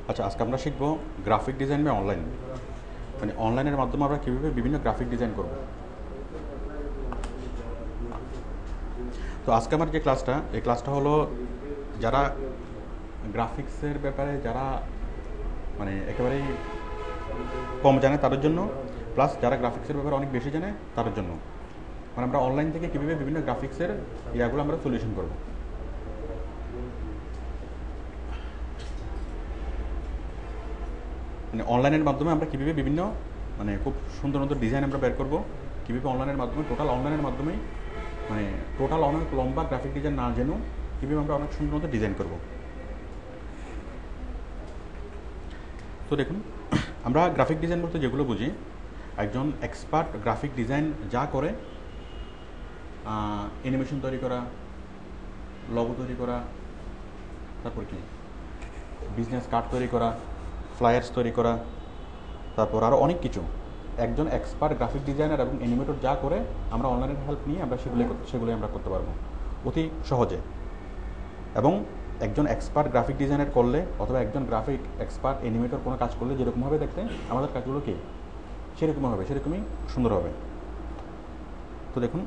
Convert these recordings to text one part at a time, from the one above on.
আচ্ছা, আজকে আমরা শিখব গ্রাফিক ডিজাইন বা অনলাইন, মানে অনলাইনের মাধ্যমে আমরা কীভাবে বিভিন্ন গ্রাফিক ডিজাইন করব। তো আজকে আমার যে ক্লাসটা, এই ক্লাসটা হলো যারা গ্রাফিক্সের ব্যাপারে যারা মানে একেবারেই কম জানে তাদের জন্য, প্লাস যারা গ্রাফিক্সের ব্যাপারে অনেক বেশি জানে তাদের জন্য। মানে আমরা অনলাইন থেকে কীভাবে বিভিন্ন গ্রাফিক্সের ইয়াগুলো আমরা সলিউশন করব। মানে অনলাইনের মাধ্যমে আমরা কীভাবে বিভিন্ন মানে খুব সুন্দর সুন্দর ডিজাইন আমরা বের করবো, কীভাবে অনলাইনের মাধ্যমে অনলাইনের মাধ্যমেই মানে অনেক লম্বা গ্রাফিক ডিজাইন না জেনেও কীভাবে আমরা অনেক সুন্দর মতো ডিজাইন করব। তো দেখুন, আমরা গ্রাফিক ডিজাইন বলতে যেগুলো বুঝি, একজন এক্সপার্ট গ্রাফিক ডিজাইন যা করে, অ্যানিমেশন তৈরি করা, লগো তৈরি করা, তারপর কি বিজনেস কার্ড তৈরি করা, ফ্লায়ার্স তৈরি করা, তারপর আরও অনেক কিছু। একজন এক্সপার্ট গ্রাফিক ডিজাইনার এবং অ্যানিমেটর যা করে, আমরা অনলাইনের হেল্প নিয়ে আমরা সেগুলোই আমরা করতে পারবো অতি সহজে। এবং একজন এক্সপার্ট গ্রাফিক ডিজাইনার করলে অথবা একজন গ্রাফিক এক্সপার্ট অ্যানিমেটর কোনো কাজ করলে যেরকম হবে দেখতে, আমাদের কাজগুলো কি সেরকম হবে, সেরকমই সুন্দর হবে। তো দেখুন,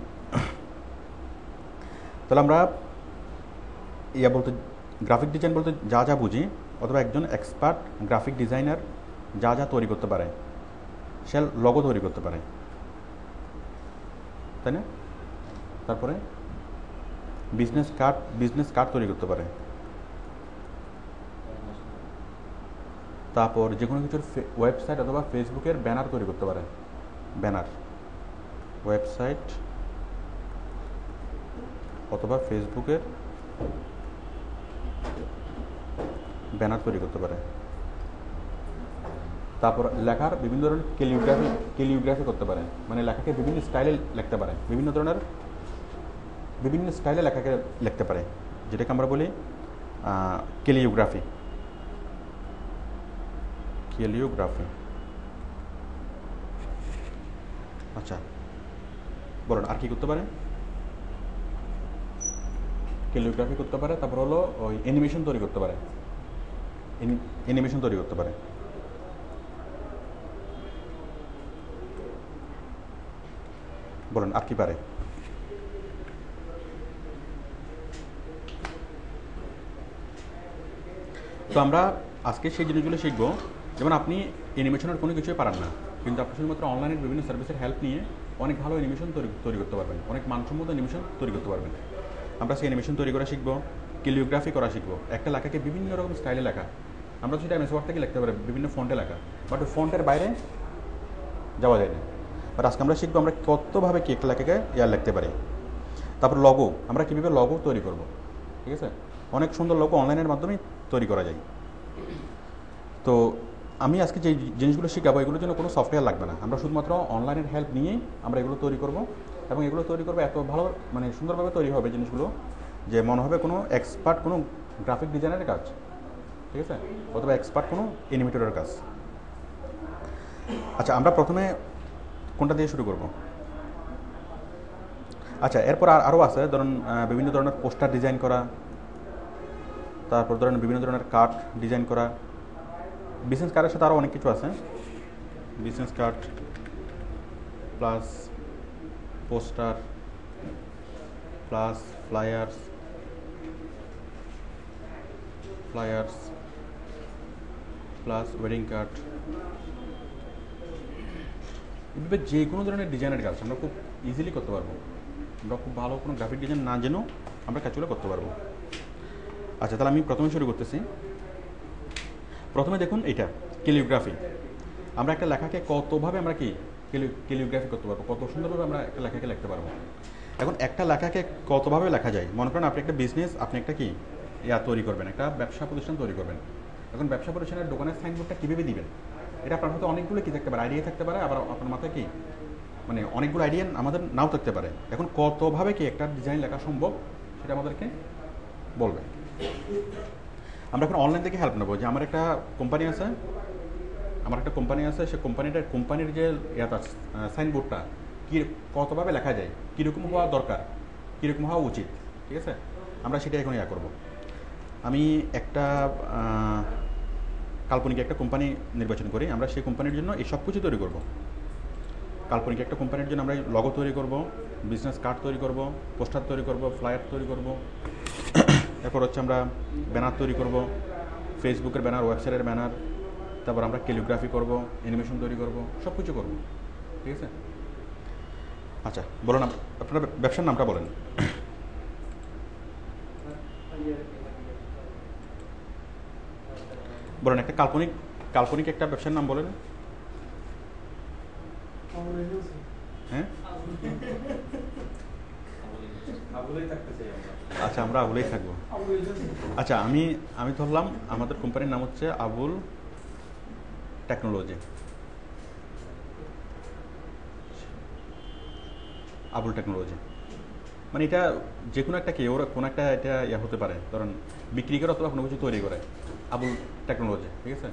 তাহলে আমরা বলতে গ্রাফিক ডিজাইন বলতে যা যা বুঝি, অথবা একজন এক্সপার্ট গ্রাফিক ডিজাইনার যা যা তৈরি করতে পারে, সে লগো তৈরি করতে পারে, তাই না? তারপরে বিজনেস কার্ড তৈরি করতে পারে, তারপর যে কোনো কিছুর ওয়েবসাইট অথবা ফেসবুকের ব্যানার তৈরি করতে পারে, ওয়েবসাইট অথবা ফেসবুকের ব্যানার তৈরি করতে পারে। তারপর লেখার বিভিন্ন ধরনের ক্যালিগ্রাফি করতে পারে, মানে লেখাকে বিভিন্ন স্টাইলে লিখতে পারে, বিভিন্ন স্টাইলে লেখাকে লিখতে পারে, যেটাকে আমরা বলি ক্যালিগ্রাফি। আচ্ছা, বলুন আর কি করতে পারে? ক্যালিগ্রাফি করতে পারে, তারপর হলো ওই অ্যানিমেশন তৈরি করতে পারে, বলুন আর কি পারে? তো আমরা আজকে সেই জিনিসগুলো শিখবো। যেমন আপনি অ্যানিমেশনের কোনো কিছুই পারেন না, কিন্তু আপনি শুধুমাত্র অনলাইনের বিভিন্ন সার্ভিসের হেল্প নিয়ে অনেক ভালো অ্যানিমেশন তৈরি করতে পারবেন, অনেক মানসম্মত অ্যানিমেশন তৈরি করতে পারবেন। আমরা সেই অ্যানিমেশন তৈরি করা শিখবো, ক্যালিগ্রাফি করা শিখবো, একটা লেখাকে বিভিন্ন রকম স্টাইলে লেখা। আমরা সেটা এমএস ওয়ার্ড থেকে লিখতে পারি, বিভিন্ন ফন্টে লেখা, বাট ওই ফন্টের বাইরে যাওয়া যায় না। বাট আজকে আমরা শিখবো আমরা কতভাবে কি একটা লেখাকে লিখতে পারি। তারপর লগো, আমরা কীভাবে লগো তৈরি করব, ঠিক আছে? অনেক সুন্দর লগো অনলাইনের মাধ্যমে তৈরি করা যায়। তো আমি আজকে যে জিনিসগুলো শেখাবো, এগুলোর জন্য কোনো সফটওয়্যার লাগবে না, আমরা শুধুমাত্র অনলাইনের হেল্প নিয়েই আমরা এগুলো তৈরি করব। এবং এগুলো তৈরি করবো এত ভালো, মানে সুন্দরভাবে তৈরি হবে জিনিসগুলো, যে মনে হবে কোনো এক্সপার্ট কোনো গ্রাফিক ডিজাইনারের কাজ, ঠিক আছে, অথবা এক্সপার্ট কোনো অ্যানিমেটরের কাজ। আচ্ছা, আমরা প্রথমে কোনটা দিয়ে শুরু করব? আচ্ছা, এরপর আরও আছে, ধরুন বিভিন্ন ধরনের পোস্টার ডিজাইন করা, তারপর ধরেন বিভিন্ন ধরনের কার্ড ডিজাইন করা। বিজনেস কার্ডের সাথে আরও অনেক কিছু আছে, business card plus poster plus flyers plus wedding card. এভাবে যে কোনো ধরনের ডিজাইনের কাজ আমরা খুব ইজিলি করতে পারবো। আমরা খুব ভালো কোনো গ্রাফিক ডিজাইন না জেনেও আমরা কাজগুলো করতে পারবো। আচ্ছা, তাহলে আমি প্রথমে শুরু করতেছি। প্রথমে দেখুন, এটা ক্যালিগ্রাফি। আমরা একটা লেখাকে কতভাবে আমরা কি ক্যালিগ্রাফি করতে পারবো, কত সুন্দরভাবে আমরা একটা লেখাকে লিখতে পারবো। এখন একটা লেখাকে কতভাবে লেখা যায়, মনে করেন আপনি একটা বিজনেস, আপনি একটা কি তৈরি করবেন, একটা ব্যবসা প্রতিষ্ঠান তৈরি করবেন। এখন ব্যবসা প্রতিষ্ঠানের দোকানের সাইনবোর্ডটা কীভাবে দিবেন, এটা আপনার হয়তো অনেকগুলো কি থাকতে পারে, আইডিয়া থাকতে পারে, আবার আপনার মাথায় কি মানে অনেকগুলো আইডিয়া আমাদের নাও থাকতে পারে। এখন কতভাবে কি একটা ডিজাইন লেখা সম্ভব সেটা আমাদেরকে বলবে। আমরা এখন অনলাইন থেকে হেল্প নেবো, যে আমার একটা কোম্পানি আছে, সে কোম্পানির যে সাইনবোর্ডটা কতভাবে লেখা যায়, কীরকম হওয়া দরকার, কীরকম হওয়া উচিত, ঠিক আছে, আমরা সেটা এখন করব। আমি একটা কাল্পনিক একটা কোম্পানি নির্বাচন করি, আমরা সেই কোম্পানির জন্য এই সব কিছু তৈরি করব। কাল্পনিক একটা কোম্পানির জন্য আমরা লগো তৈরি করব, বিজনেস কার্ড তৈরি করব, পোস্টার তৈরি করব, ফ্লায়ার তৈরি করব, এরপর হচ্ছে আমরা ব্যানার তৈরি করব, ফেসবুকের ব্যানার, ওয়েবসাইটের ব্যানার, তারপর আমরা ক্যালিগ্রাফি করব, অ্যানিমেশন তৈরি করব, সব কিছু করব। ঠিক আছে? আচ্ছা বলুন, আপনার ব্যবসার নামটা বলেন। বলেন একটা কাল্পনিক কাল্পনিক একটা ব্যবসার নাম বলেন। হ্যাঁ, আচ্ছা আমরা আবুলেই থাকবো। আচ্ছা আমি আমি ধরলাম আমাদের কোম্পানির নাম হচ্ছে আবুল টেকনোলজি। আবুল টেকনোলজি মানে এটা যে কোনো একটা ওরা কোনো একটা এটা ইয়া হতে পারে, ধরুন বিক্রি করে অথবা কোনো কিছু তৈরি করে, আবুল টেকনোলজি। ঠিক আছে?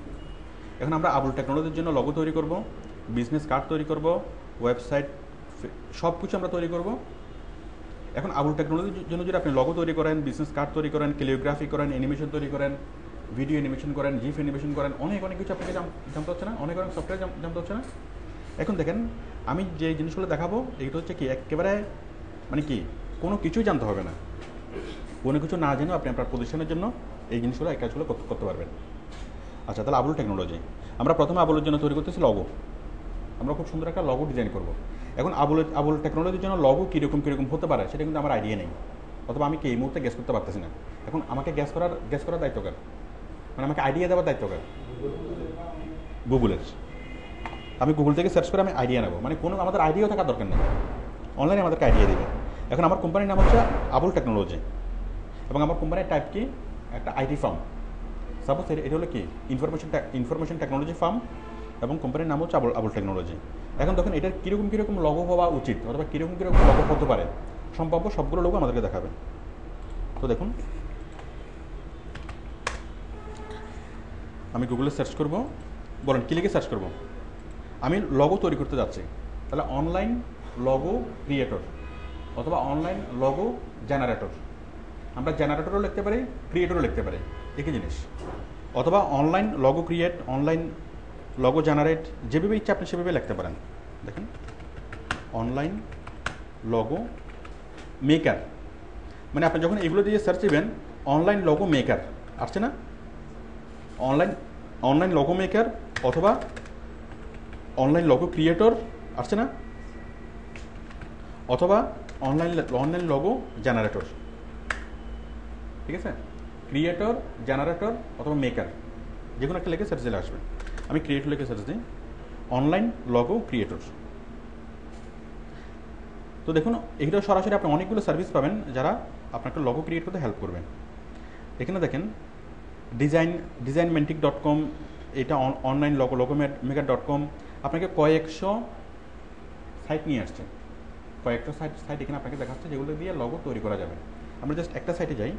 এখন আমরা আবুল টেকনোলজির জন্য লগো তৈরি করব, বিজনেস কার্ড তৈরি করব, ওয়েবসাইট, সব কিছু আমরা তৈরি করব। এখন আবুল টেকনোলজির জন্য যদি আপনি লগো তৈরি করেন, বিজনেস কার্ড তৈরি করেন, ক্যালিগ্রাফি করেন, অ্যানিমেশন তৈরি করেন, ভিডিও অ্যানিমেশন করেন, জিফ অ্যানিমেশন করেন, অনেক অনেক কিছু আপনাকে জানতে হচ্ছে না, অনেক অনেক সফটওয়্যার জানতে হচ্ছে না। এখন দেখেন আমি যে জিনিসগুলো দেখাবো এইটা হচ্ছে কি একেবারে মানে কি কোনো কিছুই জানতে হবে না, কোনো কিছু না জেনেও আপনি আপনার প্রতিষ্ঠানের জন্য এই জিনিসগুলো এই কাজগুলো করতে পারবেন। আচ্ছা তাহলে আবুল টেকনোলজি আমরা প্রথমে আবুলের জন্য তৈরি করতেছি লগো। আমরা খুব সুন্দর একটা লগো ডিজাইন করব। এখন আবুল টেকনোলজির জন্য লগো কীরকম হতে পারে সেটা কিন্তু আমার আইডিয়া নেই, অথবা আমি কি এই মুহূর্তে গ্যাস করতে পারতেছি না। এখন আমাকে গ্যাস করার দায়িত্ব কার? মানে আমাকে আইডিয়া দেওয়ার দায়িত্ব কার? গুগলের। আমি গুগল থেকে সার্চ করে আমি আইডিয়া নেবো, মানে কোনো আমাদের আইডিয়াও থাকার দরকার নেই, অনলাইনে আমাদেরকে আইডিয়া দেবে। এখন আমার কোম্পানির নাম হচ্ছে আবুল টেকনোলজি এবং আমার কোম্পানির টাইপ কি একটা আইটি ফার্ম। সাপোজ এটা হলো কি ইনফরমেশন টেকনোলজি ফার্ম এবং কোম্পানির নাম হচ্ছে আবুল টেকনোলজি। এখন দেখুন এটার কীরকম লগো হওয়া উচিত অথবা কীরকম লগো হতে পারে, সম্ভাব্য সবগুলো লগো আমাদেরকে দেখাবে। তো দেখুন আমি গুগলে সার্চ করব, বলেন কী লিখে সার্চ করব? আমি লগো তৈরি করতে যাচ্ছি, তাহলে অনলাইন লগো ক্রিয়েটর অথবা অনলাইন লগো জেনারেটর। আমরা জেনারেটরও লিখতে পারি, ক্রিয়েটরও লিখতে পারি, একই জিনিস। অথবা online logo create, online logo generate, যেভাবে ইচ্ছা আপনি সেভাবে লিখতে পারেন। দেখুন অনলাইন লগো মেকার, মানে আপনি যখন এগুলো দিয়ে সার্চ দিবেন অনলাইন লগো মেকার আসছে না, অনলাইন লগো মেকার অথবা অনলাইন লগো ক্রিয়েটর আসছে না, অথবা অনলাইন লগো জেনারেটর। ঠিক আছে? ক্রিয়েটর, জেনারেটর অথবা মেকার, যে কোনো একটা লিখে সার্চ দিলে আসবে। আমি ক্রিয়েটর লিখে সার্চ দিই, অনলাইন লগো ক্রিয়েটর। তো দেখুন এইটা সরাসরি আপনি অনেকগুলো সার্ভিস পাবেন যারা আপনাকে লগো ক্রিয়েট করতে হেল্প করবেন। এখানে দেখেন ডিজাইনমেন্টিক.com, এটা অনলাইন logomaker.com আপনাকে কয়েকশো সাইট নিয়ে আসছে, কয়েকটা সাইট এখানে আপনাকে দেখাচ্ছে যেগুলো দিয়ে লগো তৈরি করা যাবে। আমরা জাস্ট একটা সাইটে যাই,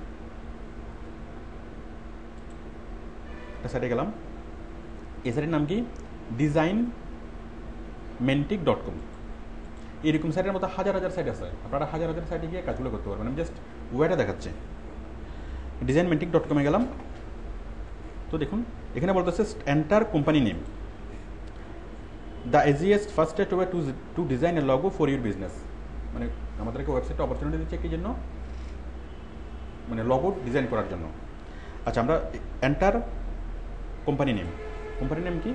একটা সাইটে গেলাম, এই সাইটের নাম কি ডিজাইনমেন্টিক.com। এরকম সাইটের মতো হাজার সাইট আছে, আপনারা হাজার সাইটে গিয়ে কাজগুলো করতে পারবেন। আমি জাস্ট ওয়েটা দেখাচ্ছি। ডিজাইনমেন্টিক.com এ গেলাম, তো দেখুন এখানে বলতেছে enter company name, the easiest fastest way to design A logo for your business. মানে আমাদেরকে ওয়েবসাইটে অপরচুনিটি দিচ্ছে কি জন্য? মানে লগো ডিজাইন করার জন্য। আচ্ছা আমরা এন্টার কোম্পানি নেম কি?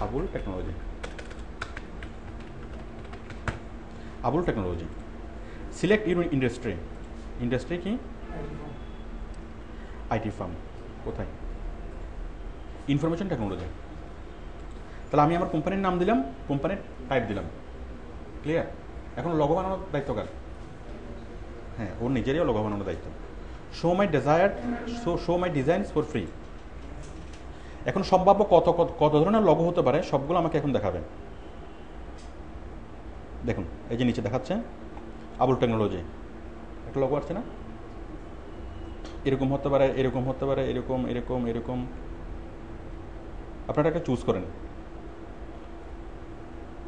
Abul technology. Abul technology. Select your industry কি? IT firm. কোথায়? Information technology. তাহলে আমি আমার কোম্পানির নাম দিলাম, কোম্পানির টাইপ দিলাম, ক্লিয়ার? এখন লগো বানানোর দায়িত্ব কার? হ্যাঁ, ওর নিজেরই লগো বানানোর দায়িত্ব। Show my designs for free. এখন সম্ভাব্য কত ধরনের লগো হতে পারে সবগুলো আমাকে এখন দেখাবেন। দেখুন এই যে নিচে দেখাচ্ছে আবুল টেকনোলজি, একটা লগো আসছে না? এরকম হতে পারে, এরকম হতে পারে, এরকম। আপনারা একটা চুজ করেন।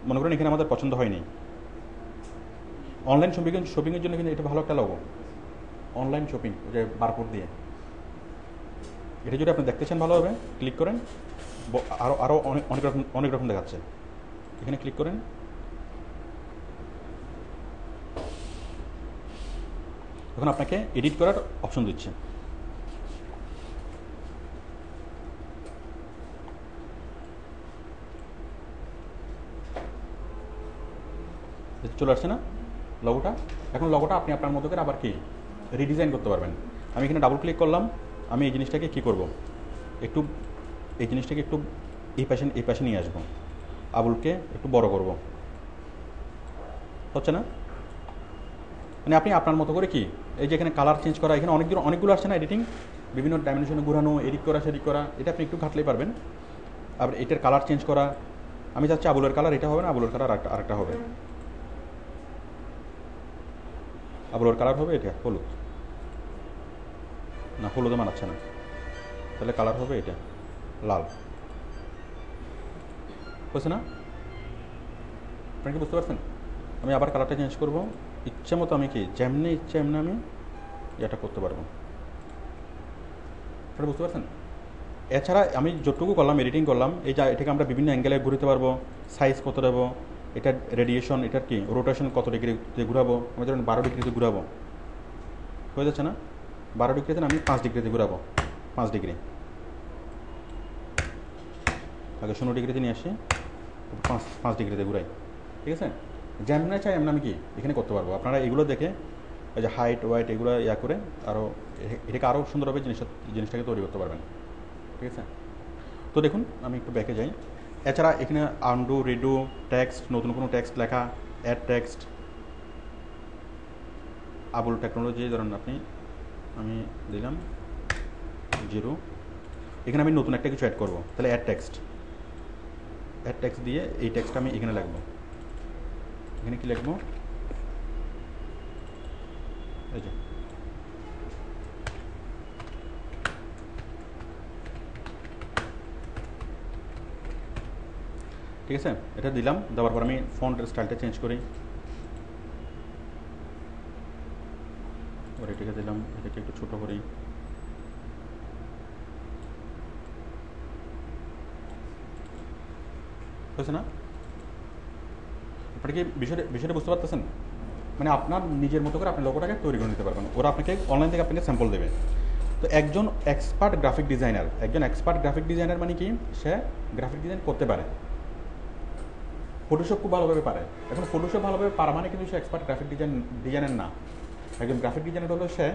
মনে করেন এখানে আমাদের পছন্দ হয়নি। অনলাইন শপিংয়ের জন্য কিন্তু এটা ভালো একটা লগো, অনলাইন শপিং, যে বারকোড দিয়ে। এটা যদি আপনি দেখতে চান ভালোভাবে ক্লিক করেন, আরও আরও অনেক রকম দেখাচ্ছে। এখানে ক্লিক করেন, এখন আপনাকে এডিট করার অপশন দিচ্ছে। চলে আসছে না লগোটা? এখন লগোটা আপনি আপনার মতো করে আবার কি রিডিজাইন করতে পারবেন। আমি এখানে ডাবল ক্লিক করলাম, আমি এই জিনিসটাকে কী করব, একটু এই জিনিসটাকে একটু এই পাশে নিয়ে আসবো, আবুলকে একটু বড় করব, হচ্ছে না? মানে আপনি আপনার মতো করে কি এই যে এখানে কালার চেঞ্জ করা, এখানে অনেকগুলো আসছে না এডিটিং, বিভিন্ন ডাইমেনশনে ঘোরানো, এডিট করা, সেডিট করা, এটা আপনি একটু ঘাটলেই পারবেন। আবার এটার কালার চেঞ্জ করা, আমি চাচ্ছি আবুলের কালার এটা হবে না, আবুলের কালার আরেকটা হবে, আবুলের কালার হবে এটা হলুদ, না হলুদে মানাচ্ছে না, তাহলে কালার হবে এটা লাল, বুঝছে না? আপনি কি বুঝতে পারছেন? আমি আবার কালারটা চেঞ্জ করবো ইচ্ছে মতো, আমি কি যেমনি ইচ্ছে এমনি আমি এটা করতে পারবো, সেটা বুঝতে পারছেন? এছাড়া আমি যতটুকু করলাম, এডিটিং করলাম, এটাকে আমরা বিভিন্ন অ্যাঙ্গেলে ঘুরতে পারবো, সাইজ কত দেবো, এটার রেডিয়েশন, এটার কি রোটেশন কত ডিগ্রিতে ঘুরাবো, আমি ধরুন 12 ডিগ্রিতে ঘুরাবো, হয়ে যাচ্ছে না? 12 ডিগ্রিতে আমি 5 ডিগ্রিতে ঘুরাবো, 5 ডিগ্রি, আগে 16 ডিগ্রিতে নিয়ে আসি, 5 ডিগ্রিতে ঘুরাই, ঠিক আছে? যেমন চাই এমন আমি কি এখানে করতে পারবো। আপনারা এগুলো দেখে এই যে হাইট ওয়াইট এগুলো করে আরও এটাকে আরও সুন্দরভাবে জিনিসটাকে তৈরি করতে পারবেন, ঠিক আছে? তো দেখুন আমি একটু ব্যাকে যাই। এছাড়া এখানে আনডু, রিডু, টেক্সট, নতুন কোনো টেক্সট লেখা, অ্যাড টেক্সট, আবুল টেকনোলজি ধরুন আমি দিলাম 0, এখানে আমি নতুন একটা কিছু অ্যাড করবো, তাহলে অ্যাড টেক্সট দিয়ে এই টেক্সটটা আমি এখানে লিখবো। এখানে কি লিখবো? এই যে ঠিক আছে, এটা দিলাম, দেওয়ার পর আমি ফন্টের স্টাইলটা চেঞ্জ করি, এবার এটাকে দিলাম, এটাকে একটু ছোটো করি, হয়েছে না? আপনি কি বিষয়টা বুঝতে পারতেছেন? মানে আপনার নিজের মতো করে আপনি লোগোটাকে তৈরি করে নিতে পারবেন, ওরা আপনাকে অনলাইন থেকে আপনাকে স্যাম্পল দেবে। তো একজন এক্সপার্ট গ্রাফিক ডিজাইনার মানে কি, সে গ্রাফিক ডিজাইন করতে পারে, ফটোশপ খুব ভালোভাবে পারে। এখন ফটোশপ ভালোভাবে পারা মানে কিন্তু সে এক্সপার্ট গ্রাফিক ডিজাইনার না। একজন গ্রাফিক ডিজাইনার হলো সে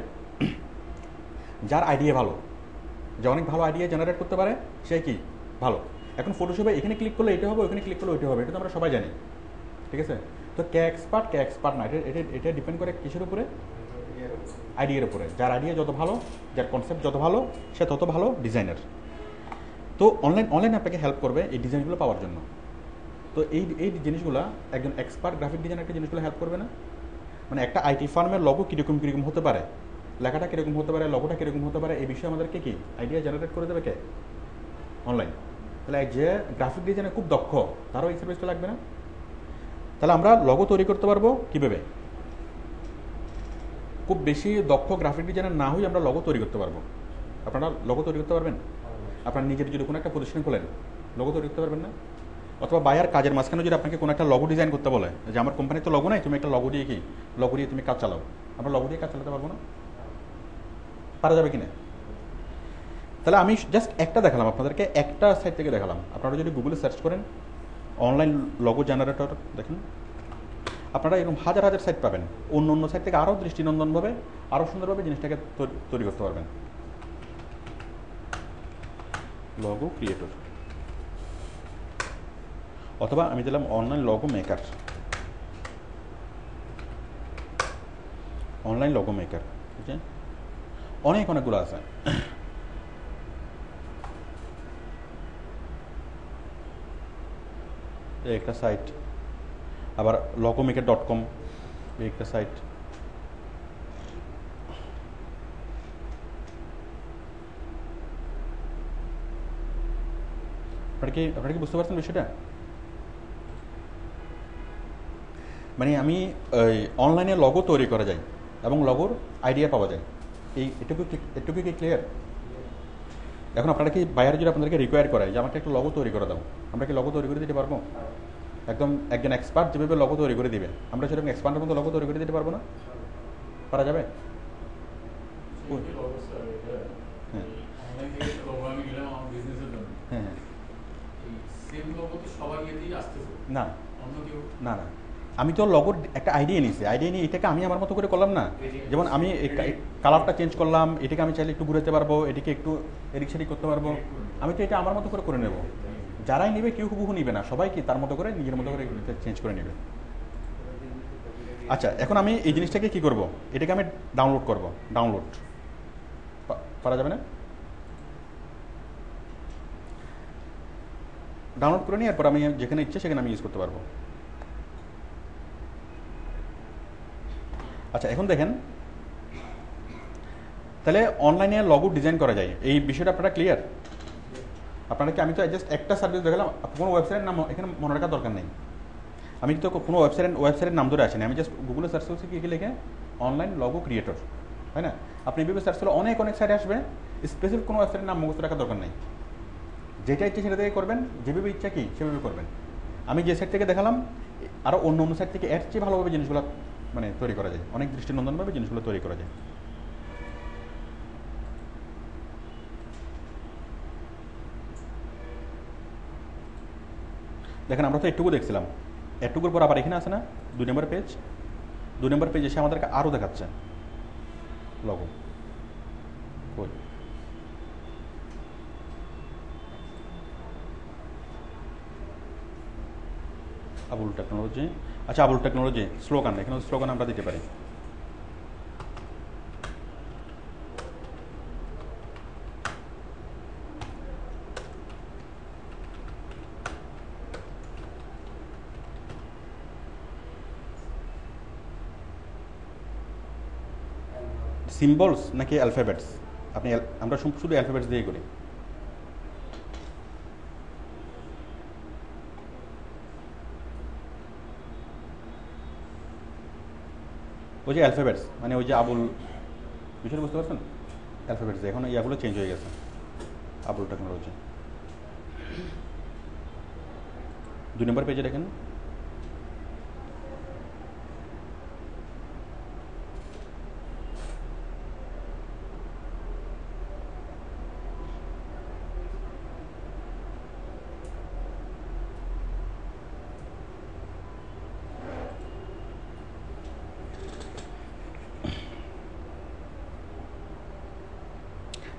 যার আইডিয়া ভালো, যে অনেক ভালো আইডিয়া জেনারেট করতে পারে, সে কি ভালো। এখন ফটোশপে এখানে ক্লিক করলে এটা হবে, ওখানে ক্লিক করলে ওইটা হবে, এটা তো আমরা সবাই জানি, ঠিক আছে? তো কে এক্সপার্ট না, এটা ডিপেন্ড করে কিসের উপরে? আইডিয়ার উপরে। যার আইডিয়া যত ভালো, যার কনসেপ্ট যত ভালো, সে তত ভালো ডিজাইনার। তো অনলাইন আপনাকে হেল্প করবে এই ডিজাইনগুলো পাওয়ার জন্য। তো এই জিনিসগুলো একজন এক্সপার্ট গ্রাফিক ডিজাইনারকে জিনিসগুলো হেল্প করবে না? মানে একটা আইটি ফার্মের লগো কীরকম হতে পারে, লেখাটা কীরকম হতে পারে, লগোটা কীরকম হতে পারে, এই বিষয়ে আমাদেরকে কি আইডিয়া জেনারেট করে দেবে কে? অনলাইন। তাহলে যে গ্রাফিক ডিজাইনে খুব দক্ষ, তারও এই সার্ভিসটা লাগবে না? তাহলে আমরা লগো তৈরি করতে পারবো কীভাবে? খুব বেশি দক্ষ গ্রাফিক ডিজাইনার না হয়ে আমরা লগো তৈরি করতে পারবো। আপনারা লগো তৈরি করতে পারবেন? আপনার নিজের যদি কোনো একটা প্রতিষ্ঠান খোলেন, লগো তৈরি করতে পারবেন না? অথবা বায়ার কাজের মাঝখানে যদি আপনাকে কোনো একটা লগো ডিজাইন করতে বলে, যে আমার কোম্পানির তো লগো নাই, তুমি একটা লগো দিয়ে তুমি কাজ চালাও, আমরা লগো দিয়ে কাজ চালাতে পারবো না? পারা যাবে কিনা? তাহলে আমি জাস্ট একটা দেখালাম আপনাদেরকে, একটা সাইট থেকে দেখালাম। আপনারা যদি গুগলে সার্চ করেন অনলাইন লগো জেনারেটর দেখেন, আপনারা এরকম হাজার সাইট পাবেন। অন্য সাইট থেকে আরও দৃষ্টিনন্দনভাবে, আরও সুন্দরভাবে জিনিসটাকে তৈরি করতে পারবেন। লগো ক্রিয়েটর, অথবা আমি দিলাম অনলাইন লগো মেকার, ঠিক আছে? অনেকগুলো আছে। একটা সাইট, আবার logomaker.com একটা সাইট। আপনারা কি বুঝতে পারছেন বিষয়টা? মানে আমি অনলাইনে লগো তৈরি করা যায় এবং লগোর আইডিয়া পাওয়া যায়, এটুকু কি ক্লিয়ার? এখন আপনারা কি বাইরে যদি আপনাদেরকে রিকোয়ার করে যে আমাকে একটা লগো তৈরি করে দাও, আমরা কি লগো তৈরি করে দিতে পারবো? একদম একজন এক্সপার্ট যেভাবে লগো তৈরি করে দিবে, আমরা সেরকম এক্সপার্টের মতো লগো তৈরি করে দিতে পারবো না? পারা যাবে? হ্যাঁ হ্যাঁ হ্যাঁ না না না, আমি তো লগোর একটা আইডিয়া নিয়েছি, আইডিয়া নিয়ে এটাকে আমি আমার মতো করে করলাম না। যেমন আমি কালারটা চেঞ্জ করলাম, এটাকে আমি চাইলে একটু ঘুরাতে পারবো, এটাকে একটু এদিক সেদিক করতে পারবো। আমি তো এটা আমার মতো করে নেব। যারাই নেবে কেউ হুবহু নিবে না, সবাই কি তার মতো করে নিজের মতো করে চেঞ্জ করে নেবে। আচ্ছা, এখন আমি এই জিনিসটাকে কি করব, এটাকে আমি ডাউনলোড করব। ডাউনলোড পারা যাবে না? ডাউনলোড করে নিই, এরপর আমি যেখানে ইচ্ছে সেখানে আমি ইউজ করতে পারবো। আচ্ছা, এখন দেখেন তাহলে অনলাইনে লগো ডিজাইন করা যায়, এই বিষয়টা আপনারা ক্লিয়ার? আপনারা কি, আমি তো জাস্ট একটা সার্ভিস দেখালাম, কোনো ওয়েবসাইটের নাম এখানে মনে রাখার দরকার নেই। আমি তো কোনো ওয়েবসাইটের নাম ধরে আসেনি, আমি জাস্ট গুগলে সার্চ করছি কি লিখে, অনলাইন লগো ক্রিয়েটর, তাই না? আপনি এভাবে সার্চ করলে অনেক সাইট আসবে, স্পেসিফিক কোনো ওয়েবসাইটের নাম মুখস্থ রাখার দরকার নেই। যেটা ইচ্ছে সেটা থেকে করবেন, যেভাবে ইচ্ছা কি সেভাবে করবেন। আমি যে সাইট থেকে দেখালাম, আরও অন্য সাইট থেকে এর চেয়ে ভালোভাবে জিনিসগুলো মানে তৈরি করা যায়, অনেক দৃষ্টিনন্দনভাবে জিনিসগুলো তৈরি করা যায়। দেখেন আমরা তো এটুকু দেখছিলাম, এটুকুর পর আবার এখানে আছে না 2 নম্বর পেজ, 2 নম্বর পেজ এসে আমাদেরকে আরও দেখাচ্ছে লগো। কই আবুল টেকনোলজি, আচ্ছা আবুল টেকনোলজি স্লোগান, এখানে স্লোগান আমরা দিতে পারি। সিম্বলস নাকি অ্যালফাবেটস? আমরা শুধু অ্যালফাবেটস দিয়ে করি। ওই যে অ্যালফাবেটস মানে ওই যে আবুল, বিষয়টা বুঝতে পারছেন? অ্যালফাবেটস এখন ইয়াগুলো চেঞ্জ হয়ে গেছে, আবুল টেকনোলজি। 2 নম্বর পেজে দেখেন,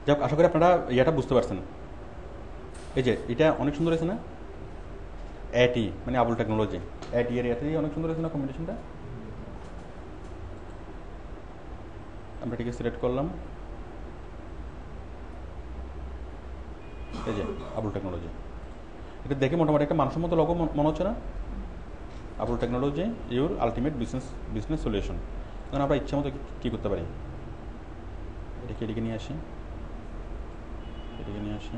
যাক আশা করি আপনারা ইয়েটা বুঝতে পারছেন। এই যে এটা অনেক সুন্দর হয়েছে না, এটি মানে আবুল টেকনোলজি, এটি এর এটি অনেক সুন্দর হয়েছে না কম্বিনেশনটা। আমরা এটিকে সিলেক্ট করলাম, এই যে আবুল টেকনোলজি, এটা দেখে মোটামুটি একটা মানসম্মত লগো মনে হচ্ছে না? Abul technology your ultimate business solution. কারণ আমরা ইচ্ছা মতো কী করতে পারি, এটাকে এদিকে নিয়ে আসি, এদিকে নিয়ে আসি,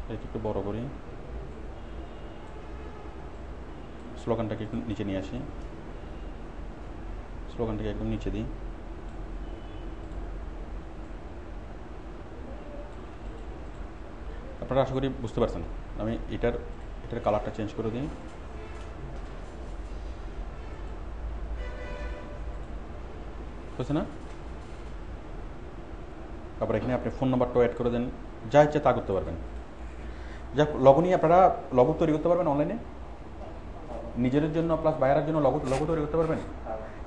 এটাকে একটু বড় করি, স্লোগানটাকে একটু নিচে নিয়ে আসি, স্লোগানটাকে একদম নিচে দিই। আপনারা আশা করি বুঝতে পারছেন। আমি এটার কালারটা চেঞ্জ করে দিই, বুঝছে না? তারপর এখানে আপনি ফোন নাম্বারটাও অ্যাড করে দেন, যা ইচ্ছে তা করতে পারবেন। যাক, লগো নিয়ে আপনারা লগো তৈরি করতে পারবেন অনলাইনে, নিজের জন্য প্লাস বাইরের জন্য লগো তৈরি করতে পারবেন।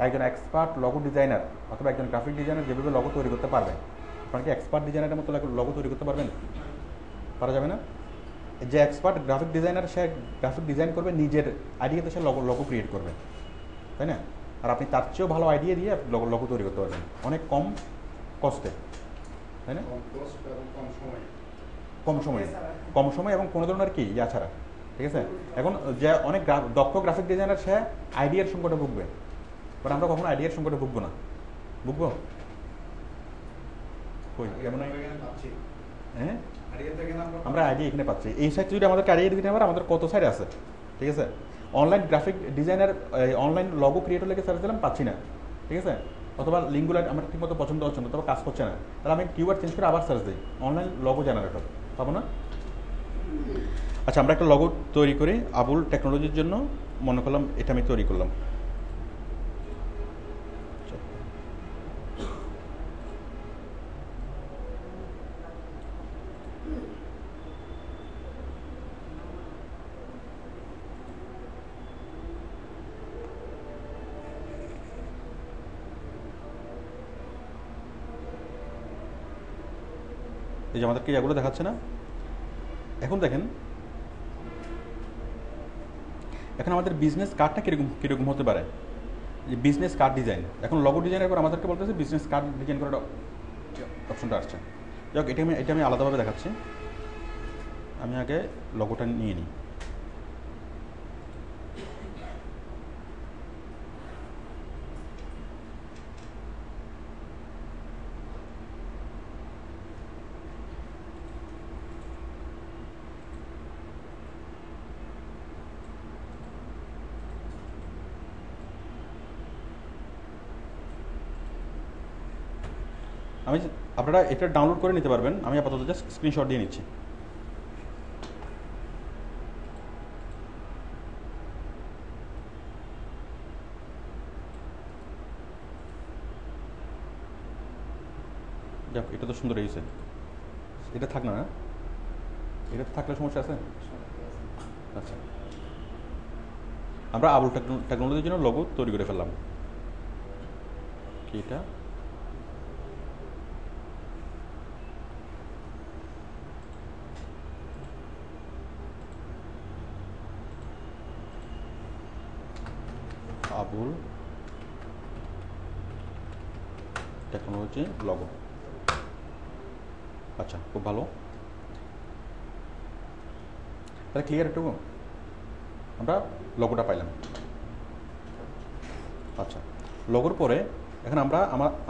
একজন এক্সপার্ট লগো ডিজাইনার অথবা একজন গ্রাফিক ডিজাইনার যেভাবে লগো তৈরি করতে পারবেন, আপনারা কি এক্সপার্ট ডিজাইনারের মতো লগো তৈরি করতে পারবেন? পারা যাবে না? যে এক্সপার্ট গ্রাফিক ডিজাইনার, সে গ্রাফিক ডিজাইন করবে, নিজের আইডিয়াতে সে লগো ক্রিয়েট করবে, তাই না? আর আপনি তার চেয়েও ভালো আইডিয়া দিয়ে লগো তৈরি করতে পারবেন অনেক কম কস্টে, তাই না? কম সময় এবং কোনো ধরনের কি ইয়া ছাড়া, ঠিক আছে? এখন যে অনেক দক্ষ গ্রাফিক ডিজাইনার, সে আইডিয়ার সংকটে ভুগবে, বাট আমরা কখনো আইডিয়ার সংকটে ভুগবো না। ভুগবো? কই কেমন? হ্যাঁ, আমরা আইডিয়া এখানে পাচ্ছি। এই সাইট যদি আমাদেরকে আইডিয়া দিতে পারে, আমাদের কত সাইট আছে, ঠিক আছে? Online graphic designer, online logo creator লেগে সার্চ দিলাম, পাচ্ছি না, ঠিক আছে? অথবা লিঙ্কগুলো আমার ঠিকমতো পছন্দ হচ্ছে না, অথবা কাজ করছে না, তাহলে আমি কিওয়ার্ড চেঞ্জ করে আবার সার্চ দিই অনলাইন লগো জেনারেটর, পাবো না? আচ্ছা, আমরা একটা লগো তৈরি করি আবুল টেকনোলজির জন্য, মনে করলাম এটা আমি তৈরি করলাম। এই যে আমাদেরকে এগুলো দেখাচ্ছে না? এখন দেখেন, এখন আমাদের বিজনেস কার্ডটা কীরকম কীরকম হতে পারে, যে বিজনেস কার্ড ডিজাইন। এখন লগো ডিজাইনের পর আমাদেরকে বলতেছে বিজনেস কার্ড ডিজাইন করার অপশনটা আসছে। যাক, এটা আমি আলাদাভাবে দেখাচ্ছি। আমি আগে লগোটা নিয়ে নিই। আপনারা এটা ডাউনলোড করে নিতে পারবেন, আমি আপাতত জাস্ট স্ক্রিনশট দিয়ে নিচ্ছি। যাক, এটা তো সুন্দর হয়েছে। এটা থাক না, এটা থাকলে সমস্যা আছে? আচ্ছা, আমরা আবুল টেকনোলজির জন্য লোগো তৈরি করে ফেললাম। কি এটা? Abul technology logo. আচ্ছা, খুব ভালো। তাহলে ক্লিয়ার একটু, আমরা লগোটা পাইলাম। আচ্ছা, লগোর পরে এখন আমরা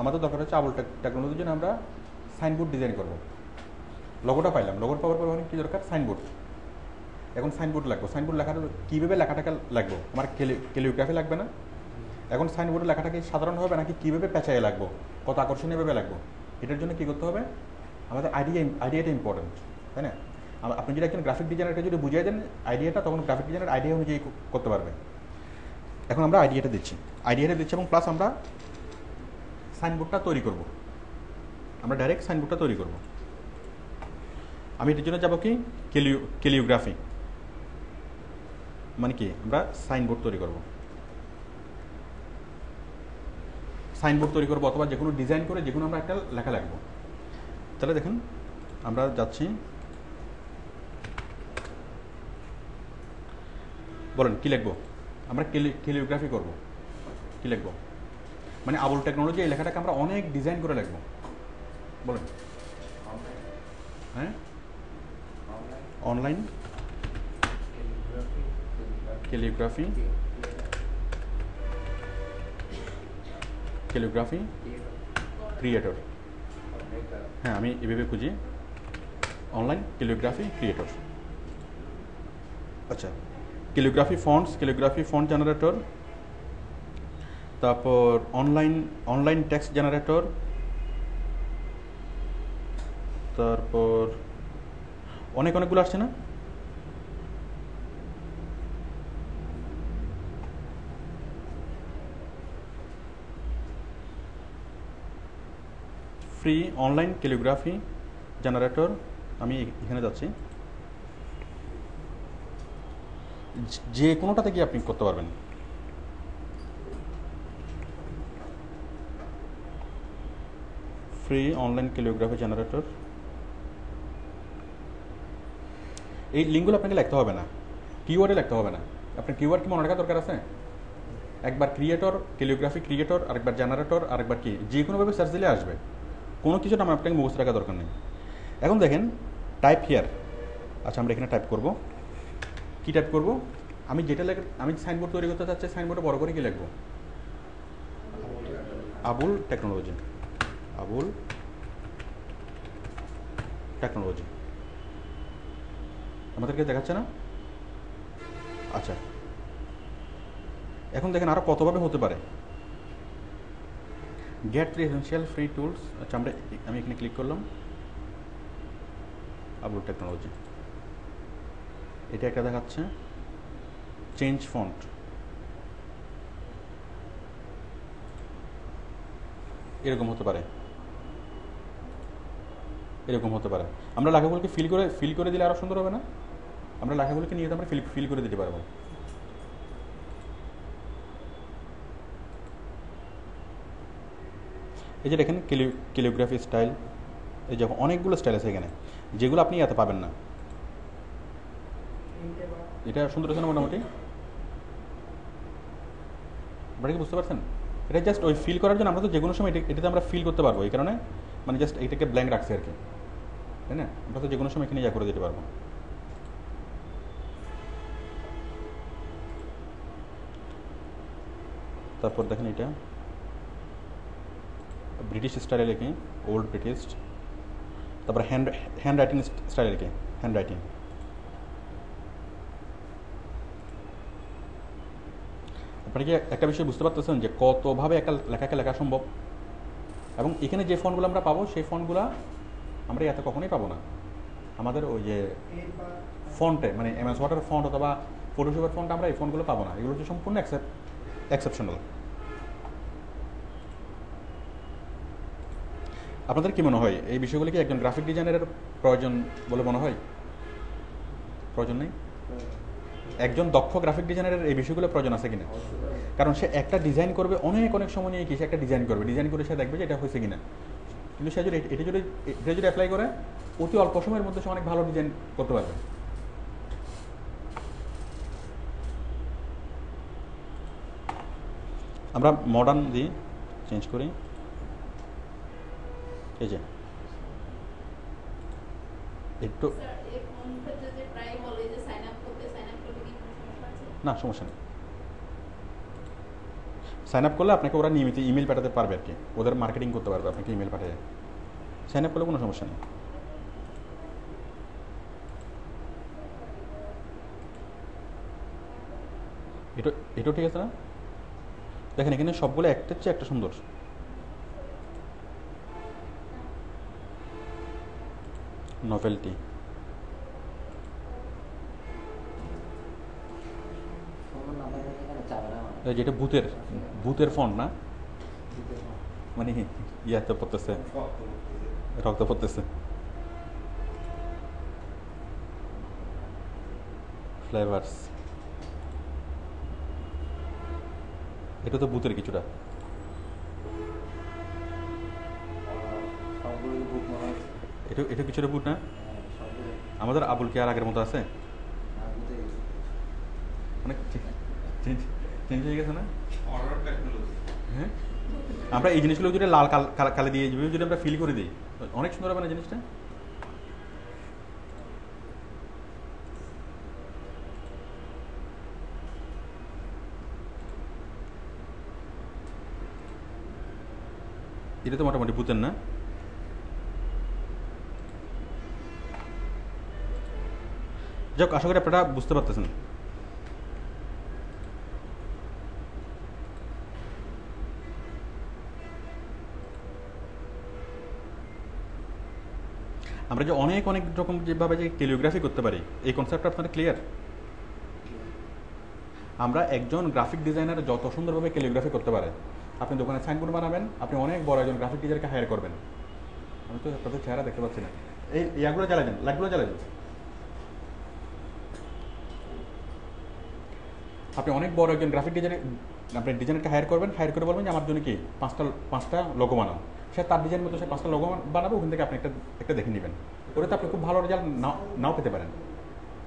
আমাদের দরকার হচ্ছে আবুল টেকনোলজির জন্য আমরা সাইনবোর্ড ডিজাইন করব। লগোটা পাইলাম, লগোর পাওয়ার পর কী দরকার? সাইনবোর্ড। এখন সাইনবোর্ড লাগবে। সাইনবোর্ড লেখার কীভাবে লেখাটাকে লাগবো? আমার ক্যালিগ্রাফি লাগবে না? এখন সাইনবোর্ডে লেখাটাকে সাধারণ হবে নাকি কীভাবে পেঁচাইয়ে লাগবো, কত আকর্ষণীয়ভাবে লাগবো, এটার জন্য কী করতে হবে? আমাদের আইডিয়াটা ইম্পর্টেন্ট, তাই না? আপনি যদি একজন গ্রাফিক ডিজাইনারকে যদি বুঝিয়ে দেন আইডিয়াটা, তখন গ্রাফিক ডিজাইনার আইডিয়া অনুযায়ী করতে পারবে। এখন আমরা আইডিয়াটা দিচ্ছি এবং প্লাস আমরা সাইনবোর্ডটা তৈরি করব। আমরা ডাইরেক্ট সাইনবোর্ডটা তৈরি করব। আমি এটার জন্য যাবো কি ক্যালিওগ্রাফি, মানে কি আমরা সাইনবোর্ড তৈরি করব। সাইনবোর্ড তৈরি করবো অথবা যে কোনো ডিজাইন করে যে কোনো আমরা একটা লেখা লিখবো। তাহলে দেখুন, আমরা যাচ্ছি, বলেন কি লিখবো? আমরা ক্যালিওগ্রাফি করব। কি লিখবো? মানে আবুল টেকনোলজি এই লেখাটাকে আমরা অনেক ডিজাইন করে লিখবো। বলেন। হ্যাঁ, অনলাইন ক্যালিওগ্রাফি ক্রিয়েটর। হ্যাঁ, আমি এভাবে খুঁজি অনলাইন ক্যালিওগ্রাফি ক্রিয়েটর। আচ্ছা, ক্যালিগ্রাফি ফন্ট জেনারেটর, তারপর অনলাইন টেক্সট জেনারেটর, তারপর অনেকগুলো আসছে না? ফ্রি অনলাইন ক্যালিগ্রাফি জেনারেটর, আমি এখানে যাচ্ছি। যে কোনোটাতে গিয়ে আপনি করতে পারবেন। Free online calligraphy generator. এই লিঙ্কগুলো আপনাকে লিখতে হবে না, কিওয়ার্ডে লিখতে হবে না। আপনার কিওয়ার্ড কি মনে রাখার দরকার আছে? একবার ক্রিয়েটর, ক্যালিওগ্রাফি ক্রিয়েটর, আরেকবার জেনারেটর, আরেকবার কি, যে কোনোভাবে সার্চ দিলে আসবে। কোনো কিছু নাম আপনাকে মুখস্থ রাখার দরকার নেই। এখন দেখেন, টাইপ হিয়ার। আচ্ছা, আমরা এখানে টাইপ করব। কি টাইপ করব? আমি যেটা আমি সাইনবোর্ড তৈরি করতে চাচ্ছি, সাইনবোর্ডে বড় করে কি লিখবো? আবুল টেকনোলজি। আবুল টেকনোলজি আমাদেরকে দেখাচ্ছে না? আচ্ছা, এখন দেখেন আরো কতভাবে হতে পারে। Get 3 essential free tools. আচ্ছা আমি এখানে ক্লিক করলাম, আপলোড টেকনোলজি, এটা একটা দেখাচ্ছে চেঞ্জ ফন্ট। এরকম হতে পারে, এরকম হতে পারে। আমরা লেখাগুলোকে ফিল করে দিলে আরও সুন্দর হবে না? আমরা লেখাগুলোকে নিয়ে আমরা ফিল করে দিতে পারবো। এই যে দেখেন ক্যালিগ্রাফি স্টাইল, এই যে অনেকগুলো স্টাইল আছে এখানে, যেগুলো আপনি এত পাবেন না। এটা সুন্দর আছে না মোটামুটি? আপনারা কি বুঝতে পারছেন? এটা জাস্ট ওই ফিল করার জন্য, আমরা তো যে কোনো সময় এটাতে আমরা ফিল করতে পারবো, এই কারণে মানে জাস্ট এটাকে ব্ল্যাঙ্ক রাখছি আর কি, তাই না? আমরা তো যে কোনো সময় এখানে ইয়া করে দিতে পারবো। তারপর দেখেন এটা ব্রিটিশ স্টাইলে লিখে, ওল্ড ব্রিটিশ। তারপর হ্যান্ড রাইটিং স্টাইলে লিখে, হ্যান্ড রাইটিং। আপনারা কি একটা বিষয় বুঝতে পারতেছেন যে কতভাবে লেখাকে লেখা সম্ভব? এবং এখানে যে ফন্টগুলো আমরা পাবো সেই ফন্টগুলো আমরা এত কখনোই পাবো না আমাদের ওই যে ফন্টে, মানে এমএস ওয়ার্ডের ফন্ট অথবা ফটোশপের ফন্ট, আমরা এই ফন্টগুলো পাবো না। এগুলো হচ্ছে সম্পূর্ণ এক্সেপশনাল। আপনাদের কি মনে হয় এই বিষয়গুলো কি একজন গ্রাফিক ডিজাইনারের প্রয়োজন বলে মনে হয়? প্রয়োজন নেই? একজন দক্ষ গ্রাফিক ডিজাইনারের এই বিষয়গুলো প্রয়োজন আছে কিনা? কারণ সে একটা ডিজাইন করবে, অনেক সময় নিয়ে কি সে একটা ডিজাইন করবে, ডিজাইন করে সে দেখবে যে এটা হয়েছে কিনা। কিন্তু সে যদি এটা যদি অ্যাপ্লাই করে, অতি অল্প সময়ের মধ্যে সে অনেক ভালো ডিজাইন করতে পারবে। আমরা মডার্ন দিই, চেঞ্জ করি। এই যে একটু না, সমস্যা নেই। সাইন আপ করলে আপনাকে ওরা নিয়মিত ইমেল পাঠাতে পারবে আর কি, ওদের মার্কেটিং করতে পারবে আপনাকে ইমেল পাঠিয়ে। সাইন আপ করলে কোনো সমস্যা নেই। এটাও ঠিক আছে না? দেখেন এখানে সবগুলো একটার চেয়ে একটা সুন্দর। নভেলটি, যেটা ভূতের ফন্ট না, মানে ইয়াতে পড়তেছে, রক্ত পড়তেছে। ফ্লেভার্স, এটা তো ভূতের কিছুটা। এটা কিছুটা ভূত না? আমাদের আবুল কি আর আগের মতো আছে? অনেক চেঞ্জ হয়ে গেছে না? হ্যাঁ, আমরা এই জিনিসগুলো যদি লাল কালে দিয়ে যদি আমরা ফিল করে দিই, অনেক সুন্দর হবে না জিনিসটা? এটা তো মোটামুটি ভূতের না? যাক, আশা করি আপনারা বুঝতে পারতেছেন। আমরা যে অনেক রকম যেভাবে যে ক্যালিওগ্রাফি করতে পারি, এই কনসেপ্টটা আপনাদের ক্লিয়ার? আমরা একজন গ্রাফিক ডিজাইনার যত সুন্দরভাবে ক্যালিওগ্রাফি করতে পারে, আপনি দোকানে সাইনবোর্ড বানাবেন, আপনি অনেক বড় একজন গ্রাফিক ডিজাইনারকে হায়ার করবেন। আমি তো আপনাদের চেহারা দেখতে পাচ্ছি না। এই ইয়াগুলো জ্বালাই দেন, লাইটগুলো জ্বালাই দেন। আপনি অনেক বড় একজন গ্রাফিক ডিজাইনারকে হায়ার করবেন, হায়ার করে বলবেন যে আমার জন্য কি পাঁচটা লোগো বানাও। সে তার ডিজাইন মতো সে 5টা লোগো বানাবে, ওখান থেকে আপনি একটা দেখে নেবেন। ওটাতে আপনি খুব ভালো রেজাল্ট নাও পেতে পারেন,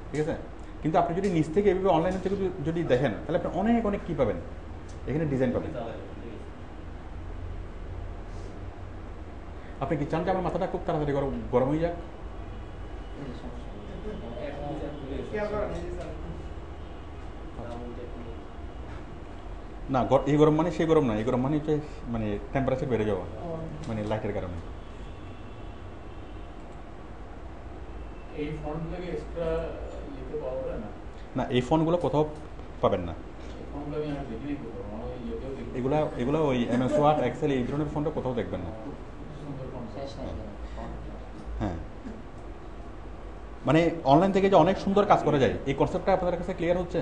ঠিক আছে? কিন্তু আপনি যদি নিচ থেকে এভাবে অনলাইন থেকে যদি দেখেন, তাহলে আপনি অনেক কী পাবেন, এখানে ডিজাইন পাবেন। আপনি কি চান যে আমার মাথাটা খুব তাড়াতাড়ি গরম হয়ে যাক? না, এই গরম মানে সেই গরম না, এই গরম মানে হচ্ছে মানে টেম্পারেচার বেড়ে যাওয়া, মানে লাইটের কারণে। না, এই ফোনগুলো কোথাও পাবেন না। এগুলা এগুলা ওই এমএস ওয়ার্ড এক্সেল এই ধরনের ফন্টে কোথাও দেখবেন না। হ্যাঁ, মানে অনলাইন থেকে যে অনেক সুন্দর কাজ করা যায় এই কনসেপ্টটা আপনাদের কাছে ক্লিয়ার হচ্ছে?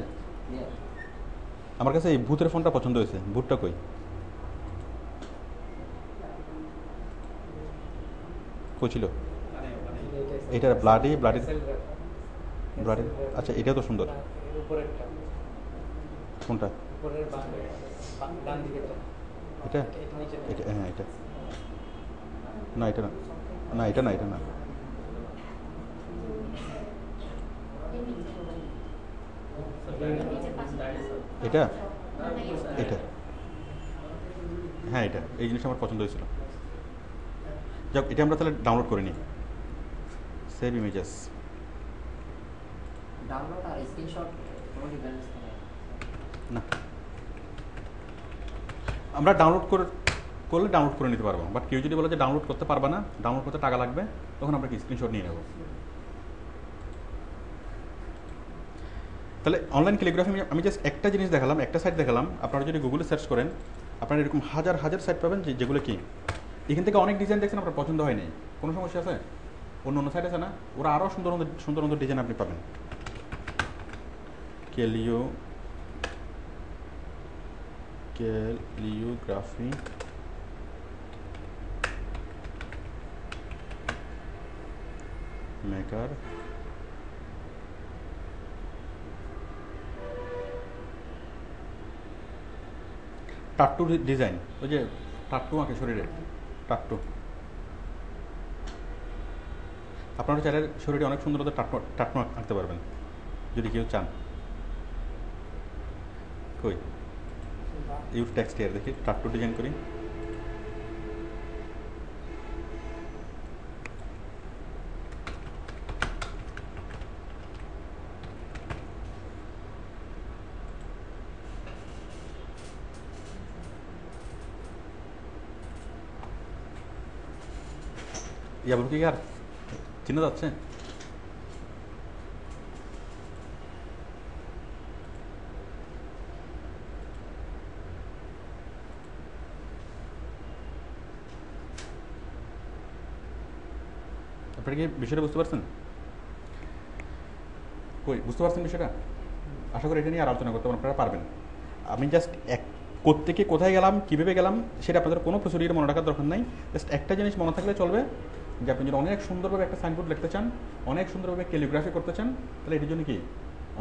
আমার কাছে এই ভূতের ফোনটা পছন্দ হয়েছে। ভূতটা কই? কই ছিল? এটা ব্লাডি ব্লাডি ব্লাডি। আচ্ছা, এটা তো সুন্দর। কোনটা? এটা এটা হ্যাঁ, এটা না, এটা না, না এটা না, এটা না। এটা এটা হ্যাঁ, এটা এই জিনিসটা আমার পছন্দ হয়েছিল। যাক, এটা আমরা তাহলে ডাউনলোড করে নিই। Save images. ডাউনলোড আর স্ক্রিনশট কোনো ডিফারেন্স নেই না, আমরা ডাউনলোড করলে ডাউনলোড করে নিতে পারবো, বাট কেউ যদি বলে যে ডাউনলোড করতে পারবে না, ডাউনলোড করতে টাকা লাগবে, তখন আমরা কি স্ক্রিনশট নিয়ে নেব। তাহলে অনলাইন ক্যালিগ্রাফি আমি জাস্ট একটা জিনিস দেখালাম, একটা সাইট দেখালাম। আপনারা যদি গুগলে সার্চ করেন আপনারা এরকম হাজার হাজার সাইট পাবেন যেগুলো কি এখান থেকে অনেক ডিজাইন দেখছেন আপনার পছন্দ হয়নি, কোনো সমস্যা আছে? অন্য অন্য সাইট আছে না, ওরা আরও সুন্দর সুন্দর সুন্দর ডিজাইন আপনি পাবেন। ক্যালিওগ্রাফি মেকার টাট্টু ডিজাইন, ওই যে টাট্টু আঁকে শরীরে, টাট্টু। আপনারা চাইলে শরীরে অনেক সুন্দর টাট্টু টাট্টু আঁকতে পারবেন যদি কেউ চান। কই ইউজ টেক্সট হিয়ার, দেখি টাট্টু ডিজাইন করি। ইয়াবল কি আর চিনা যাচ্ছে? আপনারা কি বিষয়টা বুঝতে পারছেন? কই বুঝতে পারছেন বিষয়টা? আশা করি এটা নিয়ে আর আলোচনা করতে আপনারা পারবেন। আমি জাস্ট কোত্থেকে কোথায় গেলাম, কীভাবে গেলাম, সেটা আপনাদের কোনো প্রসিডিউর মনে রাখার দরকার নাই। জাস্ট একটা জিনিস মনে থাকলে চলবে, যে আপনি যদি অনেক সুন্দরভাবে একটা সাইনবোর্ড লিখতে চান, অনেক সুন্দরভাবে ক্যালিগ্রাফি করতে চান, তাহলে এটির জন্য কি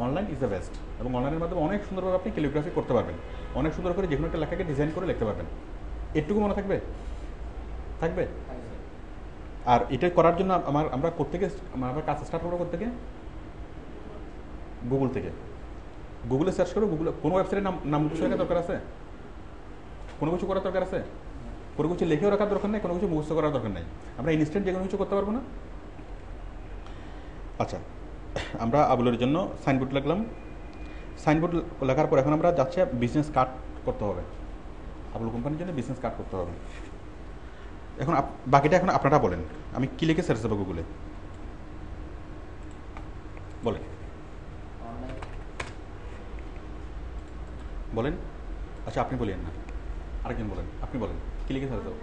অনলাইন ইজ দ্য বেস্ট। এবং অনলাইনের মাধ্যমে অনেক সুন্দরভাবে আপনি ক্যালিগ্রাফি করতে পারবেন, অনেক সুন্দর করে যে কোনো একটা লেখাকে ডিজাইন করে লিখতে পারবেন। এটুকু মনে থাকবে? থাকবে। আর এটা করার জন্য আমরা কোত্থেকে আমরা কাজ স্টার্ট করবো? কোত্থেকে? গুগল থেকে। গুগলে সার্চ করো, গুগলে কোনো ওয়েবসাইটের নাম মুখস্থ রাখার দরকার আছে? কোনো কিছু করার দরকার আছে? কোনো কিছু লিখেও রাখার দরকার নেই, কোনো কিছু মুখস্থ করার দরকার নেই। আমরা ইনস্ট্যান্ট যে কোনো কিছু করতে পারবো না? আচ্ছা, আমরা আবুলের জন্য সাইনবোর্ড লিখলাম। সাইনবোর্ড লেখার পর এখন আমরা যাচ্ছি বিজনেস কার্ড করতে হবে। আবুল কোম্পানির জন্য বিজনেস কার্ড করতে হবে। এখন বাকিটা এখন আপনারা বলেন, আমি কী লিখে সার্চ দেবো গুগলে? বলেন বলেন। আচ্ছা, আপনি বলেন না, আরেকজন বলেন। আপনি বলেন কী লিখে সার্চ দেবো?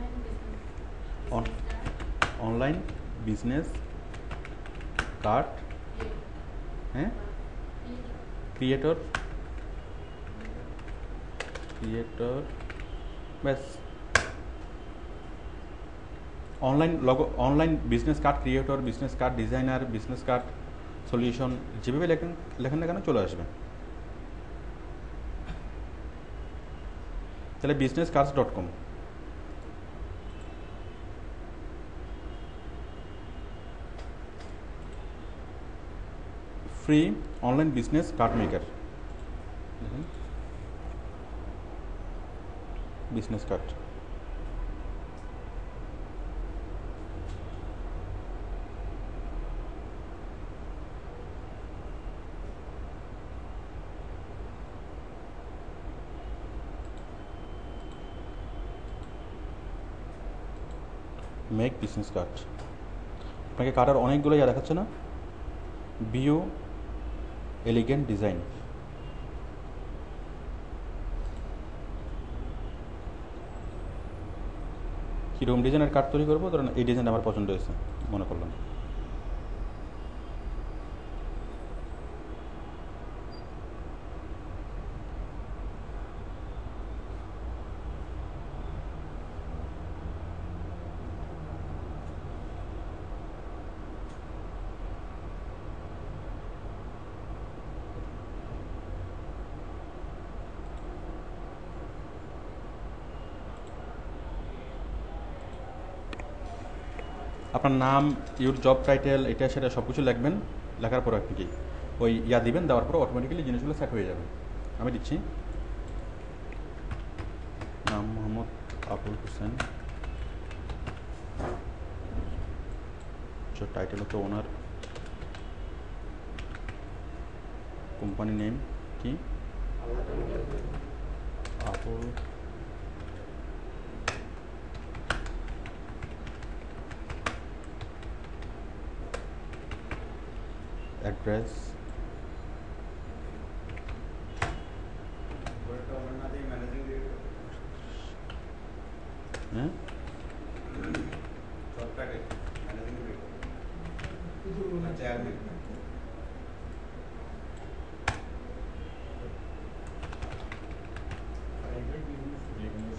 অনলাইন বিজনেস কার্ড, হ্যাঁ, ক্রিয়েটর ব্যাস। Online business card creator, business card designer, business card solution, যেভাবে লেখেন না কেন চলে আসবে। তাহলে businesscards.com, free online business card maker, business card. Make business card. আপনাকে কার্ডের অনেকগুলো ইয়া দেখাচ্ছে না? বিও এলিগেন্ট ডিজাইন, কীরকম ডিজাইনের কার্ড তৈরি করবো, ধরুন এই ডিজাইনটা আমার পছন্দ হয়েছে মনে করলাম। আপনার নাম, ইউর জব টাইটেল, এটা সেটা সব কিছু লিখবেন। লেখার পর আপনি কি ওই ইয়া দিবেন, দেওয়ার পর অটোমেটিক্যালি জিনিসগুলো সেট হয়ে যাবে। আমি দিচ্ছি নাম মোহাম্মদ আবুল হোসেন, টাইটেল হচ্ছে ওনার, কোম্পানি নেম কি আবুল, অ্যাড্রেস, হ্যাঁ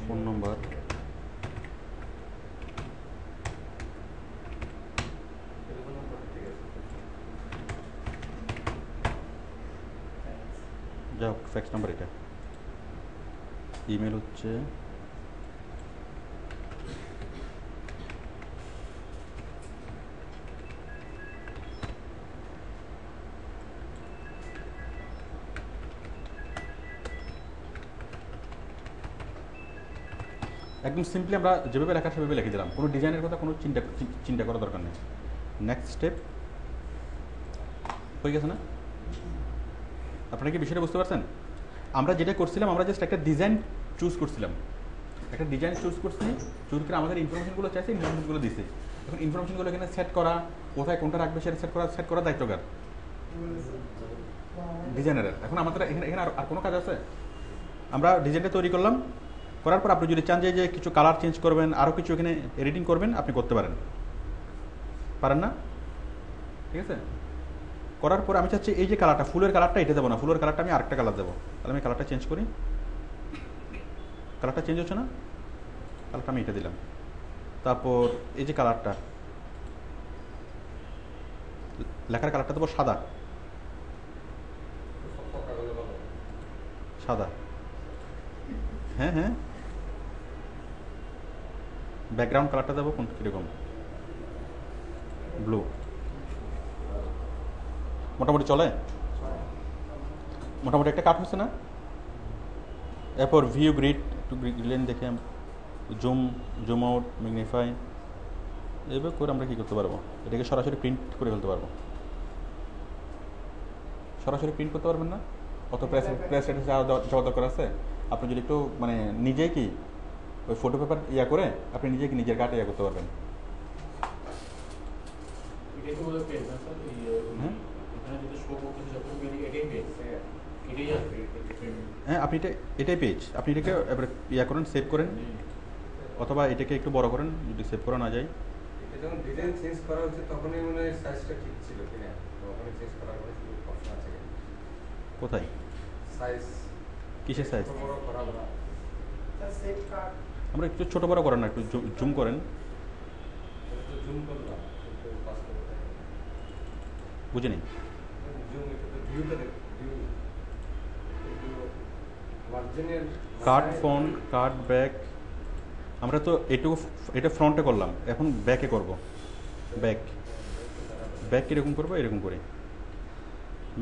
ফোন নম্বর, যাই হোক ফ্যাক্স নাম্বার, এটা ইমেল হচ্ছে একদম সিম্পলি আমরা যেভাবে লেখা সেভাবে লিখে দিলাম, কোনো ডিজাইনের কথা কোনো চিন্তা করার দরকার নেই। নেক্সট স্টেপ হয়ে গেছে না? আপনারা কি বিষয়টা বুঝতে পারছেন? আমরা যেটা করছিলাম, আমরা জাস্ট একটা ডিজাইন চুজ করছিলাম, একটা ডিজাইন চুজ করছি, চুজ করে আমাদের ইনফরমেশনগুলো চাইছে, ইনফরমেশনগুলো দিছে। এখন ইনফরমেশনগুলো এখানে সেট করা, কোথায় কোনটা রাখবে সেটা সেট করার দায়িত্ব কার? ডিজাইনারের। এখন আমাদের এখানে এখানে আর কোনো কাজ আছে? আমরা ডিজাইনটা তৈরি করলাম, করার পর আপনি যদি চান যে কিছু কালার চেঞ্জ করবেন, আরও কিছু এখানে এডিটিং করবেন, আপনি করতে পারেন। পারেন না? ঠিক আছে, করার পর আমি চাচ্ছি এই যে কালারটা, ফুলের কালারটা এটা দেবো না, ফুলের কালারটা আমি আরেকটা কালার দেবো। তাহলে আমি কালারটা চেঞ্জ করি, কালারটা চেঞ্জ হচ্ছে না, কালারটা আমি এটা দিলাম। তারপর এই যে কালারটা, লেখার কালারটা দেবো সাদা, সাদা, হ্যাঁ হ্যাঁ। ব্যাকগ্রাউন্ড কালারটা দেবো কোন কীরকম, ব্লু। মোটামুটি চলে, মোটামুটি একটা কাট হচ্ছে না? এরপর ভিউ গ্রিড, একটু গ্রিলেন দেখে জুম আউট, ম্যাগনিফাই, এইভাবে করে আমরা কী করতে পারবো, এটাকে সরাসরি প্রিন্ট করে ফেলতে পারবো। সরাসরি প্রিন্ট করতে পারবেন না, অত প্রেস যাওয়া দরকার আছে। আপনি যদি একটু মানে নিজে কি ওই ফটো পেপার ইয়া করে আপনি নিজে কি নিজের কাটে ইয়া করতে পারবেন। হ্যাঁ, আপনি এটাই পেজ, আপনি এটাকে এবারে ইয়া করেন, সেভ করেন, অথবা এটাকে একটু বড় করেন যদি সেভ করা না যায়। যখন ডিজাইন চেঞ্জ করা হচ্ছে তখনই মনে হয় সাইজটা ঠিক ছিল কিনা, তখনই চেঞ্জ করার কোনো অপশন আছে কিনা? কোথায় সাইজ কিসের সাইজ? বড় করা বড় আমরা একটু ছোট বড় করেন না, একটু জুম করেন। তো জুম করলাম কিন্তু বাস্তবে বুঝিনি। জুম এটা তো ভিউটা ভিউ মার্জিনের কাট ফন্ট, কাট ব্যাক, আমরা তো এটা ফ্রন্টে করলাম, এখন ব্যাকে করব। ব্যাক কীরকম করবো, এরকম করে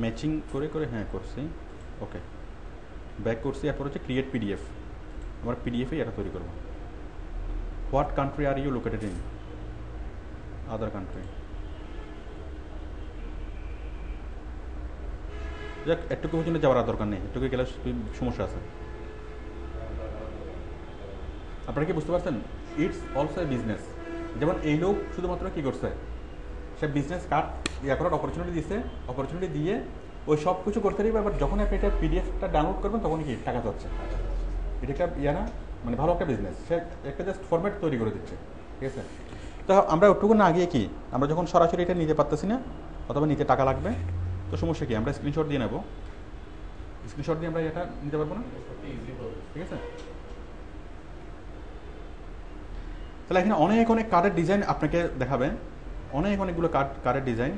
ম্যাচিং করে করে, হ্যাঁ করছি, ওকে ব্যাক করছি। এরপর হচ্ছে ক্রিয়েট পিডিএফ, আমরা পিডিএফে এটা তৈরি করবো। What country are you located in? Other country. যাক, একটু পর্যন্ত যাওয়ার দরকার নেই, একটু গেলে সমস্যা আছে। আপনারা কি বুঝতে পারছেন? It's also a business. যেমন এই লোক শুধুমাত্র কি করছে, সে বিজনেস কার্ড ইয়া করার অপরচুনিটি দিচ্ছে, অপরচুনিটি দিয়ে ওই সব কিছু করতে পারবে। আবার যখন আপনি এটা পিডিএফটা ডাউনলোড করবেন তখন কি টাকা যাচ্ছে, এটা একটা ইয়া না? মানে ভালো একটা বিজনেস, সে একটা জাস্ট ফরম্যাট তৈরি করে দিচ্ছে, ঠিক আছে। তো আমরা ওটুকু না গিয়ে কি, আমরা যখন সরাসরি এটা নিতে পারতেছি না অথবা নিতে টাকা লাগবে, তো সমস্যা কি, আমরা স্ক্রিনশট দিয়ে নেব, স্ক্রিনশট দিয়ে আমরা এটা নিতে পারবো না, ঠিক আছে। তাহলে এখানে অনেক অনেক কার্ডের ডিজাইন আপনাকে দেখাবে, অনেকগুলো কার্ডের ডিজাইন,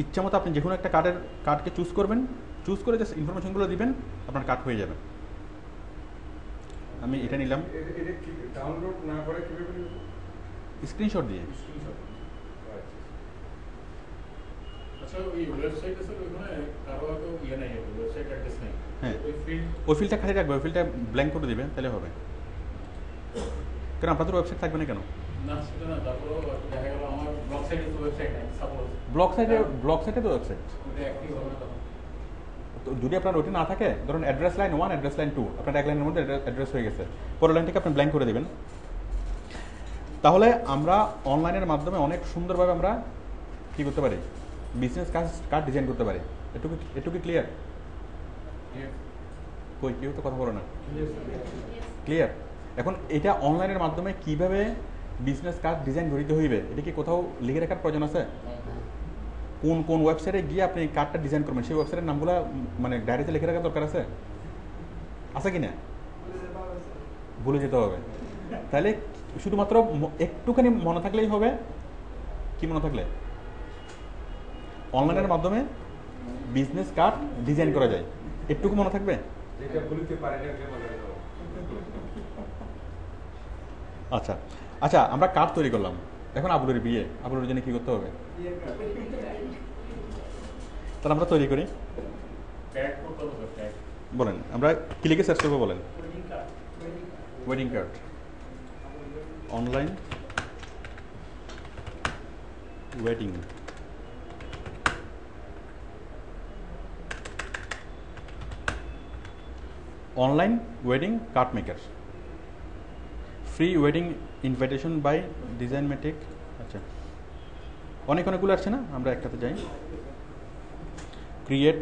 ইচ্ছা মতো আপনি যে কোনো একটা কার্ডকে চুজ করবেন, চুজ করে জাস্ট ইনফরমেশনগুলো দিবেন, আপনার কার্ড হয়ে যাবে। আমি এটা নিলাম এটা কি ডাউনলোড না করে কিভাবে নিব? স্ক্রিনশট দিয়ে। আচ্ছা, ওই ওয়েবসাইট আছে ওখানে কারো হয়তো ইয়ে নাই, ওয়েবসাইট অ্যাড্রেস নাই, হ্যাঁ, ওই ফিল্ড ওই ফিল্ডটা খালি রাখবে, ওই ফিল্ডটা ব্ল্যাঙ্ক করে দিবে, তাহলে হবে। কেন আপনাদের ওয়েবসাইট থাকবে না কেন? না সেটা না, তারপরেও দেখা গেল আমার ব্লগ সাইটে তো ওয়েবসাইট নাই, সাপোজ ব্লগ সাইটে তো ওয়েবসাইট, ওটা অ্যাক্টিভ হবে না তখন। তো যদি আপনার ওইটা না থাকে, ধরুন অ্যাড্রেস লাইন 1 অ্যাড্রেস লাইন 2, আপনার এক লাইনের মধ্যে অ্যাড্রেস হয়ে গেছে, পরের লাইনটাকে আপনি ব্ল্যাঙ্ক করে দিবেন। তাহলে আমরা অনলাইনের মাধ্যমে অনেক সুন্দরভাবে আমরা কী করতে পারি, বিজনেস কার্ড ডিজাইন করতে পারি। এটুকু ক্লিয়ার? কই কেউ তো কথা বলো না, ক্লিয়ার? এখন এটা অনলাইনের মাধ্যমে কিভাবে বিজনেস কার্ড ডিজাইন করিতে হইবে, এটা কি কোথাও লিখে রাখার প্রয়োজন আছে? কোন ওয়েবসাইটে গিয়ে আপনি কার্ডটা ডিজাইন করবেন, সেই ওয়েবসাইটের নামগুলো মানে ডায়েরিতে লিখে রাখার দরকার আছে? আছে কি না? ভুলে যেতে হবে। তাহলে শুধুমাত্র একটুখানি মনে থাকলেই হবে, কি মনে থাকলে অনলাইনের মাধ্যমে বিজনেস কার্ড ডিজাইন করা যায়, একটুকু মনে থাকবে। যেটা বলতে পারে না ওটা মনে রাখো। আচ্ছা আচ্ছা, আমরা কার্ড তৈরি করলাম, এখন আবুলের বিয়ে, আবুলের জন্য কি করতে হবে? তাহলে আমরা তৈরি করি, ট্যাগ করতে হবে, ট্যাগ বলেন আমরা কি লিখে সার্চ করবো বলেন? Wedding card, online wedding, online wedding card maker, free wedding invitation by Designmatic. আচ্ছা, অনেকগুলো আসছে না, আমরা একটাতে যাই, create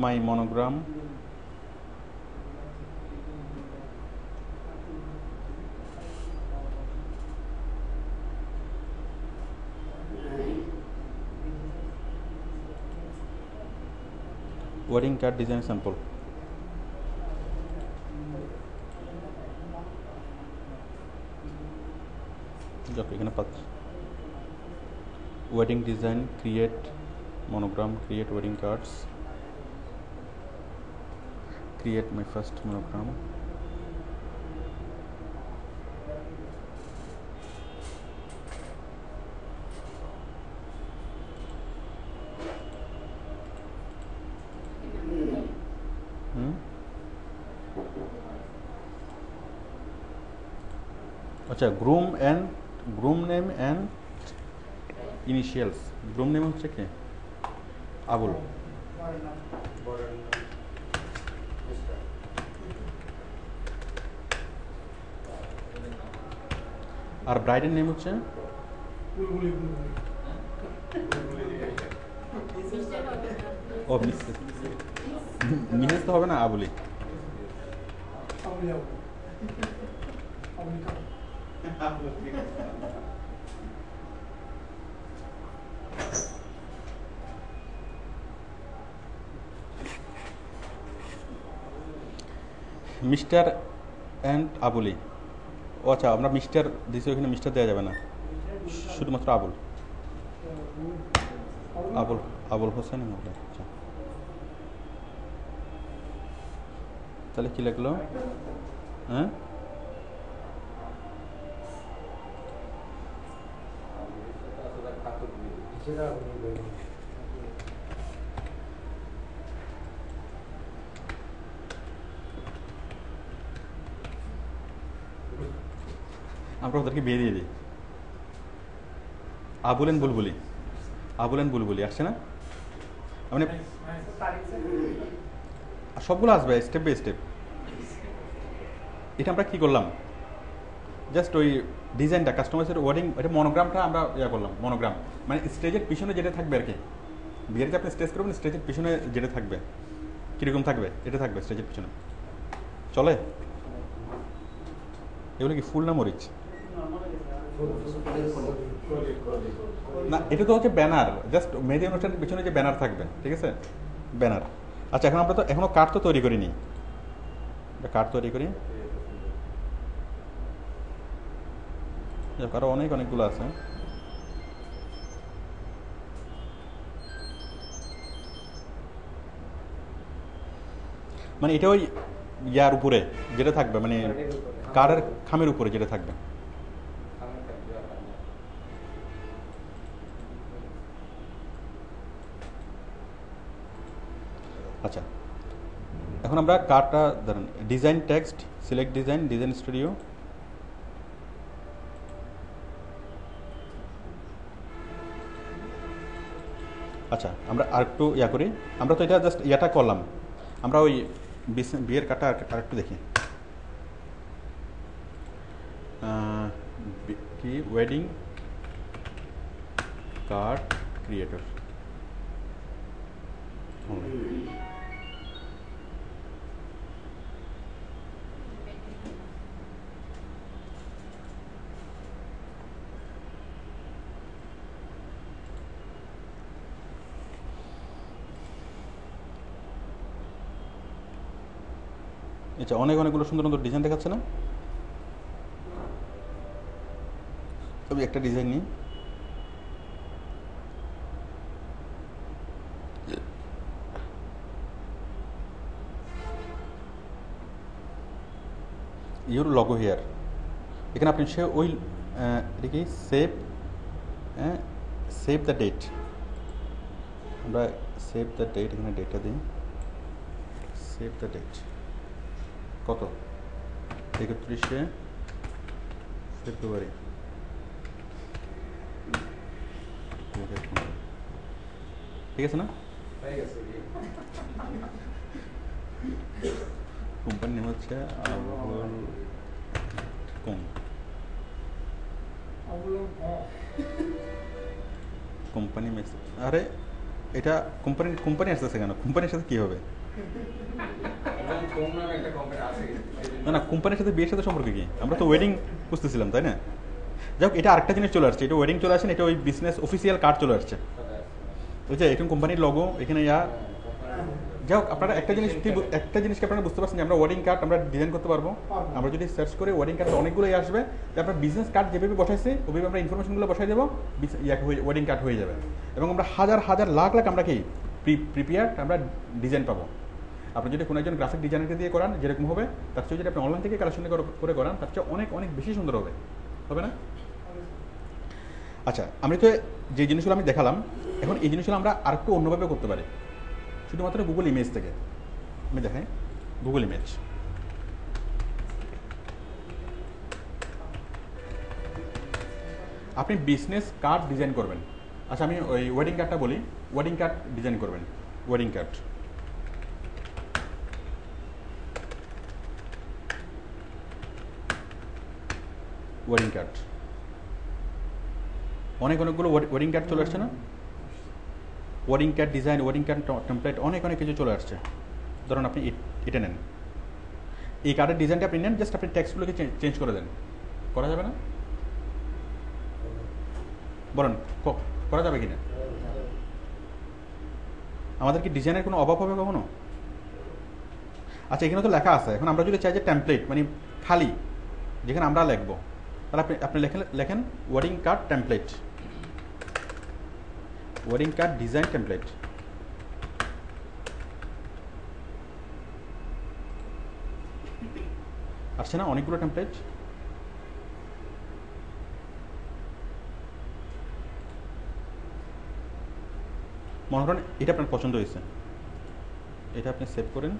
my monogram, wedding card design sample. যাক, এখানে পাচ্ছি wedding design, create monogram, create wedding cards, create my first monogram, अच्छा groom name and initials, groom name হচ্ছে কি? আবুল, আর ব্রাইডের নেম হচ্ছে ও মিসেস তো হবে না, আবুলি। Mister and আবুলি। ও আচ্ছা, আমরা মিস্টার দিছি, ওইখানে মিস্টার দেওয়া যাবে না, শুধুমাত্র আবুল, আবুল আবুল হোসেন। আচ্ছা, তাহলে কি লাগলো? হ্যাঁ, আমরা ওদেরকে বিয়ে দিয়ে দিই। আবুলেন বুলবুলি, আবুলেন বুলবুলি আসছে না, মানে সবগুলো আসবে স্টেপ বাই স্টেপ। এটা আমরা কি করলাম, জাস্ট ওই ডিজাইনটা কাস্টমাইজের ওয়ার্ডিং, এটা মনোগ্রামটা আমরা করলাম। মনোগ্রাম মানে স্টেজের পিছনে যেটা থাকবে আর কি, বিয়েতে আপনি স্টেজ করবেন, স্টেজের পিছনে যেটা থাকবে কীরকম থাকবে, এটা থাকবে স্টেজের পিছনে, চলে? এগুলো কি ফুল না মরিচ? কলি না, এটা তো হচ্ছে ব্যানার, জাস্ট মেহেদি অনুষ্ঠানের পিছনে যে ব্যানার থাকবে, ঠিক আছে, ব্যানার। আচ্ছা, এখন আমরা তো এখনো কার্ড তো তৈরি করিনি, কার্ড তৈরি করি, আরো অনেকগুলো আছে। মানে এটা ওই ইয়ার উপরে যেটা থাকবে, মানে কার্ডের খামের উপরে যেটা থাকবে। আমার থাকবে আর না। আচ্ছা, এখন আমরা কার্ডটা ধরেন design text, select design, design studio. আচ্ছা, আমরা আরেকটু ইয়া করি, আমরা তো এটা জাস্ট ইয়াটা করলাম, আমরা ওই বিয়ের কার্ডটা আরেকটু দেখি। কি ওয়েডিং কার্ড ক্রিয়েটর, আচ্ছা, অনেকগুলো সুন্দর সুন্দর ডিজাইন দেখাচ্ছে না? তবে একটা ডিজাইন নিই, ইউর লগো হেয়ার। এখানে আপনি সে ওই এটা কি সেভ দ্য ডেট, আমরা সেভ দ্য ডেট, এখানে ডেটটা দিই, সেভ দ্য ডেট কত, 31শে ফেব্রুয়ারি 2015, ঠিক আছে না? হয়ে গেছে কি? কোম্পানির নেম হচ্ছে কোম্পানি মেক্স। আরে এটা কোম্পানি আসতেছে কেন? কোম্পানির সাথে কি হবে? এবং ফোন নামে একটা কোম্পানি আছে কিন্তু না, কোম্পানির সাথে বিয়ের সাথে সম্পর্ক কি? আমরা তো ওয়েডিং বুঝতেছিলাম, তাই না? যাই হোক, এটা আরেকটা জিনিস চলে আসছে, এটা ওয়েডিং চলে আসছে না, এটা ওই বিজনেস অফিসিয়াল কার্ড চলে আসছে। ওই যে এখানে কোম্পানির লোগো, এখানে ইয়া। যাই হোক, আপনারা একটা জিনিসকে আপনারা বুঝতে পারছেন যে আমরা ওয়েডিং কার্ড আমরা ডিজাইন করতে পারবো। আমরা যদি সার্চ করি ওয়েডিং কার্ড অনেকগুলোই আসবে, যে আপনার বিজনেস কার্ড যেভাবে বসাইছি ওইভাবে আমরা ইনফরমেশনগুলো বসাই দেবো, ওয়েডিং কার্ড হয়ে যাবে। এবং আমরা হাজার লাখ আমরা কি প্রিপেয়ার্ড আমরা ডিজাইন পাবো। আপনি যদি কোনো একজন গ্রাফিক ডিজাইনারকে দিয়ে করান যেরকম হবে, তার চেয়ে যদি আপনি অনলাইন থেকে কালেকশন করে করান, তার চেয়ে অনেক বেশি সুন্দর হবে, হবে না? আচ্ছা, আমি তো যে জিনিসগুলো আমি দেখালাম, এখন এই জিনিসগুলো আমরা আরেকটু অন্যভাবে করতে পারি, শুধুমাত্র গুগল ইমেজ থেকে। আমি দেখাই গুগল ইমেজ। আপনি বিজনেস কার্ড ডিজাইন করবেন। আচ্ছা, আমি ওই ওয়েডিং কার্ডটা বলি, ওয়েডিং কার্ড ডিজাইন করবেন, ওয়েডিং কার্ড। ওয়েডিং কার্ড অনেকগুলো ওয়েডিং কার্ড চলে আসছে না? Wedding card design, wedding card template, অনেক কিছু চলে আসছে। ধরুন আপনি এটা নেন, এই কার্ডের ডিজাইনটা আপনি নেন, জাস্ট আপনি টেক্সটগুলোকে চেঞ্জ করে দেন। করা যাবে না? বলেন করা যাবে কিনা? আমাদের কি ডিজাইনের কোনো অভাব হবে কখনো? আচ্ছা, এখানে তো লেখা আছে। এখন আমরা যদি চাই যে টেমপ্লেট মানে খালি, যেখানে আমরা লিখবো, তাহলে আপনি লেখেন wedding card template, wedding card design template. আসছে না অনেকগুলো টেমপ্লেট? মনে করেন এটা আপনার পছন্দ হয়েছে, এটা আপনি সেভ করেন।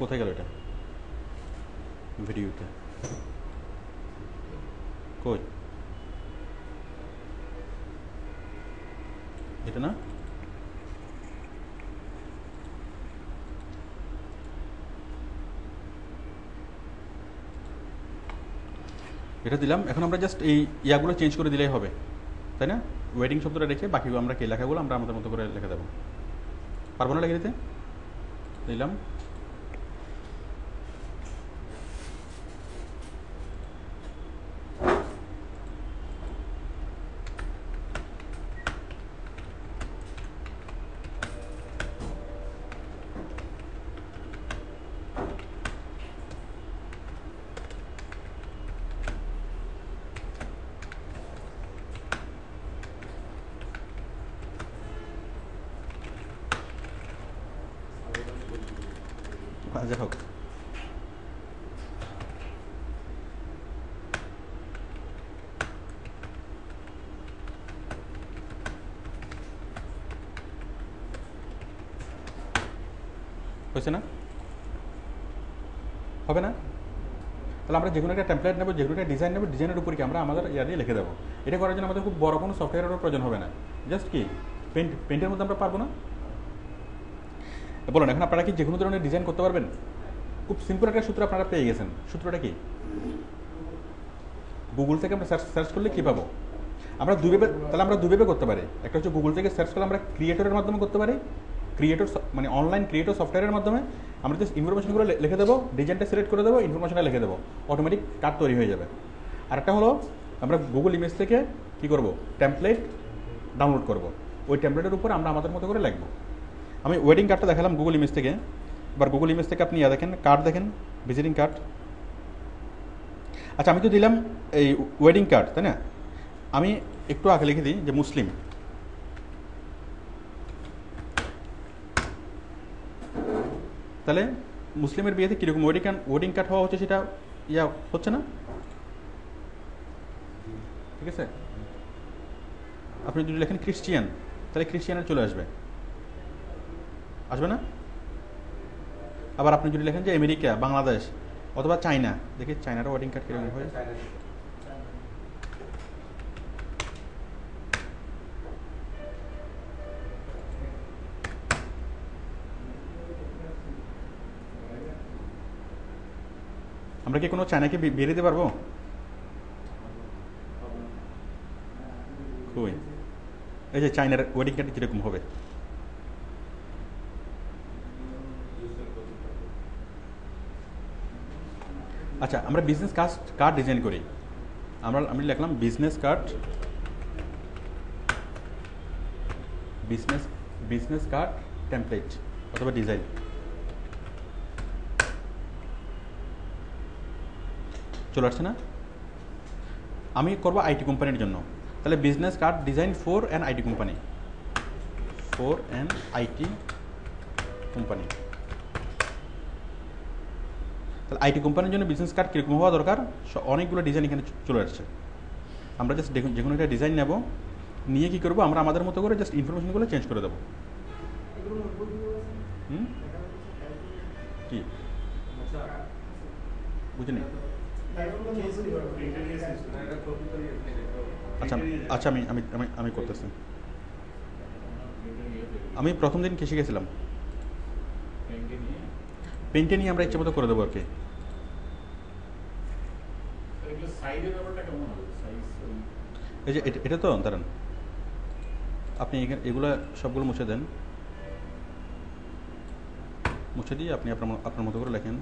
কোথায় গেল এটা? ভিডিওতে কই? এটা না, এটা দিলাম। এখন আমরা জাস্ট এই ইয়াগুলো চেঞ্জ করে দিলেই হবে, তাই না? ওয়েডিং শব্দটা রেখে বাকি আমরা কি লেখাগুলো আমরা আমাদের মতো করে লিখে দেবো। পারবো না লিখে দিতে? দিলাম। যাই হোক, হয়েছে না? হবে না? তাহলে আমরা যে কোনো একটা টেমপ্লেট নেবো, যে কোনো একটা ডিজাইন নেবো, ডিজাইনের উপর কি আমরা আমাদের ইয়া দিয়ে লিখে দেবো। এটা করার জন্য আমাদের খুব বড় কোনো সফটওয়্যারেরও প্রয়োজন হবে না। জাস্ট কি পেন্টের মধ্যে আমরা পারবো না? বলুন, এখন আপনারা কি যে কোনো ধরনের ডিজাইন করতে পারবেন? খুব সিম্পল একটা সূত্র আপনারা পেয়ে গেছেন। সূত্রটা কি? গুগল থেকে আমরা সার্চ করলে কী পাবো? আমরা দুইভাবে, তাহলে আমরা দুইভাবে করতে পারি। একটা হচ্ছে গুগল থেকে সার্চ করলে আমরা ক্রিয়েটরের মাধ্যমে করতে পারি, ক্রিয়েটর মানে অনলাইন ক্রিয়েটর সফটওয়্যারের মাধ্যমে আমরা জাস্ট ইনফরমেশনগুলো লিখে দেবো, ডিজাইনটা সিলেক্ট করে দেবো, ইনফরমেশনটা লিখে দেবো, অটোমেটিক কার্ড তৈরি হয়ে যাবে। আরেকটা হলো আমরা গুগল ইমেজ থেকে কী করব, টেমপ্লেট ডাউনলোড করব, ওই টেমপ্লেটের উপর আমরা আমাদের মতো করে লিখবো। আমি ওয়েডিং কার্ডটা দেখালাম গুগল ইমেজ থেকে। এবার গুগল ইমেজ থেকে আপনি দেখেন, কার্ড দেখেন, ভিজিটিং কার্ড। আচ্ছা, আমি তো দিলাম এই ওয়েডিং কার্ড, তাই না? আমি একটু আগে লিখে দিই যে মুসলিম। তাহলে মুসলিমের বিয়েতে কীরকম ওয়েডিং কার্ড হওয়া হচ্ছে সেটা ইয়া হচ্ছে না? ঠিক আছে। আপনি যদি লেখেন খ্রিস্টিয়ান, তাহলে খ্রিস্টিয়ানের চলে আসবে, আসবে না? আবার আপনি যদি লেখেন যে আমেরিকা, বাংলাদেশ অথবা চায়না, দেখি চায়নার ওয়েডিং কার্ড কীরকম হয়। আমরা কি কোনো চায়নাকে বিয়ে দিতে পারবো? খুবই। এই যে চায়নার ওয়েডিং কার্ড কীরকম হবে? আচ্ছা, আমরা বিজনেস কার্ড ডিজাইন করি। আমি লিখলাম বিজনেস কার্ড টেমপ্লেট অথবা ডিজাইন। চলে আসছে না? আমি করবো আইটি কোম্পানির জন্য, তাহলে business card design for an IT company, তাহলে আইটি কোম্পানির জন্য বিজনেস কার্ড কীরকম হওয়া দরকার? অনেকগুলো ডিজাইন এখানে চলে আসছে। আমরা জাস্ট যে কোনো একটা ডিজাইন নেব, নিয়ে কী করবো, আমরা আমাদের মতো করে জাস্ট ইনফরমেশনগুলো চেঞ্জ করে দেবো। কি বুঝিনি? আচ্ছা আচ্ছা, আমি আমি আমি আমি করতেছি। আমি প্রথম দিন কিসে গেছিলাম, পেন্টে নিয়ে আমরা ইচ্ছে মতো করে দেবো আর কি। এই যে এটা তো দাঁড়ান, আপনি এখানে এগুলো সবগুলো মুছে দেন, মুছে দিয়ে আপনি আপনার মতো করে লেখেন।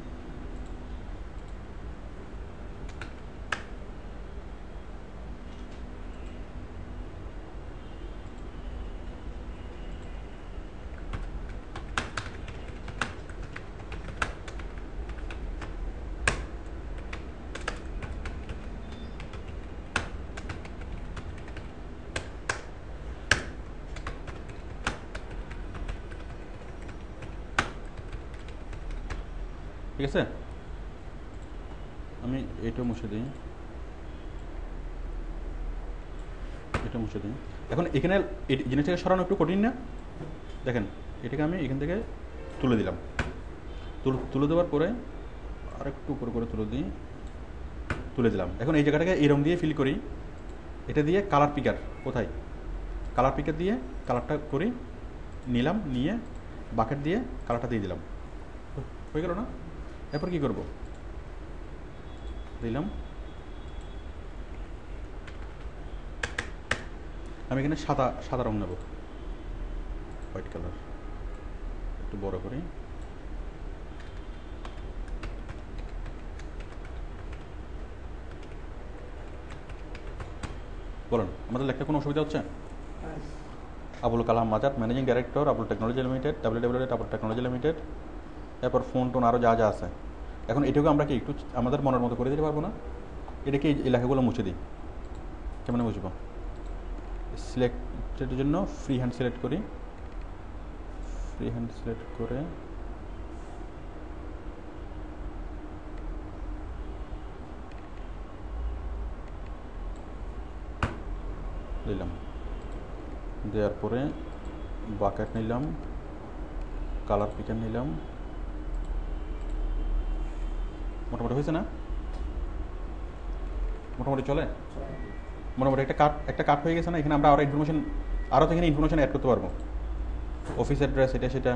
ঠিক আছে, আমি এটা মুছে দিই, এটা মুছে দিই। এখন এখানে জিনিসটাকে সরানো একটু কঠিন না? দেখেন, এটাকে আমি এখান থেকে তুলে দিলাম, তুলে দেওয়ার পরে আরেকটু উপরে করে তুলে দিলাম। এখন এই জায়গাটাকে এই রং দিয়ে ফিল করি, এটা দিয়ে কালার পিকার, কোথায় কালার পিকার দিয়ে কালারটা করি, নিলাম, নিয়ে বাকেট দিয়ে কালারটা দিয়ে দিলাম, হয়ে গেল না? এরপর কী করব, দিলাম, আমি এখানে সাদা সাদা রং নেব, হোয়াইট কালার, একটু বড় করি। বলুন, আমাদের লেখতে কোনো অসুবিধা হচ্ছে? Abul Kalam Azad, managing director, Abul technology limited, www.আবুল লিমিটেড। এরপর ফোন টোন আরও যা যা আছে। এখন এটাকে আমরা কি একটু আমাদের মনের মতো করে দিতে পারবো না? এটাকে এই লেখাগুলো মুছে দিই, কেমন বুঝবো? সিলেক্টের জন্য ফ্রি হ্যান্ড সিলেক্ট করি, ফ্রি হ্যান্ড সিলেক্ট করে দিলাম, দেওয়ার পরে বাকেট নিলাম, কালার পিকার নিলাম। মোটামুটি হয়েছে না? মোটামুটি চলে, মোটামুটি একটা কাট হয়ে গেছে না? এখানে আমরা আরও তো এখানে ইনফরমেশন অ্যাড করতে পারবো, অফিস অ্যাড্রেস, এটা সেটা।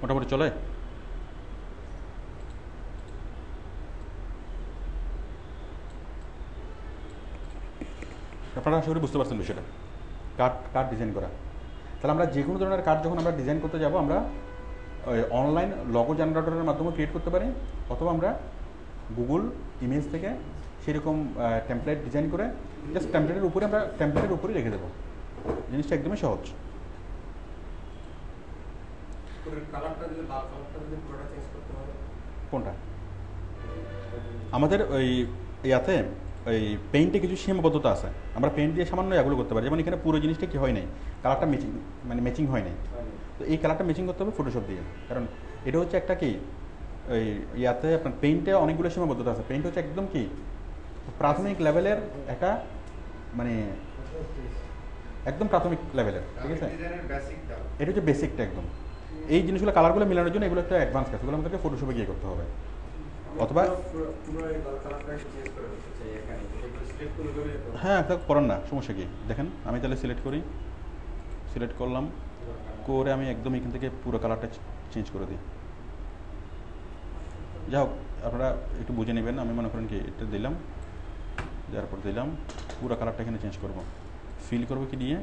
মোটামুটি চলে। আপনারা আশা করি বুঝতে পারছেন বিষয়টা, কার্ড ডিজাইন করা। তাহলে আমরা যে কোনো ধরনের কার্ড যখন আমরা ডিজাইন করতে যাব, আমরা অনলাইন লগো জেনারেটরের মাধ্যমে ক্রিয়েট করতে পারি, অথবা আমরা গুগল ইমেজ থেকে সেরকম টেমপ্লেট ডিজাইন করে জাস্ট টেমপ্লেটের উপরে রেখে দেবো। জিনিসটা একদমই সহজ। কালারটা যদি লাল কালারটা যদি পুরোটা চেঞ্জ করতে হবে, কোনটা? আমাদের ওই ইয়াতে ওই পেইন্টে কিছু সীমাবদ্ধতা আছে, আমরা পেইন্ট দিয়ে সামান্য এগুলো করতে পারি। যেমন এখানে পুরো জিনিসটা কি হয় নাই, কালারটা ম্যাচিং হয় নাই। তো এই কালারটা ম্যাচিং করতে হবে ফটোশপ দিয়ে, কারণ এটা হচ্ছে একটা কি ওই ইয়াতে আপনার পেইন্টে অনেকগুলো সীমাবদ্ধতা আছে। পেইন্ট হচ্ছে একদম কি প্রাথমিক লেভেলের একটা, মানে একদম প্রাথমিক লেভেলের, ঠিক আছে? এটা হচ্ছে বেসিকটা একদম। এই জিনিসগুলো কালারগুলো মেলানোর জন্য এগুলো একটা অ্যাডভান্স কাজ, এগুলো আমাদেরকে ফটোশপে গিয়ে করতে হবে। অথবা হ্যাঁ, একটা করেন না, সমস্যা কি? দেখেন আমি তাহলে সিলেক্ট করি, সিলেক্ট করলাম, করে আমি একদম এখান থেকে পুরো কালারটা চেঞ্জ করে দিই। যাই হোক, আপনারা একটু বুঝে নেবেন। আমি মনে করেন কি এটা দিলাম, দেওয়ার পর দিলাম, পুরো কালারটা এখানে চেঞ্জ করব। ফিল করবো কি দিয়ে?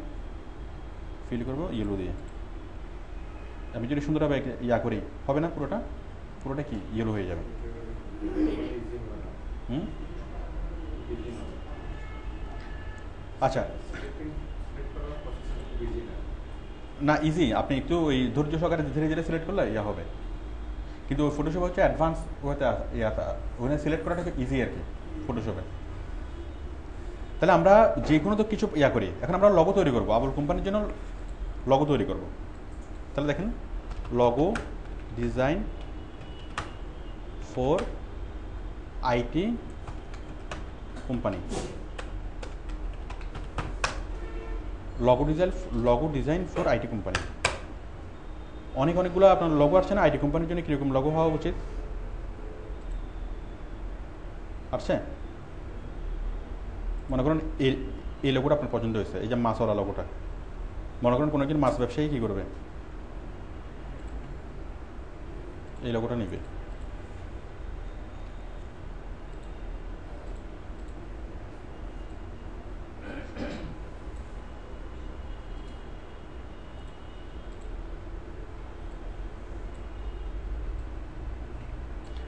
ফিল করবো ইয়েলো দিয়ে। আমি যদি সুন্দরভাবে ইয়া করি, হবে না? পুরোটা কি ইয়েলো হয়ে যাবে। আচ্ছা, না ইজি, আপনি একটু ওই ধৈর্য সহকারে ধীরে ধীরে সিলেক্ট করলে ইয়া হবে। কিন্তু ওই ফটোশপ হচ্ছে অ্যাডভান্স ওতে ওখানে সিলেক্ট করাটা ইজি আর কি ফটোশপে। তাহলে আমরা যে কোনো তো কিছু ইয়া করি। এখন আমরা লগো তৈরি করবো, আবুল কোম্পানির জন্য লগো তৈরি করব। তাহলে দেখেন, logo design for IT company, logo design for IT company. অনেকগুলো আপনার লগো আসছে না? আইটি কোম্পানির জন্য কীরকম লগো হওয়া উচিত আসছে? মনে করেন এই লোগোটা আপনার পছন্দ হয়েছে, এই যে মাছওয়ালা লোগোটা। মনে করেন কোনো একজন মাছ ব্যবসায়ী কী করবে, এই লোগোটা নেবে।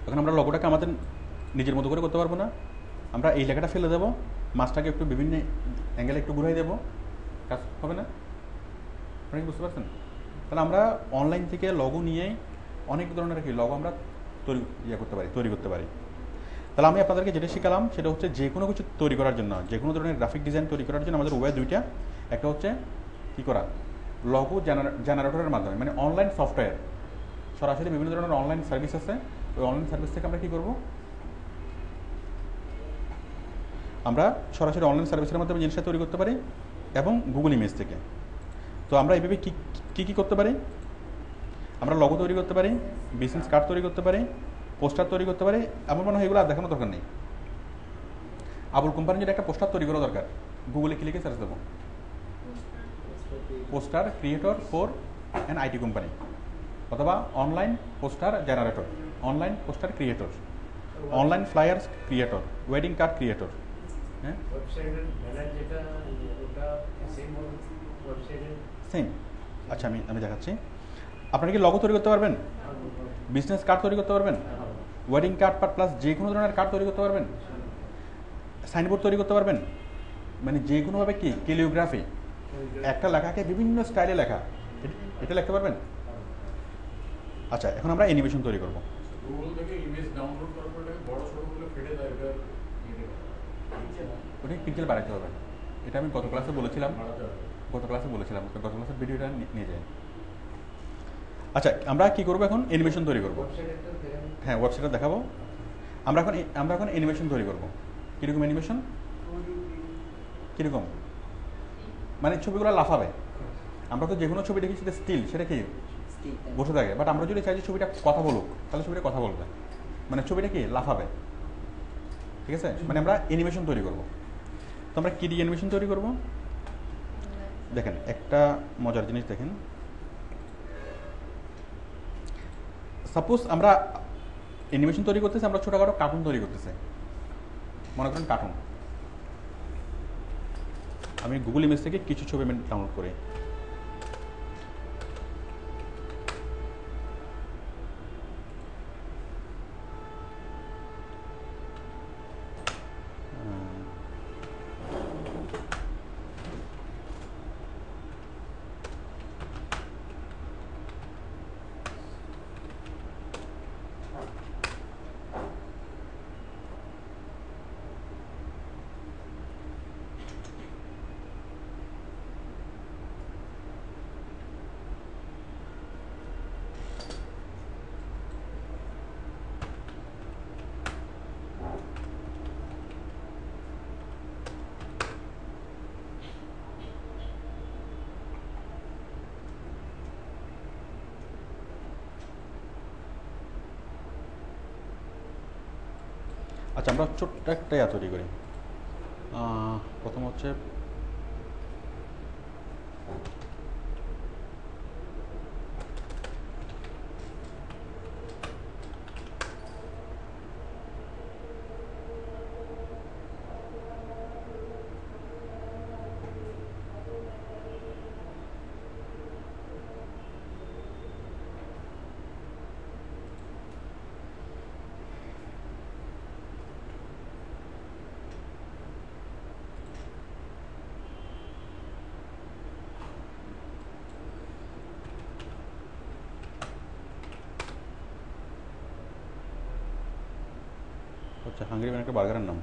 এখন আমরা লোগোটাকে আমাদের নিজের মতো করে করতে পারবো না। আমরা এই লেখাটা ফেলে দেবো, মাছটাকে একটু বিভিন্ন অ্যাঙ্গেলে একটু ঘুরাই দেবো, কাজ হবে না? আপনি কি বুঝতে পারছেন? তাহলে আমরা অনলাইন থেকে লগো নিয়েই অনেক ধরনের কি লগো আমরা তৈরি করতে পারি। তাহলে আমি আপনাদেরকে যেটা শিখালাম সেটা হচ্ছে যে কোনো কিছু তৈরি করার জন্য, যে কোনো ধরনের গ্রাফিক ডিজাইন তৈরি করার জন্য আমাদের ওয়ে দুইটা। একটা হচ্ছে কী করা, লগো জেনারেটরের মাধ্যমে, মানে অনলাইন সফটওয়্যার, সরাসরি বিভিন্ন ধরনের অনলাইন সার্ভিস আছে, ওই অনলাইন সার্ভিস থেকে আমরা কী করবো, আমরা সরাসরি অনলাইন সার্ভিসের মাধ্যমে জিনিসটা তৈরি করতে পারি এবং গুগল ইমেজ থেকে। তো আমরা এইভাবে কী কী করতে পারি, আমরা লগো তৈরি করতে পারি, বিজনেস কার্ড তৈরি করতে পারি, পোস্টার তৈরি করতে পারি। আমার মনে হয় এগুলো আর দেখানোর দরকার নেই। আবুল কোম্পানির যেটা একটা পোস্টার তৈরি করা দরকার, গুগলে ক্লিকে সার্চ দেবো, poster creator for an IT company, অথবা online poster generator, online poster creator, online flyers creator, wedding card creator. হ্যাঁ, ওয়েবসাইটের ব্যানার যেটা ওটা সেম ওয়েবসাইটের সেম। আচ্ছা, আমি দেখাচ্ছি। আপনারা কি লগো তৈরি করতে পারবেন, বিজনেস কার্ড তৈরি করতে পারবেন, ওয়েডিং কার্ড প্লাস যে কোনো ধরনের কার্ড তৈরি করতে পারবেন, সাইনবোর্ড তৈরি করতে পারবেন, মানে যে কোনোভাবে কি ক্যালিওগ্রাফি, একটা লেখাকে বিভিন্ন স্টাইলে লেখা, এটা লিখতে পারবেন। আচ্ছা, এখন আমরা অ্যানিমেশন তৈরি করব। গুগল থেকে ইমেজ ডাউনলোড করার পর এটাকে বড় ছোট করে ফেটে দেয়, এটা ওটা পিক্সেল বাড়াতে হবে। এটা আমি গত ক্লাসে বলেছিলাম, বাড়াতে হবে। গত ক্লাসের ভিডিওটা নিয়ে যাই। আচ্ছা, আমরা কি করব এখন, অ্যানিমেশন তৈরি করব। ওয়েবসাইটটা দেখেন। হ্যাঁ, ওয়েবসাইটটা দেখাবো। আমরা এখন অ্যানিমেশন তৈরি করব। কীরকম অ্যানিমেশন, কীরকম, মানে ছবিগুলো লাফাবে। আমরা তো যে কোনো ছবি দেখি সেটা স্টিল, সেটা কি বসে থাকে, বাট আমরা যদি চাই যে ছবিটা কথা বলুক, তাহলে ছবিটা কথা বলবে, মানে ছবিটা কি লাফাবে। ঠিক আছে, মানে আমরা অ্যানিমেশন তৈরি করব। তো আমরা কী দিয়ে অ্যানিমেশন তৈরি করব, দেখেন একটা মজার জিনিস দেখেন। সাপোজ আমরা অ্যানিমেশন তৈরি করতেছি, আমরা ছোটখাটো কার্টুন তৈরি করতেছি, মনে করেন কার্টুন। আমি গুগল ইমেজ থেকে কিছু ছবি আমি ডাউনলোড করি। আচ্ছা, আমরা ছোট্ট একটা তৈরি করি। প্রথম হচ্ছে হাঙ্গেরি ম্যান একটা বার্গারের নাম।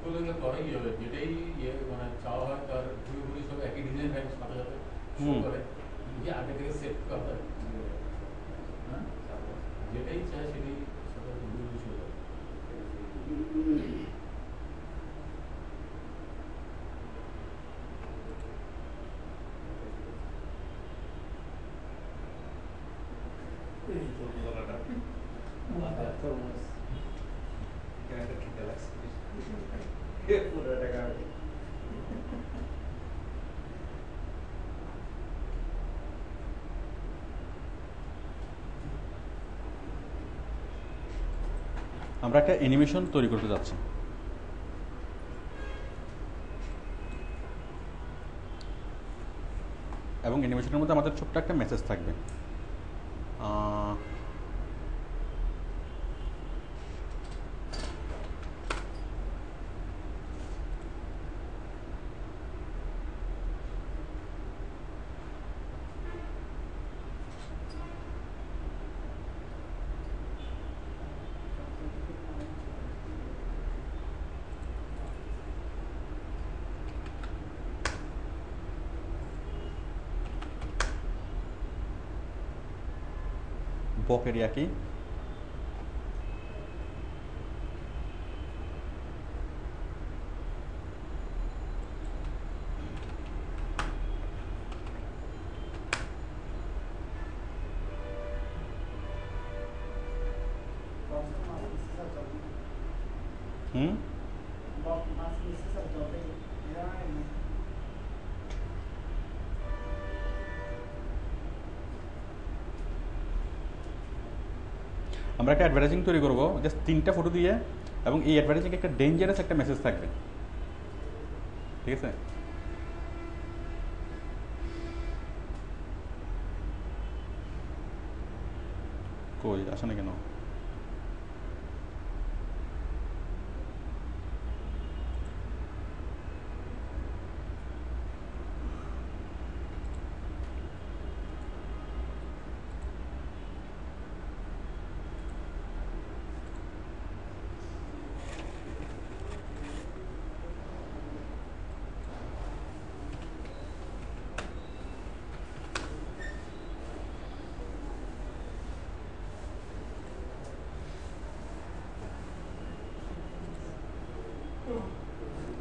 গুগলে করে কি হবে, যেটাই মানে চাওয়া হয় তার ঘুরি সব একই ডিজাইন থাকে, সাথে সাথে শো করে, যে আগে থেকে সেট করা হয়। হ্যাঁ, যেটাই চায় সেটাই সাথে ঘুরি শো করে। আমরা একটা অ্যানিমেশন তৈরি করতে যাচ্ছি। এবং অ্যানিমেশনের মধ্যে আমাদের ছোট্ট একটা মেসেজ থাকবে। পকেরিয়া কি? হুম আমরা একটা অ্যাডভার্টাইজিং তৈরি করবো জাস্ট 3টা ফটো দিয়ে, এবং এই অ্যাডভার্টাইজিং একটা ডেঞ্জারাস একটা মেসেজ থাকবে, ঠিক আছে? কই আসে না কেন?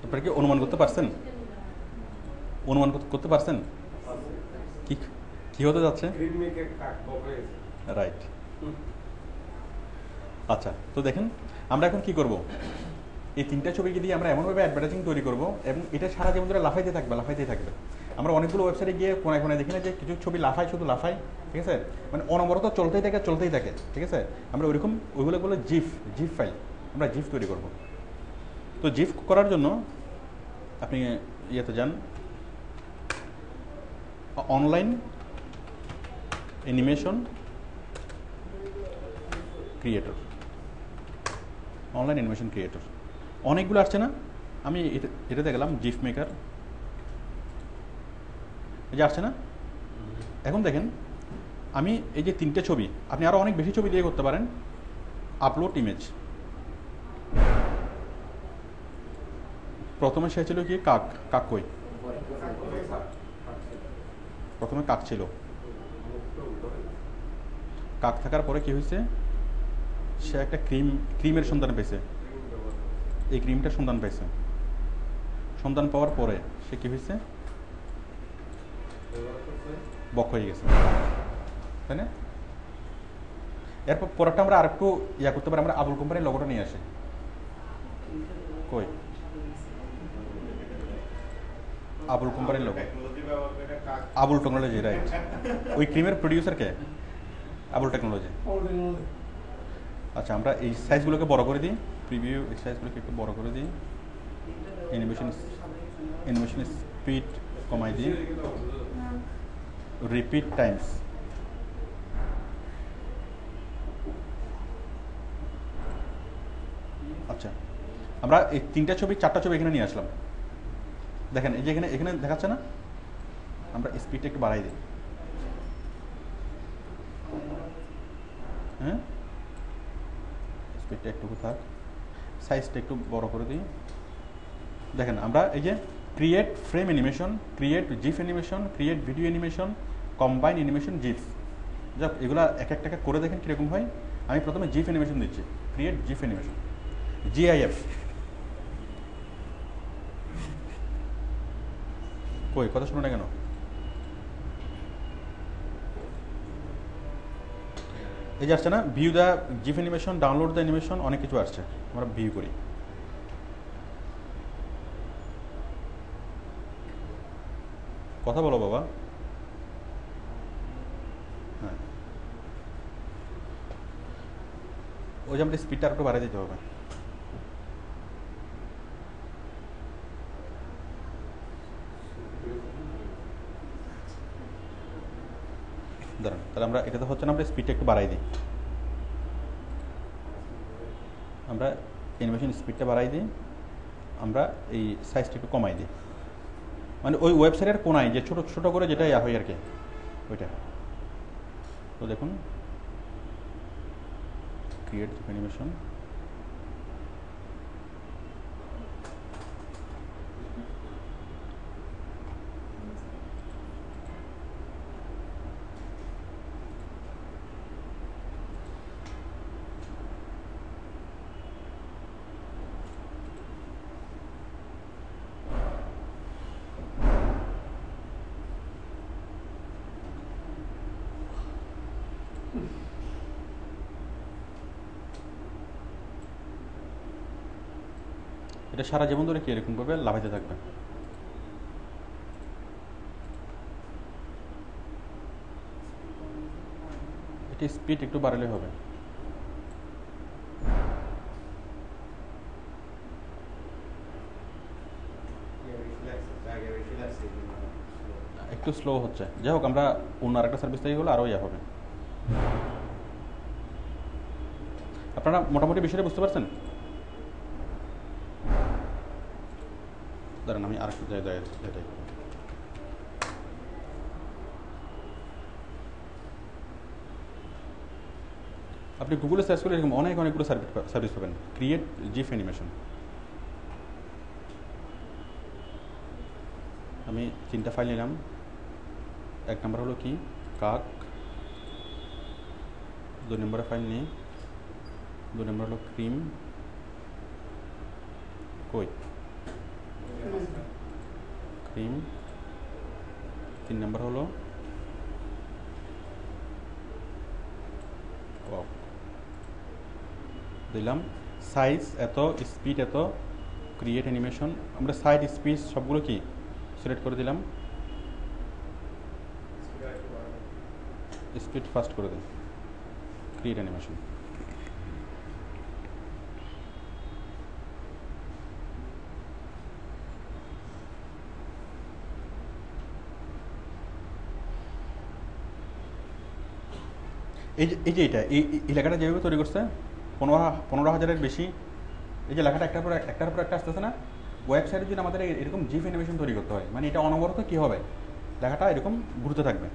আপনারা কি অনুমান করতে পারছেন? অনুমান করতে পারছেন কি কি হতে যাচ্ছে? ক্রিম মেখে কাক হয়েছে। রাইট। আচ্ছা, তো দেখেন আমরা এখন কি করব, এই 3টা ছবিকে দিয়ে আমরা এমনভাবে অ্যাডভার্টাইজিং তৈরি করব এবং এটা সারা জীবন ধরে লাফাইতে থাকবে। আমরা অনেকগুলো ওয়েবসাইটে গিয়ে কোনায় কোনায় দেখি না যে কিছু ছবি শুধু লাফায়, ঠিক আছে? মানে অনবরত চলতেই থাকে, ঠিক আছে? আমরা ওইগুলো বলে জিফ ফাইল, আমরা জিফ তৈরি করব। তো জিফ করার জন্য আপনি ইয়েতে যান, অনলাইন অ্যানিমেশন ক্রিয়েটর, অনেকগুলো আসছে না? আমি এটাতে গেলাম, জিফ মেকার, এই যে আসছে না? এখন দেখেন আমি এই যে 3টে ছবি, আপনি আরও অনেক বেশি ছবি দিয়ে করতে পারেন। আপলোড ইমেজ, প্রথমে সে ছিল কি কাক কই? প্রথমে কাক ছিল, কাক থাকার পরে কি হয়েছে, সে একটা ক্রিমের সন্ধান পেয়েছে, এই ক্রিমটার সন্ধান পাওয়ার পরে সে কি হয়েছে, বক হয়ে গেছে, তাই না? এরপর পরেরটা আমরা আরেকটু করতে পারি, আমরা আবুল কোম্পানির লোগোটা নিয়ে আসি, কই আবুল কোম্পানির লোগো, আবুল টেকনোলজি, রাইট। ওই ক্রিমের প্রডিউসার কে? আবুল টেকনোলজি। আচ্ছা, আমরা এই সাইজগুলোকে বড় করে দিই, প্রিভিউ এই সাইজগুলোকে একটু বড় করে দিই, অ্যানিমেশন স্পিড কমাই দিই, রিপিট টাইমস, আচ্ছা আমরা এই 3টা ছবি 4টা ছবি এখানে নিয়ে আসলাম। দেখেন এই যে এখানে দেখাচ্ছে না, আমরা স্পিডটা একটু বাড়াই দিই, হ্যাঁ স্পিডটা একটু থাক, সাইজটা একটু বড় করে দিই। দেখেন আমরা এই যে create frame animation, create GIF animation, create video animation, combine animation, GIF, যাক এগুলা এক একটা করে দেখেন কীরকম হয়। আমি প্রথমে জিফ অ্যানিমেশন দিচ্ছি, ক্রিয়েট জিফ অ্যানিমেশন, GIF, কই কথা শুনো না কেন? এই যে আসছে না, view the GIF animation, download the animation, অনেক কিছু আসছে, আমরা ভিউ করি। কথা বলো বাবা। হ্যাঁ, ওই যে আমাদের স্পিডটা একটু বাড়িয়ে দিতে হবে। দাঁড়ান, তাহলে আমরা এটা তো হচ্ছে না, আমরা স্পিডটা একটু বাড়াই দিই, আমরা অ্যানিমেশন স্পিডটা বাড়াই দিই, আমরা এই সাইজটা একটু কমাই দিই, মানে ওই ওয়েবসাইটের কোনায় যে ছোটো ছোটো করে যেটা হয় আর কি, ওইটা। তো দেখুন ক্রিয়েট অ্যানিমেশন, এটা সারা জীবন ধরে কি এরকমভাবে লাফাইতে থাকবে। এটা স্পিড একটু বাড়ালে হবে। একটু স্লো হচ্ছে, যাই হোক আমরা অন্য আরেকটা সার্ভিস থেকে হলে আরও ইয়ে হবে। আপনারা মোটামুটি বিষয়টা বুঝতে পারছেন? দাঁড়ান আমি আরেকটু যাই। আপনি গুগলে সার্চ করলে এরকম অনেকগুলো সার্ভিস পাবেন। ক্রিয়েট জিফ অ্যানিমেশন, আমি 3টা ফাইল নিলাম। 1 নম্বর হলো কি কাক, 2 নম্বরের ফাইল নিই, 2 নম্বর হলো ক্রিম কই ক্রিম, 3 নম্বর হলো দিলাম সাইজ এত, স্পিড এত, ক্রিয়েট অ্যানিমেশন। আমরা সাইজ স্পিড সবগুলো কি সিলেক্ট করে দিলাম। স্পিড ফাস্ট করে দিন, ক্রিয়েট অ্যানিমেশন। এই যে এই লেখাটা যেভাবে তৈরি করছে 15,000-এর বেশি, এই যে লেখাটা একটার পর একটা আসতেছে না, ওয়েবসাইটে যদি আমাদের এরকম জিফ অ্যানিমেশন তৈরি করতে হয়, মানে এটা অনবরত কী হবে, লেখাটা এরকম ঘুরতে থাকবে।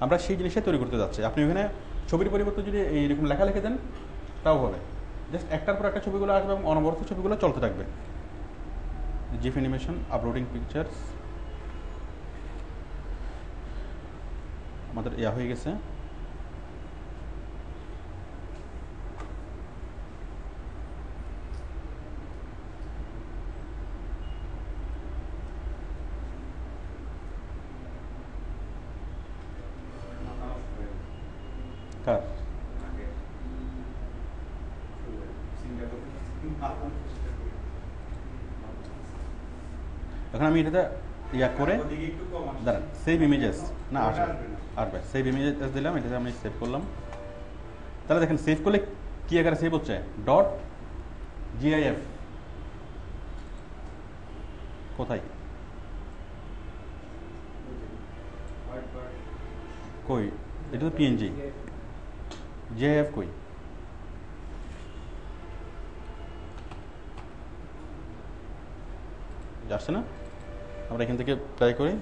আমরা সেই জিনিসটাই তৈরি করতে যাচ্ছি। আপনি ওখানে ছবির পরিবর্তে যদি এইরকম লেখা লিখে দেন তাও হবে, জাস্ট একটার পর একটা ছবিগুলো আসবে এবং অনবরত ছবিগুলো চলতে থাকবে। জিফ অ্যানিমেশন, আপলোডিং পিকচার্স, আমাদের ইয়া হয়ে গেছে। কার এখন আমি এটাতে ইয়া করে দাঁড়ান, সেভ ইমেজেস না আসবে সেভ ইমেজেস দিলাম, এটাতে আমি সেভ করলাম। তাহলে দেখেন সেভ করলে কি আকারে সেভ হচ্ছে, .gif কোথায় কই, এটা তো পিএনজি, gif কই, আসছে না। আমরা এখান থেকে ট্রাই করি।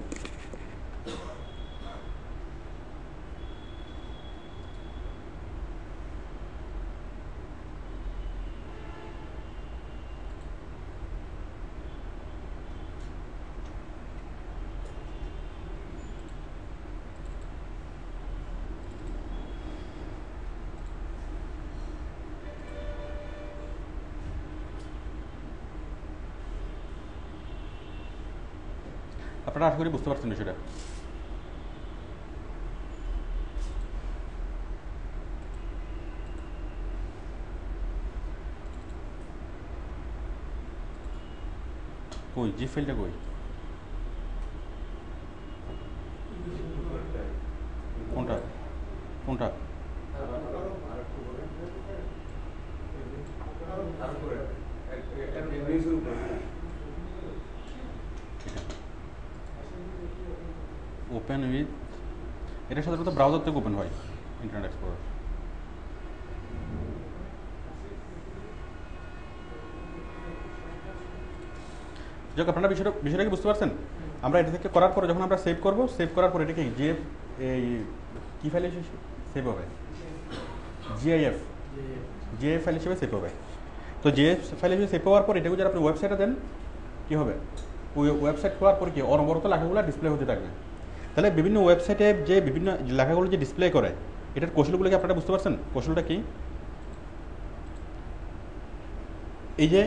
আপনারা আশা করি বুঝতে পারছেন বিষয়টা। কই জি ফাইলটা কই, কোনটা কোনটা ওপেন উইথ, এটা সাধারণত ব্রাউজার থেকে ওপেন হয়, ইন্টারনেট এক্সপ্লোরার। যাক আপনারা বিষয়টা কি বুঝতে পারছেন? আমরা এটা থেকে করার পরে যখন আমরা সেভ করব, সেভ করার পরে এটাকে যে এই কী ফাইল হিসেবে সেভ হবে, জিআইএফ ফাইল হিসেবে সেভ হবে। তো জিআইএফ ফাইল হিসেবে সেভ হওয়ার পর এটাকে যদি আপনি ওয়েবসাইটে দেন কী হবে, ওই ওয়েবসাইট খোলার পর কি অনবরত লেখাগুলো ডিসপ্লে হতে থাকবে। তাহলে বিভিন্ন ওয়েবসাইটে যে বিভিন্ন লেখাগুলো যে ডিসপ্লে করে, এটার কৌশলগুলো কি আপনারা বুঝতে পারছেন? কৌশলটা কি, এই যে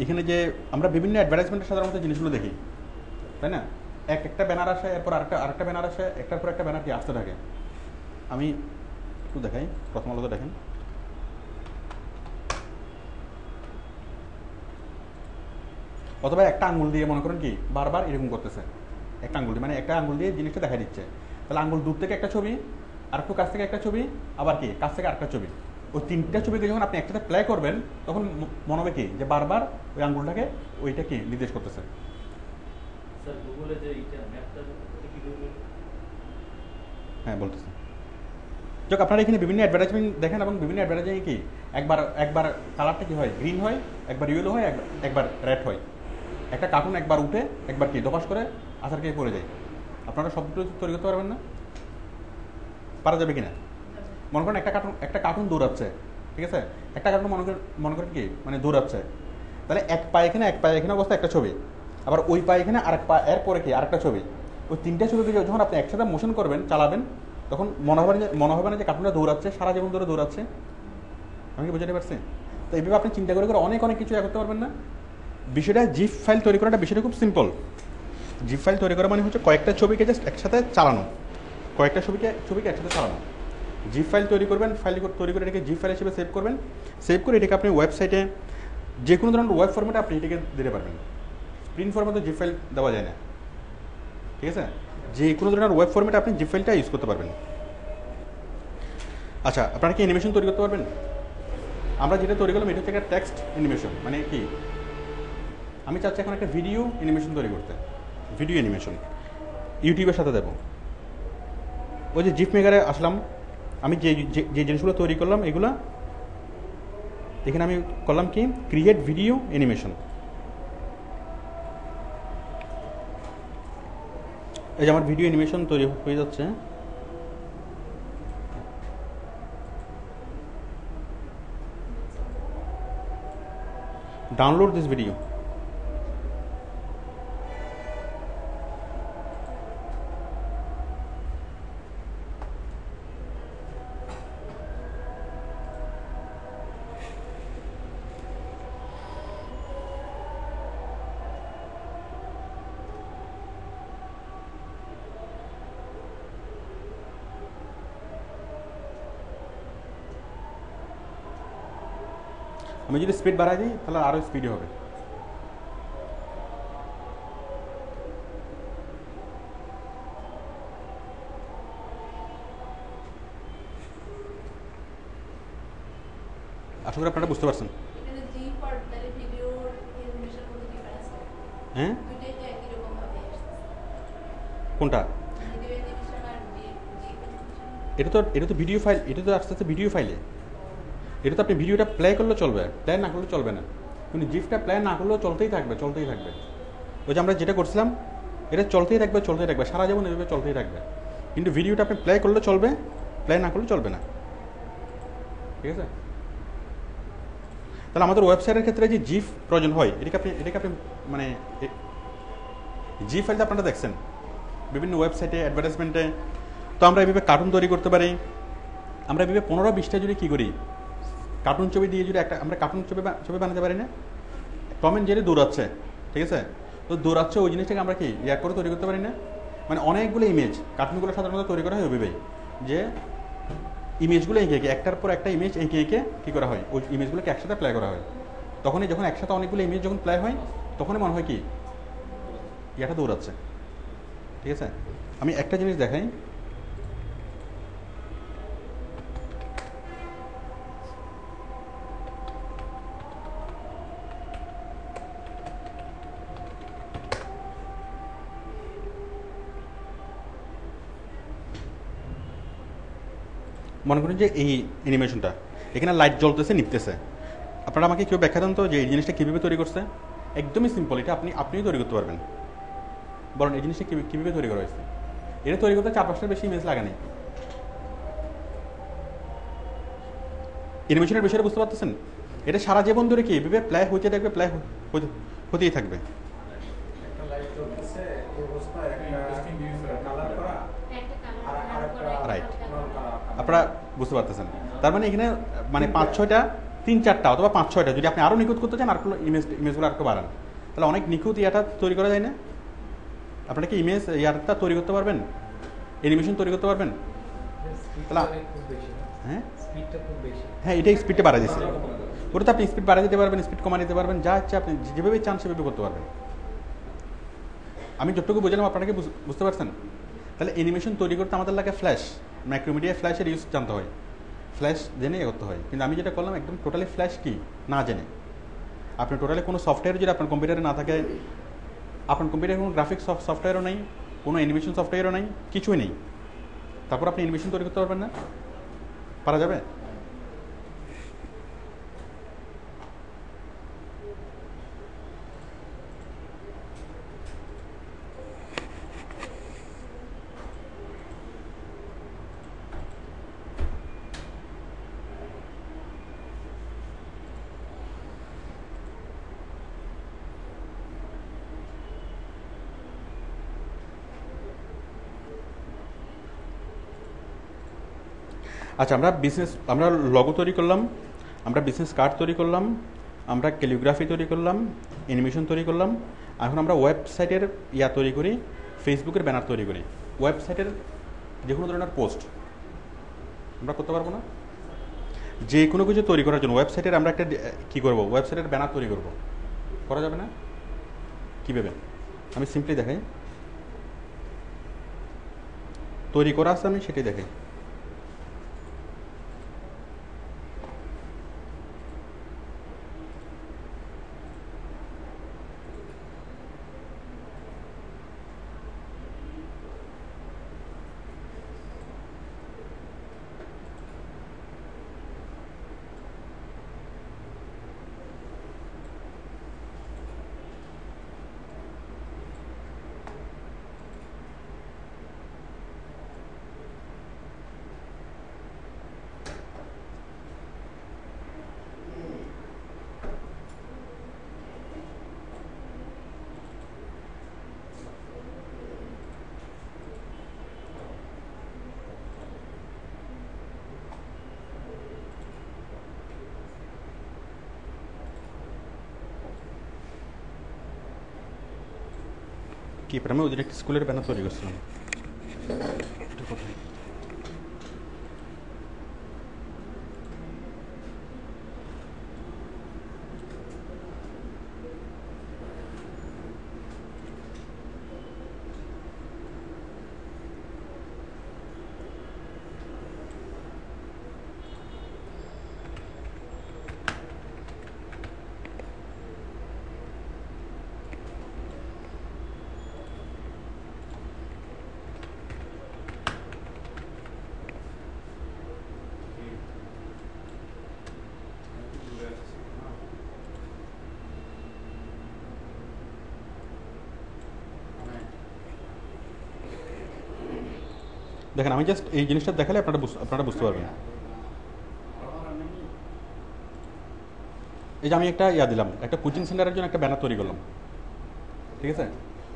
এখানে যে আমরা বিভিন্ন অ্যাডভার্টাইজমেন্টের সাধারণত জিনিসগুলো দেখি, তাই না? একটা ব্যানার আসে, এরপর আরেকটা ব্যানার আসে, একটার পর একটা ব্যানার কি আসতে থাকে। আমি একটু দেখাই, প্রথম আলোতে দেখেন, অথবা একটা আঙ্গুল দিয়ে মনে করেন কি বারবার এরকম করতেছে, একটা আঙ্গুল দিয়ে, মানে একটা আঙ্গুল দিয়ে জিনিসটা দেখা দিচ্ছে। তাহলে আঙ্গুল দূর থেকে একটা ছবি, আর একটু কাছ থেকে একটা ছবি, আবার কি কাছ থেকে আরেকটা ছবি। ওই তিনটা ছবিকে যখন আপনি একসাথে প্লে করবেন তখন মনে হবে কি যে বারবার ওই আঙ্গুলটাকে ওইটা কি নির্দেশ করতেছে। স্যার গুগলে যে এইটা ম্যাপটা কি করবে? হ্যাঁ বলতেছে। যাক আপনারা এখানে বিভিন্ন অ্যাডভার্টাইজমেন্ট দেখেন এবং বিভিন্ন অ্যাডভার্টাইজিং কি একবার কালারটা কি হয়, গ্রিন হয়, একবার ইয়েলো হয়, একবার রেড হয়। একটা কার্টুন একবার উঠে একবার কি দপাস করে আসার কে পড়ে যায়। আপনারা সবগুলো তৈরি করতে পারবেন না? পারা যাবে কিনা? মনে করেন একটা কার্টুন দৌড়াচ্ছে, ঠিক আছে? একটা কার্টুন মনে করেন কি মানে দৌড়াচ্ছে, তাহলে এক পায়ে এখানে অবস্থা একটা ছবি, আবার ওই পায়ে এখানে আরেক পা এর পরে কি আরেকটা ছবি। ওই তিনটা ছবিকে যখন আপনি একসাথে মোশন করবেন, চালাবেন, তখন মনে হবে না যে কার্টুনটা দৌড়াচ্ছে, সারা জীবন ধরে দৌড়াচ্ছে। আমি কি বুঝতে পারছি? তো এইভাবে আপনি চিন্তা করে অনেক কিছু করতে পারবেন না। বিষয়টা জিপ ফাইল তৈরি করাটা বিষয়টা খুব সিম্পল। জিপ ফাইল তৈরি করা মানে হচ্ছে কয়েকটা ছবিকে জাস্ট একসাথে চালানো, কয়েকটা ছবিকে একসাথে চালানো। জিপ ফাইল তৈরি করবেন, ফাইল তৈরি করে এটাকে জিপ ফাইল হিসেবে সেভ করবেন। সেভ করে এটাকে আপনি ওয়েবসাইটে যে কোনো ধরনের ওয়েব ফরম্যাটে আপনি এটাকে দিতে পারবেন। প্রিন্ট ফরম্যাটে জিপ ফাইল দেওয়া যায় না, ঠিক আছে? যে কোনো ধরনের ওয়েব ফরম্যাটে আপনি জিপ ফাইলটা ইউজ করতে পারবেন। আচ্ছা, আপনারা কি অ্যানিমেশন তৈরি করতে পারবেন? আমরা যেটা তৈরি করলাম এটা হচ্ছে একটা টেক্সট অ্যানিমেশন। মানে কি, আমি চাচ্ছি এখন একটা ভিডিও অ্যানিমেশন তৈরি করতে, ভিডিও অ্যানিমেশন ইউটিউবের সাথে দেবো। ওই যে জিপ মেকারে আসলাম, আমি যে জিনিসগুলো তৈরি করলাম এগুলা এখানে আমি করলাম কি ক্রিয়েট ভিডিও অ্যানিমেশন। এই যে আমার ভিডিও অ্যানিমেশন তৈরি হয়ে যাচ্ছে। Download this video. আমি যদি স্পিড বাড়াই দিই তাহলে আরও স্পিডে হবে। আশা করি আপনারা বুঝতে পারছেন। এখানে জিপ আর তাহলে ভিডিওর অ্যানিমেশন মধ্যে ডিফারেন্স আছে। হ্যাঁ, দুইটাই তো একই রকম ভাবে আসছে। কোনটা? ভিডিও অ্যানিমেশন আর জিপ অ্যানিমেশন। এটা তো ভিডিও ফাইল, এটা তো আস্তে আস্তে ভিডিও ফাইলে। এটা তো আপনি ভিডিওটা প্লে করলে চলবে, প্লে না করলে চলবে না। কিন্তু জিপটা প্লে না করলেও চলতেই থাকবে। ওই যে আমরা যেটা করছিলাম এটা চলতেই থাকবে, সারা জীবন এভাবে চলতেই থাকবে। কিন্তু ভিডিওটা আপনি প্লে করলে চলবে, প্লে না করলে চলবে না, ঠিক আছে? তাহলে আমাদের ওয়েবসাইটের ক্ষেত্রে যে জিপ প্রয়োজন হয় এটাকে আপনি মানে জিপ ফাইলটা আপনারা দেখছেন বিভিন্ন ওয়েবসাইটে অ্যাডভার্টাইজমেন্টে। তো আমরা এইভাবে কার্টুন তৈরি করতে পারি। আমরা এইভাবে 15-20টা যদি কী করি, কার্টুন ছবি দিয়ে যদি আমরা কার্টুন ছবি বানাতে পারি না? টম এন্ড জেরি দৌড়াচ্ছে, ঠিক আছে? তো দৌড়াচ্ছে ওই জিনিসটাকে আমরা কি করে তৈরি করতে পারি না? মানে অনেকগুলো ইমেজ, কার্টুনগুলো সাধারণত তৈরি করা হয় ওইভাবেই, যে ইমেজগুলো এঁকে একটার পর একটা ইমেজ এঁকে কী করা হয়, ওই ইমেজগুলোকে একসাথে প্লে করা হয়। তখনই যখন একসাথে অনেকগুলো ইমেজ যখন প্লে হয় তখনই মনে হয় কি এটা দৌড়াচ্ছে, ঠিক আছে? আমি একটা জিনিস দেখাই। মনে করুন যে এই অ্যানিমেশনটা এখানে লাইট জ্বলতেছে নিপতেছে। আপনারা আমাকে কেউ ব্যাখ্যা দেন তো যে এই জিনিসটা কীভাবে তৈরি করছে? একদমই সিম্পল, এটা আপনিও তৈরি করতে পারবেন। বলুন এই জিনিসটা কীভাবে তৈরি করা হয়েছে? এটা তৈরি করতে 4-5টার বেশি ইমেজ লাগে নেই। অ্যানিমেশনের বিষয়টা বুঝতে পারতেছেন? এটা সারা জীবন ধরে কি এভাবে প্লে হতে থাকবে, প্লে হতেই থাকবে। একটা লাইট চলতেছে এই অবস্থায় একটা কালার করা একটা আর কালার আরেকটা রাইট। নন কালার। আপনারা বুঝতে পারতেছেন? তার মানে এখানে মানে 5-6টা, 3-4টা অথবা 5-6টা যদি আপনি আরও নিখুঁত করতে চান, আর ইমেজগুলো আর একটু বাড়ান, তাহলে অনেক নিখুঁত ইয়াটা তৈরি করা যায় না? আপনারা কি ইমেজ ইয়ারটা তৈরি করতে পারবেন, অ্যানিমেশন তৈরি করতে পারবেন? তাহলে খুব বেশি না? হ্যাঁ স্পিডটা খুব বেশি। হ্যাঁ, এটাই স্পিডটা বাড়াই দিচ্ছে। ওটাতে আপনি স্পিড বাড়িয়ে দিতে পারবেন, স্পিড কমায় দিতে পারবেন, যা ইচ্ছা আপনি যেভাবে চান সেভাবে করতে পারবেন। আমি যতটুকু বুঝলাম আপনারা কি বুঝতে পারছেন? তাহলে অ্যানিমেশন তৈরি করতে আমাদের লাগে ফ্ল্যাশ, ম্যাক্রোমিডিয়া ফ্ল্যাশের ইউজ জানতে হয়, ফ্ল্যাশ জেনে করতে হয়। কিন্তু আমি যেটা করলাম একদম টোটালি ফ্ল্যাশ কি না জেনে, আপনি টোটালি কোনো সফটওয়্যার যদি আপনার কম্পিউটারে না থাকে, আপনার কম্পিউটারে কোনো গ্রাফিক্স সফটওয়্যারও নেই, কোনো অ্যানিমেশন সফটওয়্যারও নেই, কিছুই নেই, তারপর আপনি অ্যানিমেশন তৈরি করতে পারবেন না? পারা যাবে? আচ্ছা, আমরা লগো তৈরি করলাম, আমরা বিজনেস কার্ড তৈরি করলাম, আমরা ক্যালিগ্রাফি তৈরি করলাম, অ্যানিমেশন তৈরি করলাম। এখন আমরা ওয়েবসাইটের তৈরি করি, ফেসবুকের ব্যানার তৈরি করি। ওয়েবসাইটের যে কোনো ধরনের পোস্ট আমরা করতে পারবো না? যে কোনো কিছু তৈরি করার জন্য ওয়েবসাইটের আমরা একটা কী করবো, ওয়েবসাইটের ব্যানার তৈরি করবো, করা যাবে না? কীভাবে আমি সিম্পলি দেখাই, তৈরি করা আছে আমি সেটাই দেখাই। কি আমি ওদের একটা স্কুলের ব্যানার তৈরি করছিলাম। দেখেন, আমি জাস্ট এই জিনিসটা দেখালে আপনারা বুঝতে পারবেন। এই যে আমি একটা দিলাম, একটা কোচিং সেন্টারের জন্য একটা ব্যানার তৈরি করলাম, ঠিক আছে?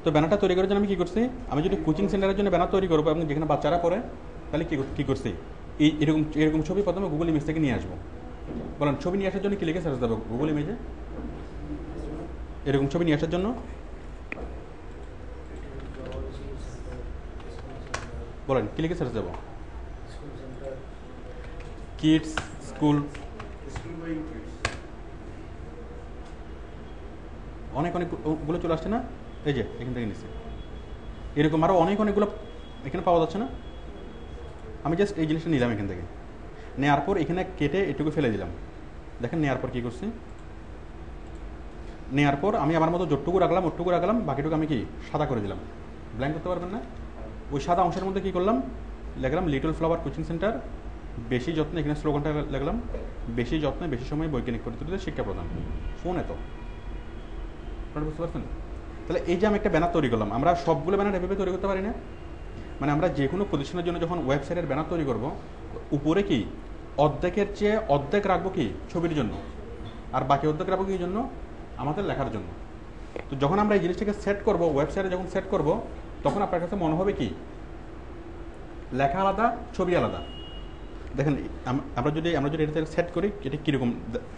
তো ব্যানারটা তৈরি করার জন্য আমি কী করছি, আমি যদি কোচিং সেন্টারের জন্য ব্যানার তৈরি করবো এবং যেখানে বাচ্চারা পড়ে, তাহলে কী করছি, এরকম ছবি প্রথমে গুগল ইমেজ থেকে নিয়ে আসবো। বলেন, ছবি নিয়ে আসার জন্য কি লিখে সার্চ দেবো গুগল ইমেজে? এরকম ছবি নিয়ে আসার জন্য বলেন কি লিখে সার্চ দেবো? কিডস স্কুল, অনেকগুলো চলে আসছে না? এই যে এখান থেকে নিচ্ছি, এরকম আরও অনেকগুলো এখানে পাওয়া যাচ্ছে না? আমি জাস্ট এই জিনিসটা নিলাম এখান থেকে, নেওয়ার পর এখানে কেটে এটুকু ফেলে দিলাম। দেখেন নেওয়ার পর কী করছি, নেওয়ার পর আমি আমার মতো যতটুকু রাখলাম, বাকিটুকু আমি কি সাদা করে দিলাম। ব্ল্যাঙ্ক করতে পারবেন না? ওই সাদা অংশের মধ্যে কী করলাম, লিখলাম লিটল ফ্লাওয়ার কোচিং সেন্টার, বেশি যত্নে, এখানে স্লোগানটা লিখলাম, বেশি যত্নে বেশি সময় বৈজ্ঞানিক পদ্ধতিতে শিক্ষা প্রদান। ফোন এত আপনারা বুঝতে পারছেন? তাহলে এই যে আমি একটা ব্যানার তৈরি করলাম, আমরা সবগুলো ব্যানার এভাবে তৈরি করতে পারি না? মানে আমরা যে কোনো প্রতিষ্ঠানের জন্য যখন ওয়েবসাইটের ব্যানার তৈরি করব, উপরে কি অর্ধেকের চেয়ে অর্ধেক রাখবো কি ছবির জন্য, আর বাকি অর্ধেক রাখবো কি জন্য, আমাদের লেখার জন্য। তো যখন আমরা এই জিনিসটাকে সেট করব, ওয়েবসাইটে যখন সেট করব, তখন আপনার কাছে মনে হবে কি লেখা আলাদা, ছবি আলাদা। দেখেন আমরা যদি এটা সেট করি, এটা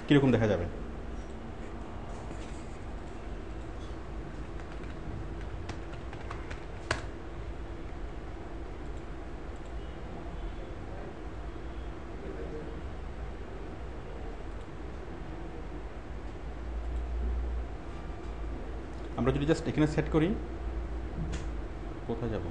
কীরকম দেখা যাবে। আমরা যদি জাস্ট এখানে সেট করি, কোথায় যাব?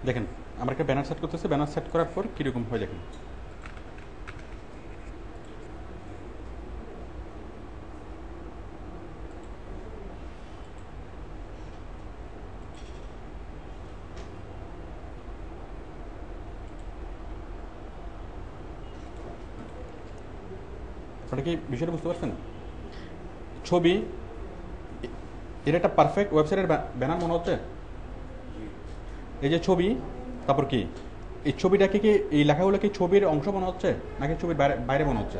দেখেন আমরা একটা ব্যানার সেট করতেছি, ব্যানার সেট করার পর কীরকম হয় দেখেন। আপনারা কি বিষয়টা বুঝতে পারছেন? ছবি, এটা একটা পারফেক্ট ওয়েবসাইটের ব্যানার মনে হচ্ছে। এই যে ছবি, তারপর কি এই ছবিটাকে কি এই লেখাগুলো কি ছবির অংশ মনে হচ্ছে নাকি ছবির বাইরে মনে হচ্ছে?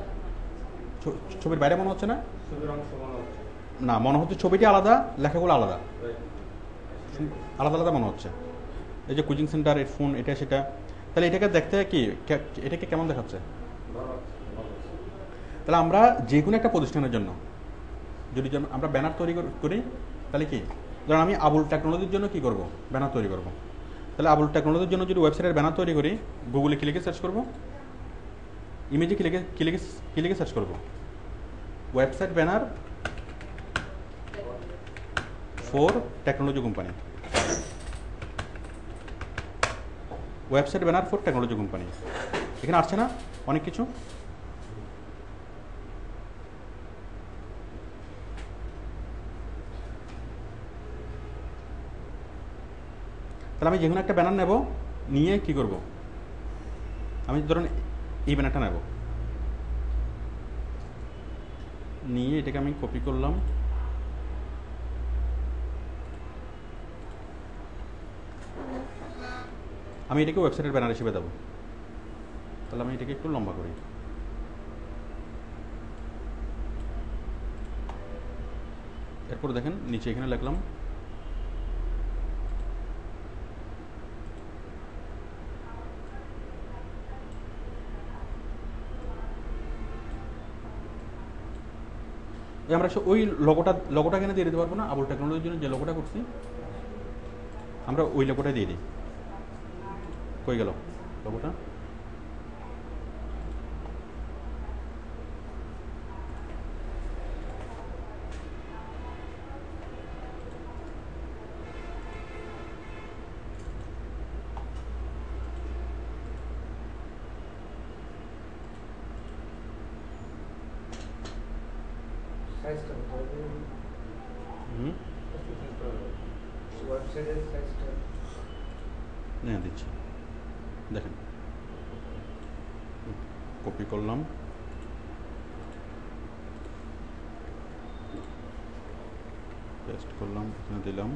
ছবির বাইরে মনে হচ্ছে না? ছবির অংশ মনে হচ্ছে না, মনে হচ্ছে ছবিটি আলাদা, লেখাগুলো আলাদা, আলাদা আলাদা মনে হচ্ছে। এই যে কোচিং সেন্টার, এর ফোন, এটা সেটা, তাহলে এটাকে দেখতে কি এটাকে কেমন দেখাচ্ছে? তাহলে আমরা যে কোনো একটা প্রতিষ্ঠানের জন্য যদি আমরা ব্যানার তৈরি করি, তাহলে কি, ধরুন আমি আবুল টেকনোলজির জন্য কি করব, ব্যানার তৈরি করব। তাহলে আবুল টেকনোলজির জন্য যদি ওয়েবসাইটের ব্যানার তৈরি করি, গুগলে কি লিখে সার্চ করব, ইমেজে কি লিখে সার্চ করব, website banner for technology company, website banner for technology company. এখানে আসছে না অনেক কিছু? তাহলে আমি যে কোনো একটা ব্যানার নেব, নিয়ে কি করব, আমি ধরুন এই ব্যানারটা নেব, নিয়ে এটাকে আমি কপি করলাম, আমি এটাকে ওয়েবসাইটের ব্যানার হিসেবে দেবো। তাহলে আমি এটাকে একটু লম্বা করি। এরপর দেখেন নিচে এখানে লিখলাম আমরা ওই লোগোটা এখানে দিয়ে দিতে পারবো না? আবুল টেকনোলজির জন্য যে লোগোটা করছি আমরা ওই লোগোটা দিয়ে দিই। কই গেল লোগোটা? সাইজটা হুম, ওয়েবসাইটের সাইজটা হ্যাঁ দিচ্ছি। দেখেন কপি করলাম, পেস্ট করলাম, এখানে দিলাম,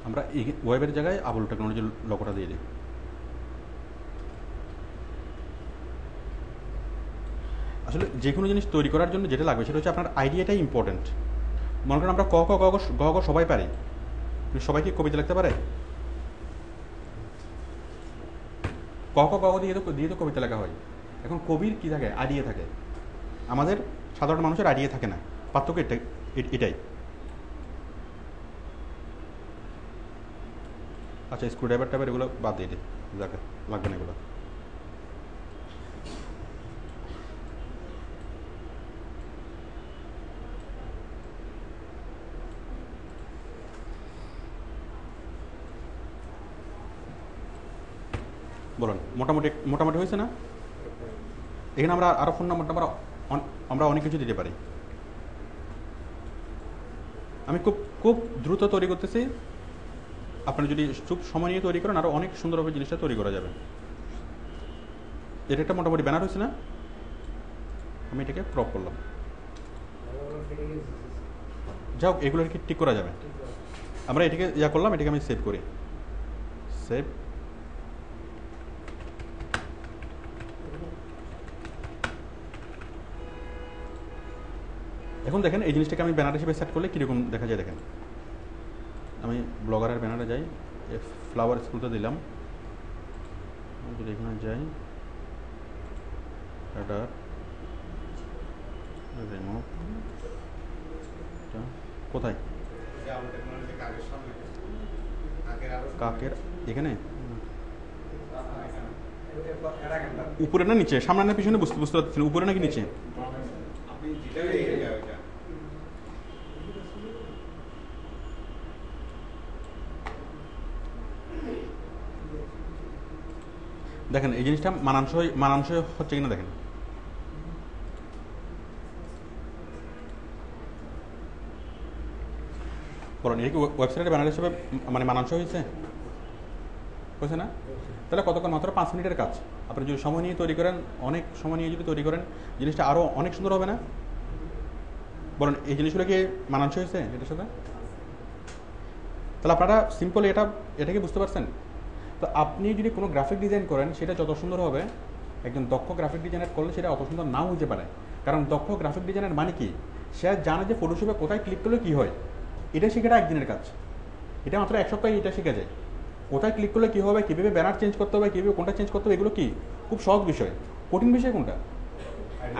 আমরা এই ওয়েবের জায়গায় আবুল টেকনোলজির লোগোটা দিয়ে দিই। আসলে যে কোনো জিনিস তৈরি করার জন্য যেটা লাগবে সেটা হচ্ছে আপনার আইডিয়াটাই ইম্পর্টেন্ট। মনে করেন আমরা ক ক গ গ সবাই পারি, কিন্তু সবাই কি কবিতা লিখতে পারে? ক ক গ দিয়ে তো কবিতা লেখা হয়। এখন কবির কি থাকে? আইডিয়া থাকে। আমাদের সাধারণ মানুষের আইডিয়া থাকে না। পার্থক্য এটাই। আচ্ছা, স্ক্রুড্রাইভার টাইভার এগুলো বাদ দিয়ে দিই, লাগবে না এগুলো। বলুন, মোটামুটি হয়েছে না? এখানে আমরা আরও ফোন নাম্বার আমরা অনেক কিছু দিতে পারি। আমি খুব খুব দ্রুত তৈরি করতেছি। আপনি যদি খুব সময় নিয়ে তৈরি করেন আরও অনেক সুন্দরভাবে জিনিসটা তৈরি করা যাবে। এটা একটা মোটামুটি ব্যানার হয়েছে না? আমি এটাকে ক্রপ করলাম। যাও এগুলো কি ঠিক করা যাবে। আমরা এটাকে ইয়া করলাম, এটাকে আমি সেভ করি। সেভ। এখন দেখেন এই জিনিসটাকে আমি ব্যানার হিসেবে সেট করলে কীরকম দেখা যায় দেখেন। আমি ব্লগারের ব্যানারে যাই, ফ্লাওয়ার স্কুলটা দিলাম, যদি এখানে যাই এটা রিমুভ, কোথায় কাকের এখানে উপরে না নিচে, সামনে না পিছনে বুঝতে পারছেন, উপরে নাকি নিচে? দেখেন এই জিনিসটা মানানসই হচ্ছে কিনা দেখেন। বলুন এই কি ওয়েবসাইটের ব্যানার হিসেবে মানে মানানসই হয়েছে না? তাহলে কতক্ষণ, মাত্র 5 মিনিটের কাজ। আপনি যদি সময় নিয়ে তৈরি করেন, অনেক সময় নিয়ে যদি তৈরি করেন, জিনিসটা আরও অনেক সুন্দর হবে না? বলুন এই জিনিসগুলো কি মানানসই হয়েছে এটার সাথে? তাহলে আপনারা সিম্পল এটাকে বুঝতে পারছেন? তো আপনি যদি কোনো গ্রাফিক ডিজাইন করেন, সেটা যত সুন্দর হবে, একজন দক্ষ গ্রাফিক ডিজাইনার করলে সেটা অত সুন্দর নাও হতে পারে। কারণ দক্ষ গ্রাফিক ডিজাইনার মানে কি, সে জানে যে ফটোশপে কোথায় ক্লিক করলে কী হয়। এটা শেখাটা একদিনের কাজ, এটা মাত্র 1 সপ্তাহে এটা শেখা যায়। কোথায় ক্লিক করলে কী হবে, কীভাবে ব্যানার চেঞ্জ করতে হবে, কীভাবে কোনটা চেঞ্জ করতে হবে, এগুলো কি খুব সহজ বিষয়। কঠিন বিষয় কোনটা?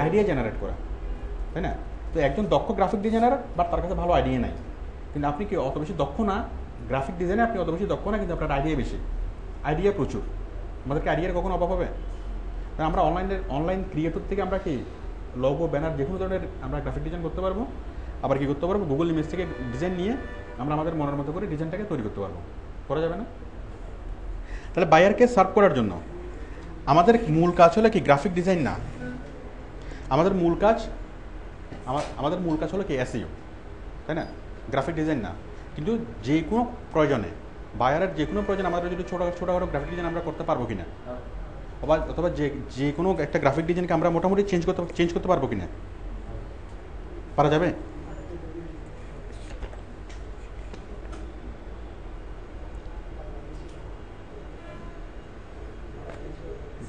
আইডিয়া জেনারেট করা, তাই না? তো একজন দক্ষ গ্রাফিক ডিজাইনার বা তার কাছে ভালো আইডিয়া নাই, কিন্তু আপনি কি অত বেশি দক্ষ না গ্রাফিক ডিজাইনে, আপনি অত বেশি দক্ষ না, কিন্তু আপনার আইডিয়া বেশি, আইডিয়া প্রচুর। আমাদেরকে আইডিয়ার কখনো অভাব হবে? আমরা অনলাইন ক্রিয়েটর থেকে আমরা কি লোগো, ব্যানার, যে কোনো ধরনের আমরা গ্রাফিক ডিজাইন করতে পারবো। আবার কি করতে পারবো, গুগল ইমেজ থেকে ডিজাইন নিয়ে আমরা আমাদের মনের মতো করে ডিজাইনটাকে তৈরি করতে পারবো। করা যাবে না? তাহলে বায়ারকে সার্ভ করার জন্য আমাদের মূল কাজ হলো কি, গ্রাফিক ডিজাইন না। আমাদের মূল কাজ হলো কি এসইও, তাই না? গ্রাফিক ডিজাইন না। কিন্তু যে কোনো প্রয়োজনে, বায়ারের যে কোনো প্রয়োজনে আমাদের যদি ছোটোখাটো গ্রাফিক ডিজাইন আমরা করতে পারবো কিনা, অথবা যে কোনো একটা গ্রাফিক ডিজাইনকে আমরা মোটামুটি চেঞ্জ করতে পারবো কিনা, পারা যাবে?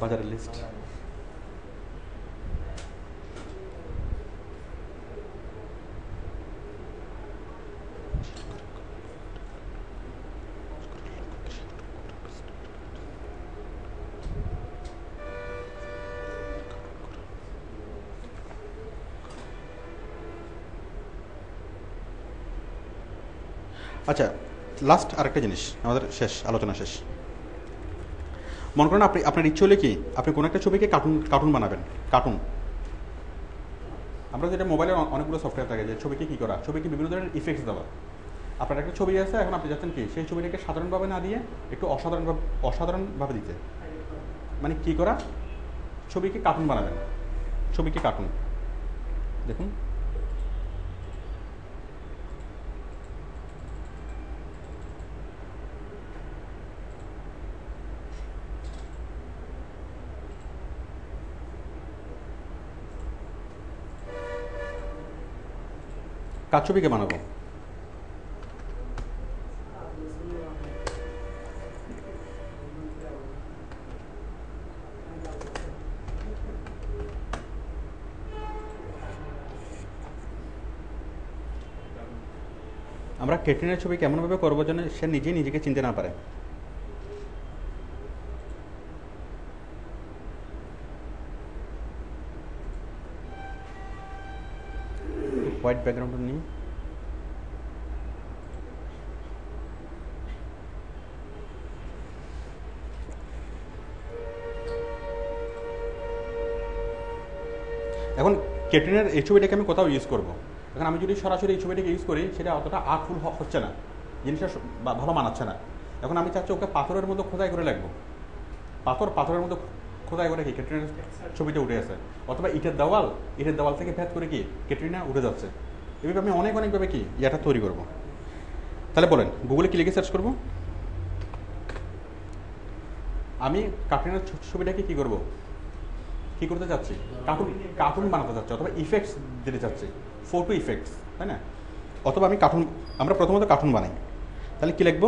বাজারের লিস্ট, আচ্ছা লাস্ট আরেকটা জিনিস, আমাদের আলোচনা শেষ। মনে করেন আপনার ইচ্ছে হলে কি, আপনি কোনো একটা ছবিকে কার্টুন বানাবেন। কার্টুন, আমরা যেটা মোবাইলে অনেকগুলো সফটওয়্যার থাকে যে ছবিকে কী করা, ছবিকে বিভিন্ন ধরনের ইফেক্টস দেওয়া। আপনার একটা ছবি আছে, এখন আপনি যাচ্ছেন কি সেই ছবিটাকে সাধারণভাবে না দিয়ে একটু অসাধারণভাবে দিতে, মানে কী করা, ছবিকে কার্টুন বানাবেন। ছবিকে কার্টুন দেখুন, কার ছবিকে বানাবো? আমরা ক্যাটরিনার ছবি কেমনভাবে করবো যেন সে নিজেকে চিনতে না পারে। হোয়াইট ব্যাকগ্রাউন্ড নিয়ে এখন ক্যাটরিনার এই ছবিটাকে আমি কোথাও ইউজ করবো। এখন আমি যদি সরাসরি এই ছবিটাকে ইউজ করি, সেটা অতটা আর্টফুল হচ্ছে না, জিনিসটা ভালো মানাচ্ছে না। এখন আমি চাচ্ছি ওকে পাথরের মধ্যে খোদাই করে লাগবো, পাথরের মধ্যে খোদাই করে কি ক্যাটরিনার ছবিটা উঠে আসে, অথবা ইটের দেওয়াল থেকে ভেদ করে কি ক্যাটরিনা উঠে যাচ্ছে। এভাবে আমি অনেকভাবে কি ইয়াটা তৈরি করব। তাহলে বলেন গুগলে কি লিখে সার্চ করব? আমি কার্টুনের ছবিটাকে কি করব, কি করতে চাচ্ছি, কার্টুন বানাতে চাচ্ছি, অথবা ইফেক্টস দিতে চাচ্ছি, ফটো ইফেক্টস, তাই না? অথবা আমি আমরা প্রথমত কার্টুন বানাই, তাহলে কি লিখব?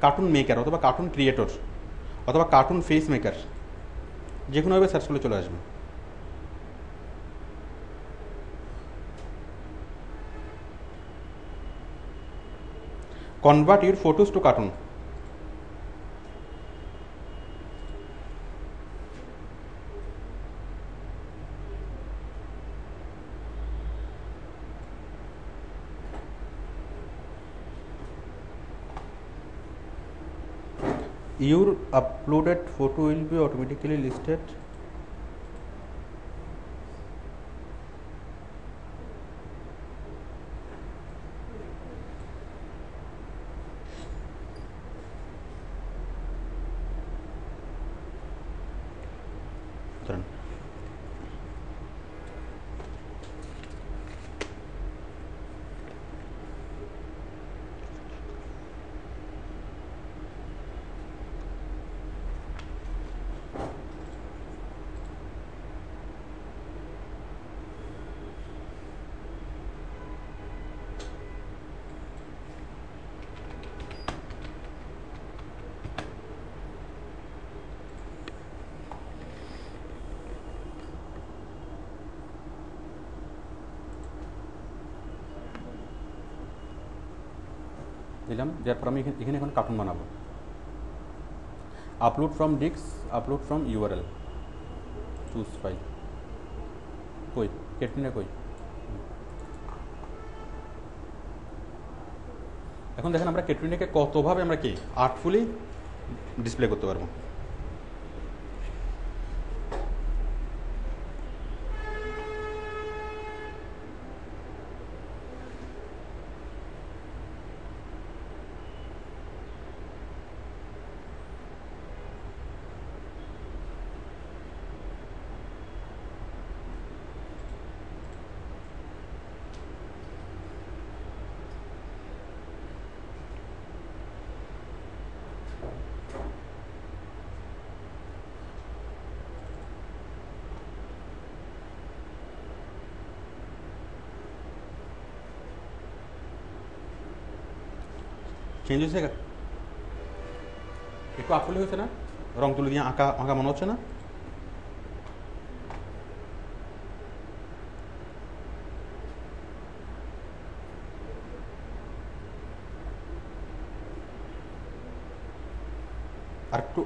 কার্টুন মেকার, অথবা কার্টুন ক্রিয়েটর, অথবা কার্টুন ফেস মেকার, যে কোনোভাবে সার্চ করলে চলে আসবে। Convert your photos to cartoon. Your uploaded photo will be automatically listed ধরেন দিলাম, দেওয়ার পর আমি এখানে এখন কার্টুন বানাবো। Upload from disk, upload from URL, choose file, কই ক্যাটরিনা কই? এখন দেখেন আমরা ক্যাটরিনাকে কতভাবে আমরা কি আর্টফুলি ডিসপ্লে করতে পারবো। চেঞ্জ হয়েছে, একটু আফুলি হয়েছে না? রং তুলি দিয়ে আঁকা আঁকা মনে হচ্ছে না?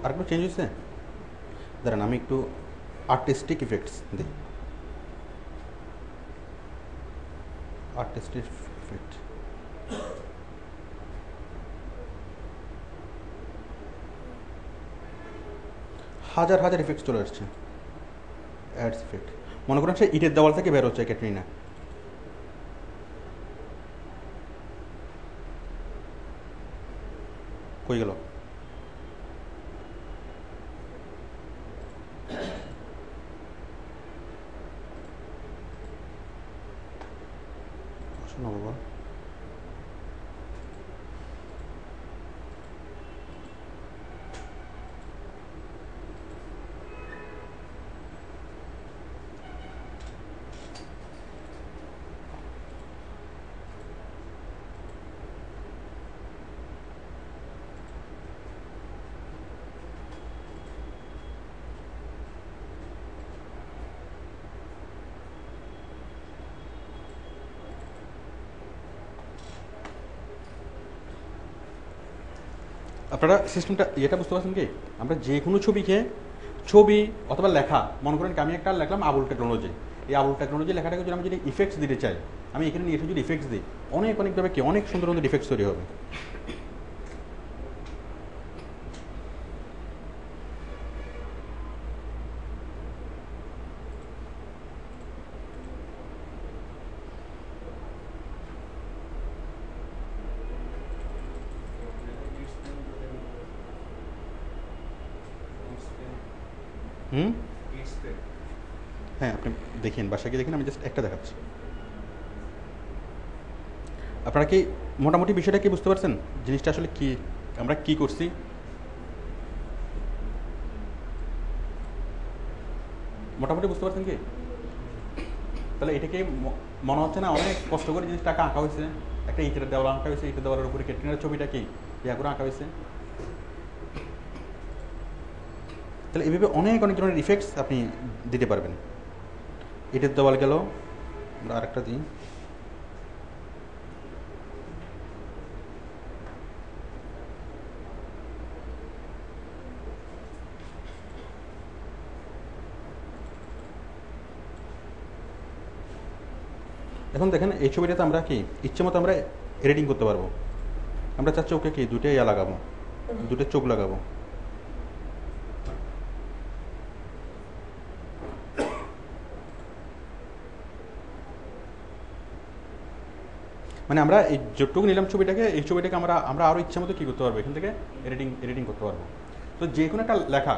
আরেকটু চেঞ্জ হয়েছে। দাঁড়ান আমি একটু আর্টিস্টিক ইফেক্টস দিই। আর্টিস্টিক ইফেক্ট, হাজার ইফেক্টস চলে আসছে। অ্যাডস ইফেক্ট, মনে করেন সে ইটের দেওয়াল থেকে বের হচ্ছে ক্যাটরিনা। কই গেল? শোনো বাবা, আপনারা সিস্টেমটা এটা বুঝতে পারছেন কি? আমরা যে কোনো ছবি অথবা লেখা, মনে করেন আমি একটা লিখলাম আবুল টেকনোলজি, এই আবুল টেকনোলজি লেখাটাকে যদি আমি যদি ইফেক্টস দিতে চাই, আমি এখানে নিয়ে এসে যদি ইফেক্টস দিই, অনেকভাবে কি অনেক সুন্দর ইফেক্টস তৈরি হবে। হ্যাঁ, আপনি দেখেন, বাসায় গিয়ে দেখেন, আমি জাস্ট একটা দেখাচ্ছি। আপনারা কি মোটামুটি বিষয়টা কি বুঝতে পারছেন, জিনিসটা আসলে কি, আমরা কি করছি? মোটামুটি বুঝতে পারছেন কি? তাহলে এটাকে মনে হচ্ছে না অনেক কষ্ট করে জিনিসটাকে আঁকা হয়েছে, একটা ইটের দেওয়াল আঁকা হয়েছে, ইটের দেওয়ালের উপরে ক্যাটরিনার ছবিটা কি ইয়া করে আঁকা হয়েছে। তাহলে এইভাবে অনেক অনেক ধরনের ইফেক্টস আপনি দিতে পারবেন। ইটের দেওয়াল গেল, আমরা আরেকটা দিই। এখন দেখেন এই ছবিটাতে আমরা কি ইচ্ছে মতো আমরা এডিটিং করতে পারবো। আমরা চাচ্ছি ওকে কি দুটো ইয়া লাগাবো, দুটো চোখ লাগাবো। মানে আমরা এই যতটুকু নিলাম ছবিটাকে, এই ছবিটাকে আমরা আমরা আরও ইচ্ছা মতো কী করতে পারবো, এখান থেকে এডিটিং করতে পারবো। তো যে কোনো একটা লেখা,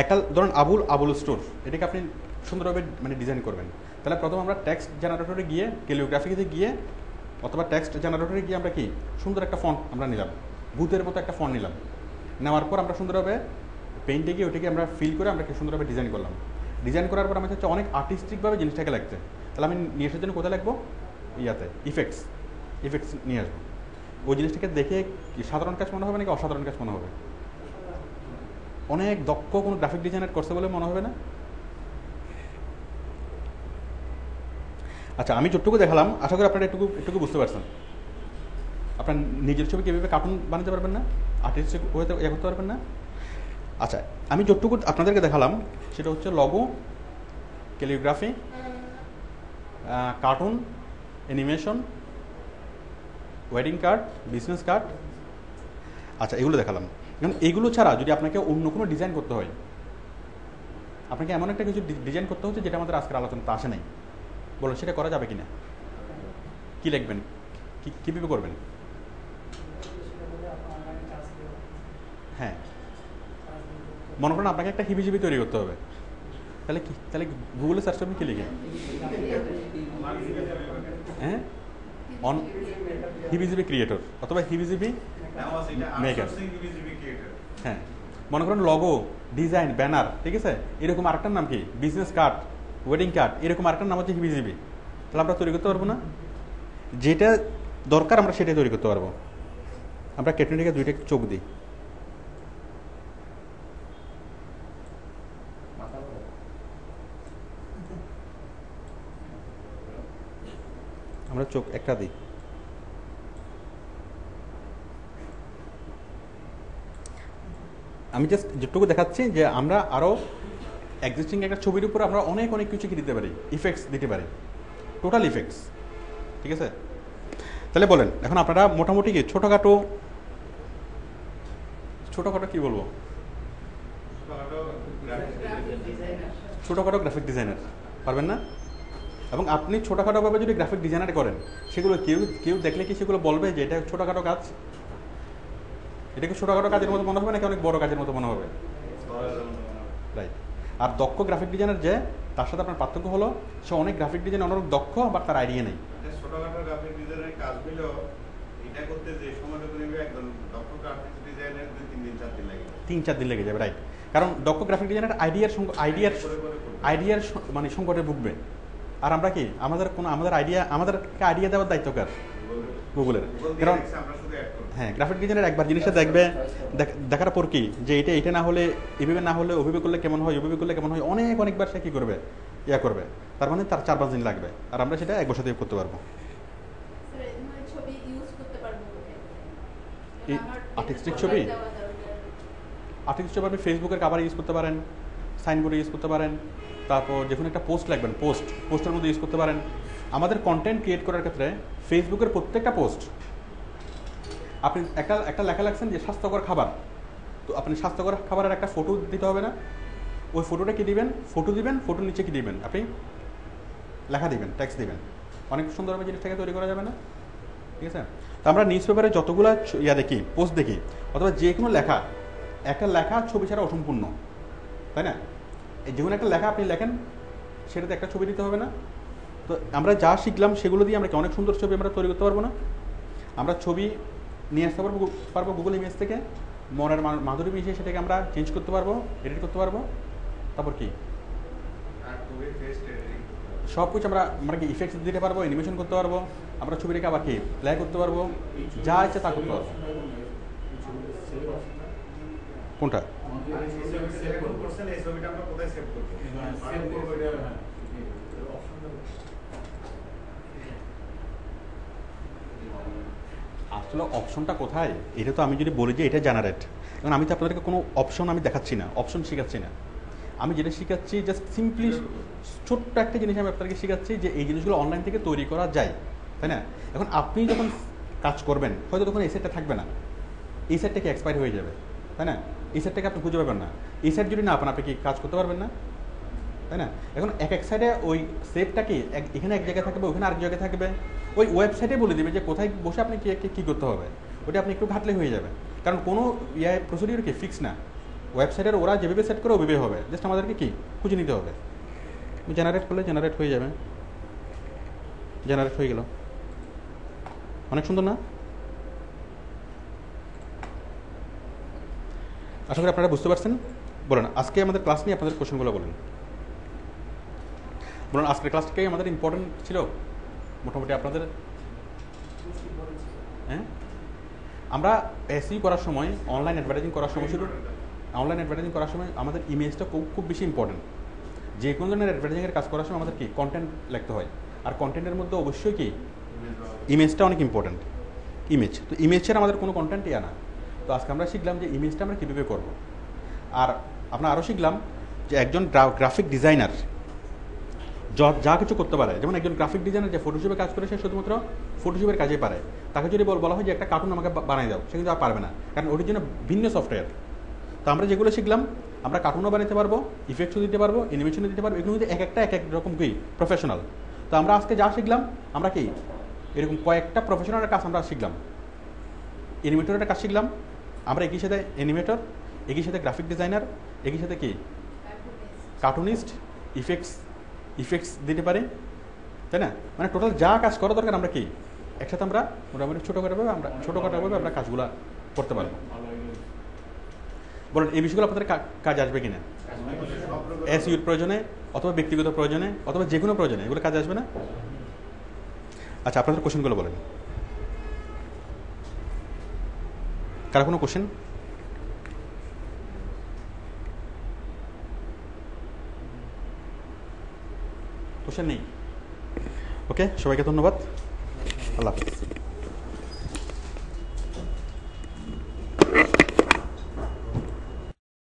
একটা ধরুন আবুল স্টোর, এটাকে আপনি সুন্দরভাবে মানে ডিজাইন করবেন। তাহলে প্রথম আমরা টেক্সট জেনারেটরে গিয়ে, ক্যালিওগ্রাফিতে গিয়ে অথবা টেক্সট জেনারেটরে গিয়ে আমরা কি সুন্দর একটা ফন্ট আমরা নিলাম, ভূতের মতো একটা ফন্ট নিলাম। নেওয়ার পর আমরা সুন্দরভাবে পেইন্টে গিয়ে ওটাকে আমরা ফিল করে আমরা সুন্দরভাবে ডিজাইন করলাম। ডিজাইন করার পর আমার হচ্ছে অনেক আর্টিস্টিকভাবে জিনিসটাকে লাগছে। তাহলে আমি নিয়ে আসার জন্য কোথায় লাগবো? ইয়াতে ইফেক্টস নিয়ে আসবো। ওই জিনিসটাকে দেখে কি সাধারণ কাজ মনে হবে নাকি অসাধারণ কাজ মনে হবে? অনেক দক্ষ কোনো গ্রাফিক ডিজাইনার করছে বলে মনে হবে না? আচ্ছা, আমি যতটুকু দেখালাম আশা করি আপনারা একটুকু বুঝতে পারছেন। আপনার নিজের ছবি কীভাবে কার্টুন বানাতে পারবেন না, আর্টিস্ট হয়ে করতে পারবেন না। আচ্ছা, আমি যতটুকু আপনাদেরকে দেখালাম সেটা হচ্ছে logo, calligraphy, cartoon, animation, wedding card, business card. আচ্ছা, এগুলো দেখালাম। এখন এইগুলো ছাড়া যদি আপনাকে অন্য কোনো ডিজাইন করতে হয়, আপনাকে এমন একটা কিছু ডিজাইন করতে হচ্ছে যেটা আমাদের আজকের আলোচনাতে আসে নাই, বলুন সেটা করা যাবে কিনা? কি লিখবেন, কীভাবে করবেন? হ্যাঁ, মনে করেন আপনাকে একটা হিবিজিবি তৈরি করতে হবে, তাহলে গুগলে সার্চ করবেন কি লিখে? হ্যাঁ, অন হিবিজিবি ক্রিয়েটর অথবা হিবিজিবি মেকার। হ্যাঁ, মনে করেন লগো, ডিজাইন, ব্যানার, ঠিক আছে, এরকম আরেকটার নাম কি বিজনেস কার্ড, ওয়েডিং কার্ড, এরকম আরেকটার নাম হচ্ছে হিবিজিবি। তাহলে আমরা তৈরি করতে পারবো না? যেটা দরকার আমরা সেটাই তৈরি করতে পারবো। আমরা ক্যাটরিনাকে দুইটা চোখ দিই, আমরা চোখ একটা দিই। আমি জাস্ট যেটুকু দেখাচ্ছি যে আমরা আরও এক্সিস্টিং একটা ছবির উপর আমরা অনেক অনেক কিছু কি দিতে পারি, ইফেক্টস দিতে পারি, টোটাল ইফেক্টস। ঠিক আছে, তাহলে বলেন এখন আপনারা মোটামুটি কি ছোটোখাটো কি বলবো, ছোটোখাটো গ্রাফিক ডিজাইনার পারবেন না? এবং আপনি ছোটোখাটোভাবে যদি গ্রাফিক ডিজাইনার করেন, সেগুলো কেউ দেখলে কি সেগুলো বলবে যে এটা ছোটোখাটো কাজ? এটাকে ছোটোখাটো কাজের মতো মনে হবে নাকি অনেক বড় কাজের মতো মনে হবে? রাইট। আর দক্ষ গ্রাফিক ডিজাইনার যে, তার সাথে আপনার পার্থক্য হলো সে অনেক গ্রাফিক ডিজাইন অনেক দক্ষ, বাট তার আইডিয়া নেই। ছোটখাটো গ্রাফিক ডিজাইনের কাজ হলেও এটা করতে যে সময়টুকু নেবে একজন দক্ষ গ্রাফিক ডিজাইনের 3-4 দিন লাগে। 3-4 দিন লেগে যাবে, রাইট। কারণ দক্ষ গ্রাফিক ডিজাইনার আইডিয়ার মানে সংকটে ভুগবে। আর আমরা কি আমাদের আইডিয়া দেওয়ার দায়িত্ব কার? গুগলের। কারণ হ্যাঁ, গ্রাফিক ডিজাইনার একবার জিনিসটা দেখবে, দেখার পর কি যে এটা না হলে এভাবে, না হলে ওভাবে করলে কেমন হয়, ওভাবে করলে কেমন হয়, অনেকবার সে কি করবে, করবে। তার মানে তার 4-5 দিন লাগবে, আর আমরা সেটা 1 বছর দিয়ে করতে পারবো। আর্টিস্টিক ছবি আপনি ফেসবুকের কাভারে ইউজ করতে পারেন, সাইনবোর্ডে ইউজ করতে পারেন, তারপর যে কোনো একটা পোস্ট লাগবেন, পোস্টের মধ্যে ইউজ করতে পারেন। আমাদের কন্টেন্ট ক্রিয়েট করার ক্ষেত্রে ফেসবুকের প্রত্যেকটা পোস্ট, আপনি একটা লেখা লাগছেন যে স্বাস্থ্যকর খাবার, তো আপনি স্বাস্থ্যকর খাবারের একটা ফটো দিতে হবে না? ওই ফটোটা কি দিবেন? ফটোর নিচে কি দিবেন? আপনি লেখা দিবেন, টেক্সট দিবেন, অনেক সুন্দরভাবে জিনিসটাকে তৈরি করা যাবে না? ঠিক আছে, তো আমরা নিউজ পেপারে যতগুলো দেখি, পোস্ট দেখি, অথবা যে কোনো লেখা, একটা লেখা ছবি ছাড়া অসম্পূর্ণ, তাই না? যে কোনো একটা লেখা আপনি লেখেন, সেটাতে একটা ছবি দিতে হবে না? তো আমরা যা শিখলাম সেগুলো দিয়ে আমরা কি অনেক সুন্দর ছবি আমরা তৈরি করতে পারবো না? আমরা ছবি নিয়ে আসতে পারবো গুগল ইমেজ থেকে, মনের মাধুরী মিশিয়ে সেটাকে আমরা চেঞ্জ করতে পারবো, এডিট করতে পারবো। তারপর কি আর ছবির ফেস এডিটিং সব কিছু আমরা কি ইফেক্টস দিতে পারবো, অ্যানিমেশন করতে পারবো, আমরা ছবিটাকে আবার কি প্লে করতে পারবো, যা ইচ্ছা তা করতে পারবো। কোনটা? আর এই ছবিটা যেরকম করছেন, এই ছবিটা আমরা কোথায় সেভ করবো? আসলে অপশনটা কোথায়, এটা তো আমি যদি বলি যে এটা জেনারেট, কারণ আমি তো আপনাদেরকে কোনো অপশন আমি দেখাচ্ছি না, অপশন শেখাচ্ছি না। আমি যেটা শেখাচ্ছি জাস্ট সিম্পলি ছোট্ট একটা জিনিস আমি আপনাদেরকে শেখাচ্ছি যে এই জিনিসগুলো অনলাইন থেকে তৈরি করা যায়, তাই না? এখন আপনি যখন কাজ করবেন হয়তো তখন এই সেটটা থাকবে না, এই সেটটাকে এক্সপায়ার হয়ে যাবে, তাই না? এই সেটটাকে আপনি খুঁজে পাবেন না। এই সেট যদি না পান আপনি কি কাজ করতে পারবেন না, তাই না? এখন এক সাইডে ওই সেভটাকে এখানে এক জায়গায় থাকবে, ওখানে আরেক জায়গায় থাকবে, ওই ওয়েবসাইটে বলে দেবে যে কোথায় বসে আপনি কী করতে হবে, ওটা আপনি একটু ঘাটলে হয়ে যাবে। কারণ কোনো প্রসিডিউর কি ফিক্স না, ওয়েবসাইটের ওরা যেভাবে সেট করে ওইভাবে হবে, জাস্ট আমাদেরকে কি খুঁজে নিতে হবে। জেনারেট করলে জেনারেট হয়ে যাবে, জেনারেট হয়ে গেল, অনেক সুন্দর না? আশা করি আপনারা বুঝতে পারছেন। বলুন আজকে আমাদের ক্লাস নিয়ে আপনাদের কোশ্চেনগুলো বলুন। বলুন আজকের ক্লাসটাই আমাদের ইম্পর্টেন্ট ছিল মোটামুটি আপনাদের? হ্যাঁ, আমরা এসই করার সময়, অনলাইন অ্যাডভার্টাইজিং করার সময়, শুধু অনলাইন অ্যাডভার্টাইজিং করার সময় আমাদের ইমেজটা খুব বেশি ইম্পর্টেন্ট। যে কোনো ধরনের অ্যাডভার্টাইজিংয়ের কাজ করার সময় আমাদের কি কন্টেন্ট লিখতে হয়, আর কন্টেন্টের মধ্যে অবশ্যই কি ইমেজটা অনেক ইম্পর্টেন্ট। ইমেজ তো ইমেজের আমাদের কোনো কন্টেন্টই আনা। তো আজকে আমরা শিখলাম যে ইমেজটা আমরা কীভাবে করবো, আর আমরা আরও শিখলাম যে একজন গ্রাফিক ডিজাইনার যা কিছু করতে পারে, যেমন একজন গ্রাফিক ডিজাইনার যে ফটোশপে কাজ করে সে শুধুমাত্র ফটোশপের কাজে পারে। তাকে যদি বলা হয় যে একটা কার্টুন আমাকে বানিয়ে দাও, সে কিন্তু আর পারবে না, কারণ ওটির জন্য ভিন্ন সফটওয়্যার। তো আমরা যেগুলো শিখলাম, আমরা কার্টুনও বানাতে পারবো, ইফেক্টসও দিতে পারবো, অ্যানিমেশনও দিতে পারবো, এগুলো কিন্তু এক এক রকম কি প্রফেশনাল। তো আমরা আজকে যা শিখলাম, আমরা কি এরকম কয়েকটা প্রফেশনালের কাজ আমরা শিখলাম। অ্যানিমেটরের কাজ শিখলাম আমরা, একই সাথে অ্যানিমেটর, একই সাথে গ্রাফিক ডিজাইনার, একই সাথে কি কার্টুনিস্ট, ইফেক্টস দিতে পারে, তাই না? মানে টোটাল যা কাজ করা দরকার আমরা কি একসাথে আমরা মোটামুটি ছোটোখাটোভাবে আমরা কাজগুলো করতে পারবো। বলুন এই বিষয়গুলো আপনাদের কাজ আসবে কিনা? এসইউর প্রয়োজনে, অথবা ব্যক্তিগত প্রয়োজনে, অথবা যে কোনো প্রয়োজনে এগুলো কাজে আসবে না? আচ্ছা, আপনাদের কোশ্চেনগুলো বলেন। কার কোনো কোশ্চেন? কোশ্চেন নেই? ওকে, সবাইকে ধন্যবাদ, আল্লাহ হাফিজ।